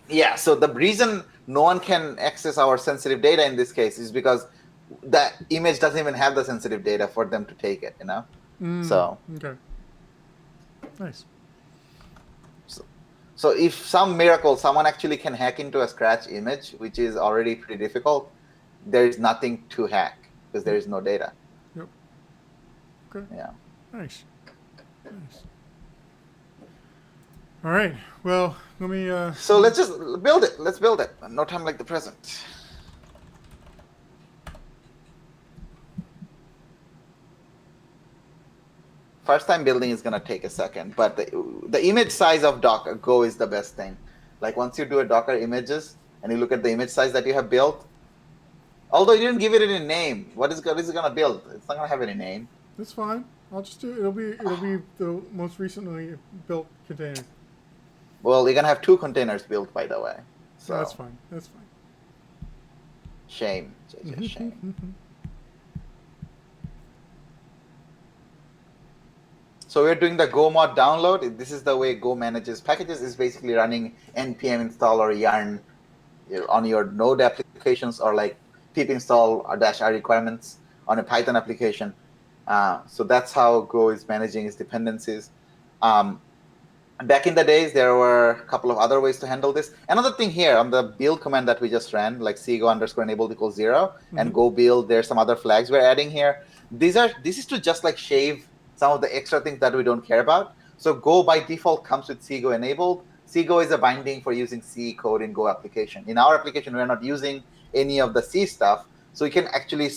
Yeah. So the reason no one can access our sensitive data in this case is because the image doesn't even have the sensitive data for them to take it. So Okay. Nice. So if some miracle someone actually can hack into a scratch image, which is already pretty difficult, there is nothing to hack because there is no data. Yep. Okay. Yeah. Nice. All right. Well, let me. So let's just build it. Let's build it. No time like the present. First time building is gonna take a second, but the image size of Docker Go is the best thing. Like once you do a Docker images and you look at the image size that you have built, although you didn't give it any name, what is it gonna build? It's not gonna have any name. That's fine. I'll just do it. It'll be the most recently built container. Well, you're gonna have 2 containers built, by the way. So No, that's fine. That's fine. Shame, JJ, shame. So we're doing the Go mod download. This is the way Go manages packages. Is basically running npm install or yarn on your Node applications, or like pip install or -r requirements on a Python application. So that's how Go is managing its dependencies. Back in the days, there were a couple of other ways to handle this. Another thing here on the build command that we just ran, like cgo_enabled = 0 and go build, there's some other flags we're adding here. This is to just like shave some of the extra things that we don't care about. So Go by default comes with cgo enabled. Cgo is a binding for using C code in Go application. In our application, we're not using any of the C stuff. So we can actually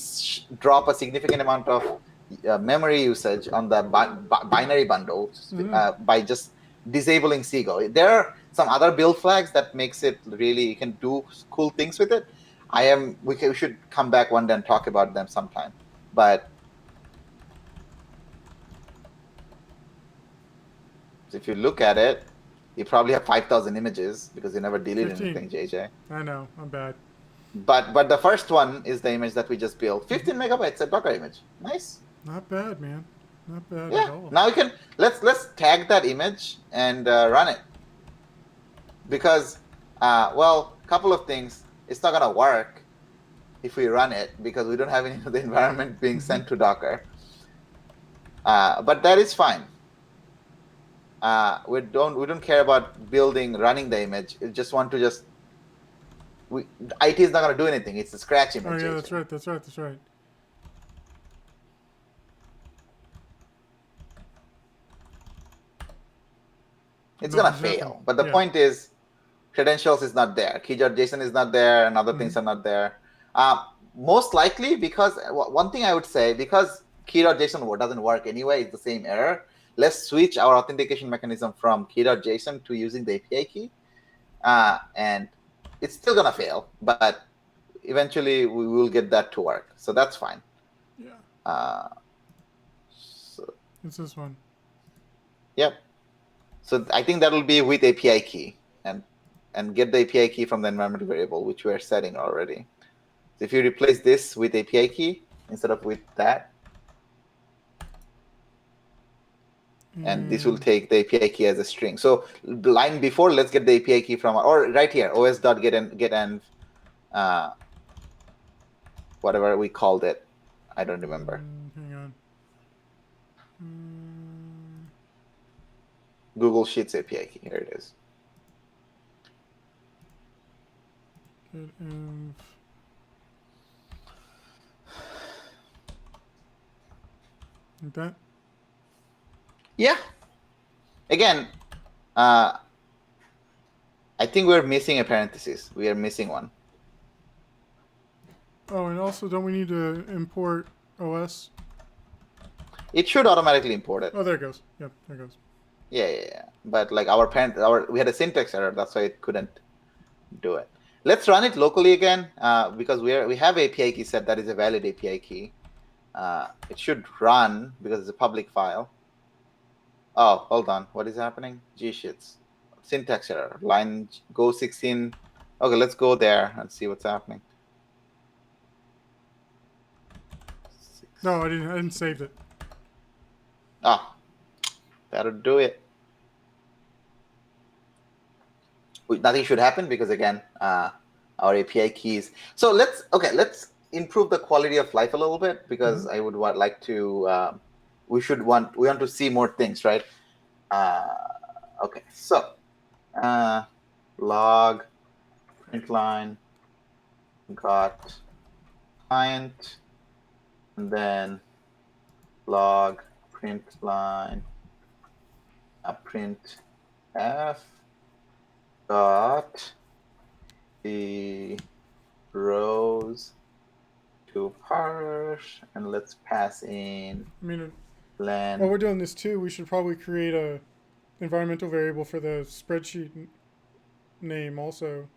drop a significant amount of memory usage on the binary bundles by just disabling cgo. There are some other build flags that makes it really, you can do cool things with it. We should come back one day and talk about them sometime. But if you look at it, you probably have 5,000 images because you never deleted 15. anything, JJ. I know, I'm bad. But the first one is the image that we just built. 15 megabytes a Docker image. Nice. Not bad, man. Not bad Yeah. at all. Now you can let's tag that image and run it. Because well, a couple of things. It's not gonna work if we run it because we don't have any of the environment being sent to Docker. But that is fine. We don't care about running the image. We just want to IT is not gonna do anything. It's a scratch image. Oh yeah, that's right. That's right. That's right. It's gonna fail. But the point is, credentials is not there. Key.json is not there, and other things are not there. Most likely because one thing I would say, because key.json doesn't work anyway, it's the same error. Let's switch our authentication mechanism from key.json to using the API key, and it's still gonna fail, but eventually we will get that to work. So that's fine. Yeah. So it's this one. Yep. So I think that will be with API key and get the API key from the environment variable, which we're setting already. So if you replace this with API key instead of with that, and this will take the API key as a string. So the line before, let's get the API key from, or right here, os.getEnv, whatever we called it. I don't remember. Hang on. Google Sheets API key. Here it is. env. Like that. Yeah. Again, I think we're missing a parenthesis. We are missing one. Oh, and also, don't we need to import OS? It should automatically import it. Oh, there it goes. Yep, there it goes. Yeah. But like we had a syntax error. That's why it couldn't do it. Let's run it locally again because we have API key set that is a valid API key. It should run because it's a public file. Oh, hold on. What is happening? G-shits. Syntax error. Line go 16. Okay, let's go there and see what's happening. No, I didn't save it. Ah, that'll do it. Nothing should happen because again, our API keys. So let's improve the quality of life a little bit because I would like to. We want to see more things, right? Okay, so log print line got client, and then log print line print f got the rows to parse, and let's pass in. I mean, len. while we're doing this too, we should probably create a environmental variable for the spreadsheet name also,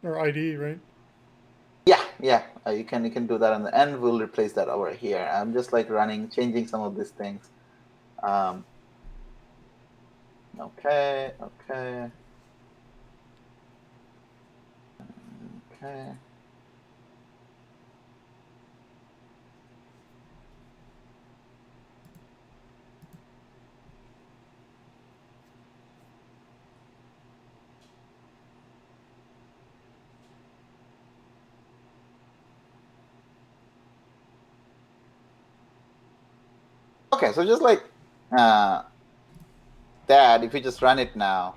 or ID, right? Yeah. You can do that on the end. We'll replace that over here. I'm just like changing some of these things. Okay. Okay, so just like that, if we just run it now,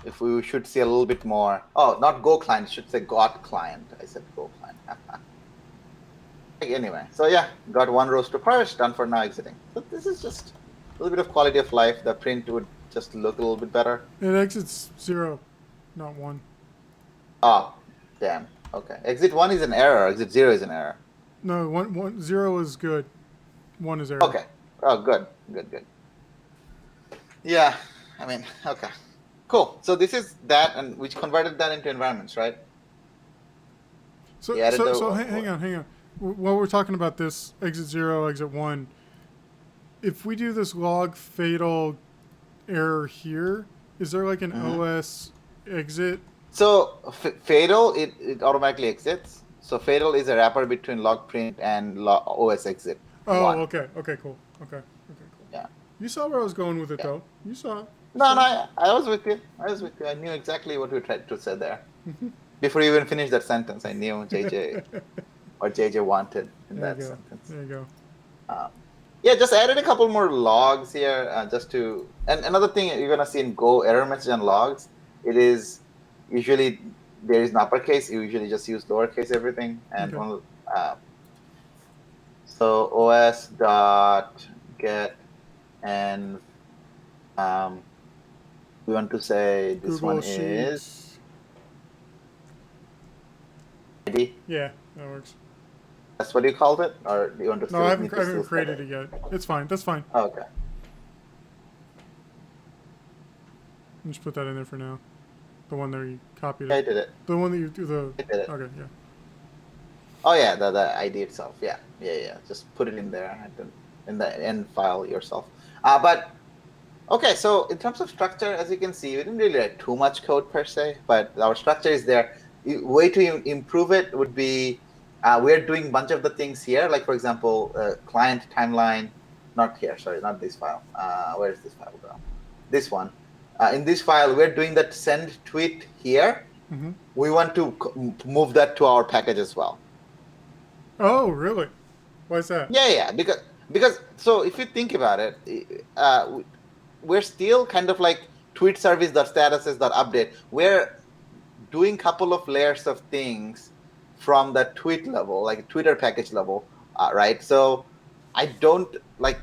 if we should see a little bit more. Oh, not go client, it should say got client. I said go client. Anyway, so yeah, got one rows to parse, done for now exiting. So this is just a little bit of quality of life. The print would just look a little bit better. It exits 0, not 1. Oh, damn. Okay. Exit 1 is an error. Exit 0 is an error. No, 0 is good. 1 is error. Okay. Oh, good. Yeah. I mean, okay. Cool. So this is that, and we converted that into environments, right? So Yeah, hang on. While we're talking about this exit 0, exit 1, if we do this log fatal error here, is there like an OS exit? So fatal, it automatically exits. So fatal is a wrapper between log print and OS exit. Oh, 1. okay, cool. Okay, cool. Yeah. You saw where I was going with it, though. You saw it. No, I was with you. I knew exactly what we tried to say there. Before you even finished that sentence, I knew JJ what JJ wanted in that sentence. There you go. Yeah, just added a couple more logs here, just to. And another thing you're gonna see in Go error message and logs, it is usually there is an uppercase. You usually just use lowercase everything, and so os dot get and we want to say this Google one Sheets. is ID. Yeah, that works. That's what you called it, or do you want to? No, I haven't created it yet. It's fine. That's fine. Oh, okay. Just put that in there for now. The one that you copied. I did it. The one that you do the. I did it. Okay, yeah. Oh yeah, the ID itself. Yeah. Just put it in there in the end file yourself. But okay, so in terms of structure, as you can see, we didn't really write too much code per se, but our structure is there. Way to improve it would be we're doing a bunch of the things here, like for example, client timeline. Not here, sorry, not this file. Where is this file go? This one. In this file, we're doing that send tweet here. Mm-hmm. We want to move that to our package as well. Oh, really? Why is that? Yeah, because so if you think about it, we're still kind of like tweet service.statuses.update. We're doing a couple of layers of things from the tweet level, like Twitter package level, right? So I don't like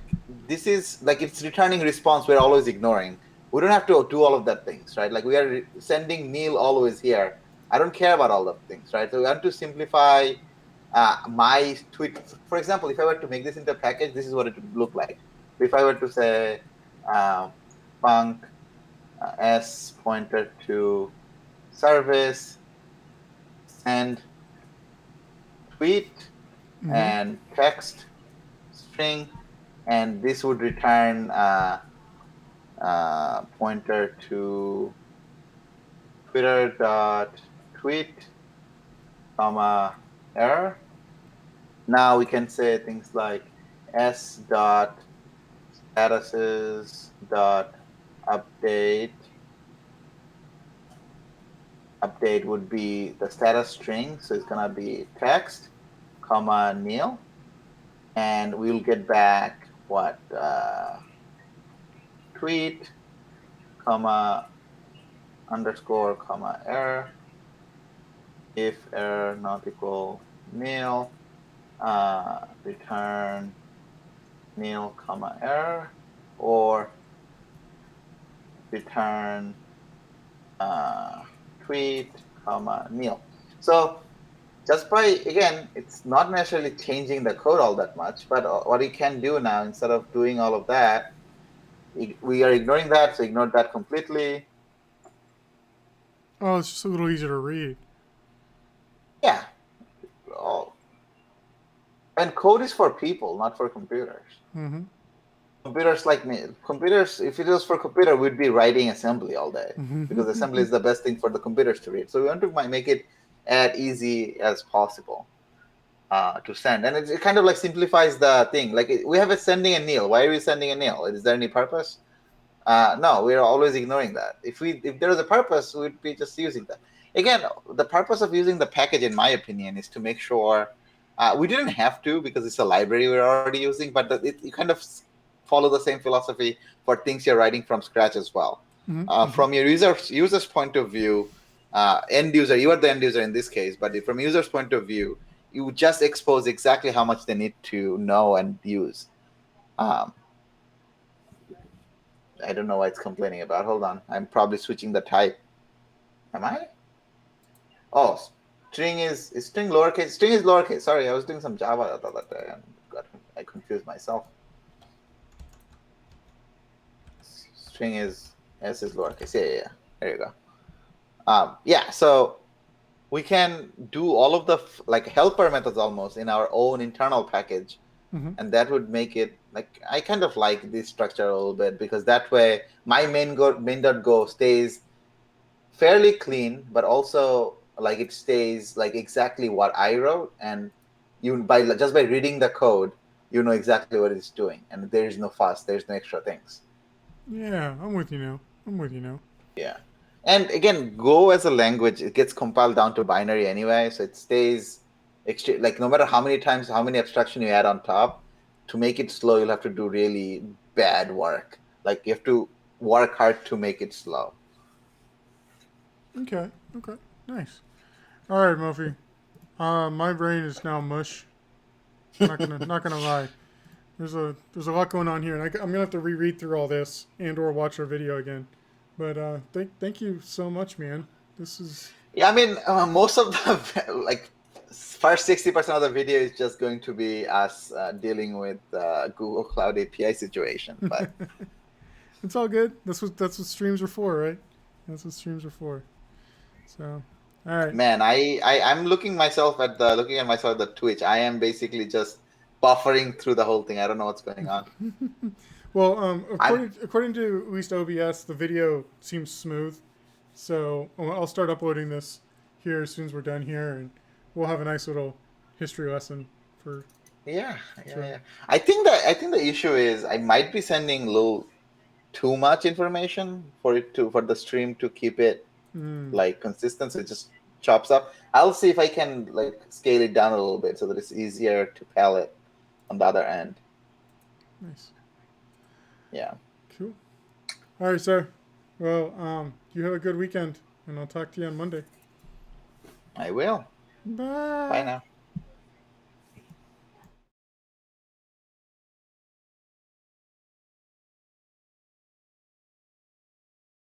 this is like it's returning response we're always ignoring. We don't have to do all of that things, right? Like we are sending nil always here. I don't care about all of things, right? So we want to simplify my tweet. For example, if I were to make this into a package, this is what it would look like. If I were to say func s pointer to service, send tweet Mm-hmm. and text string, and this would return pointer to Twitter dot tweet comma error. Now we can say things like s dot statuses dot update. Update would be the status string, so it's gonna be text comma nil, and we'll get back what tweet comma underscore comma error, if error not equal nil, return nil comma error, or return tweet comma nil. So just by, again, it's not necessarily changing the code all that much, but what you can do now, instead of doing all of that, we are ignoring that, so ignore that completely. Oh, it's just a little easier to read. Yeah. Oh. And code is for people, not for computers. Mm-hmm. Computers like me, computers, if it was for computer, we'd be writing assembly all day because assembly is the best thing for the computers to read. So we want to make it as easy as possible to send. And it kind of like simplifies the thing. Like we have a sending a nil. Why are we sending a nil? Is there any purpose? No, we're always ignoring that. If there was a purpose, we'd be just using that. Again, the purpose of using the package, in my opinion, is to make sure we didn't have to because it's a library we're already using, but you kind of follow the same philosophy for things you're writing from scratch as well. Mm-hmm. From your user's point of view, end user, you are the end user in this case, but from a user's point of view, you just expose exactly how much they need to know and use. Um, I don't know why it's complaining about. Hold on. I'm probably switching the type. Am I? Oh, string is string lowercase. String is lowercase. Sorry, I was doing some Java the other day and I confused myself. String is S is lowercase. Yeah. There you go. Yeah. So we can do all of the like helper methods almost in our own internal package, Mm-hmm. and that would make it like I kind of like this structure a little bit because that way my main.go stays fairly clean, but also like it stays like exactly what I wrote, and you by reading the code, you know exactly what it's doing, and there is no fuss, there's no extra things. Yeah, I'm with you now. I'm with you now. Yeah, and again, Go as a language, it gets compiled down to binary anyway, so it stays like no matter how many times, how many abstraction you add on top, to make it slow, you'll have to do really bad work. Like you have to work hard to make it slow. Okay. Okay. Nice. All right, Mofi. My brain is now mush. Not gonna lie. There's a lot going on here, and I'm gonna have to reread through all this and/or watch our video again. But thank you so much, man. This is Yeah, I mean, most of the like first 60% of the video is just going to be us dealing with Google Cloud API situation. But it's all good. That's what streams are for, right? That's what streams are for. So, all right. man, I'm looking at myself at the Twitch. I am basically just buffering through the whole thing. I don't know what's going on. Well, I'm according to at least OBS, the video seems smooth. So I'll start uploading this here as soon as we're done here, and we'll have a nice little history lesson for yeah, yeah, sure. yeah. I think the issue is I might be sending a little too much information for the stream to keep it Mm, like consistent, so it just chops up. I'll see if I can like scale it down a little bit so that it's easier to palette on the other end. nice. Yeah. Cool. All right, sir. Well, you have a good weekend, and I'll talk to you on Monday. I will. Bye. Bye now.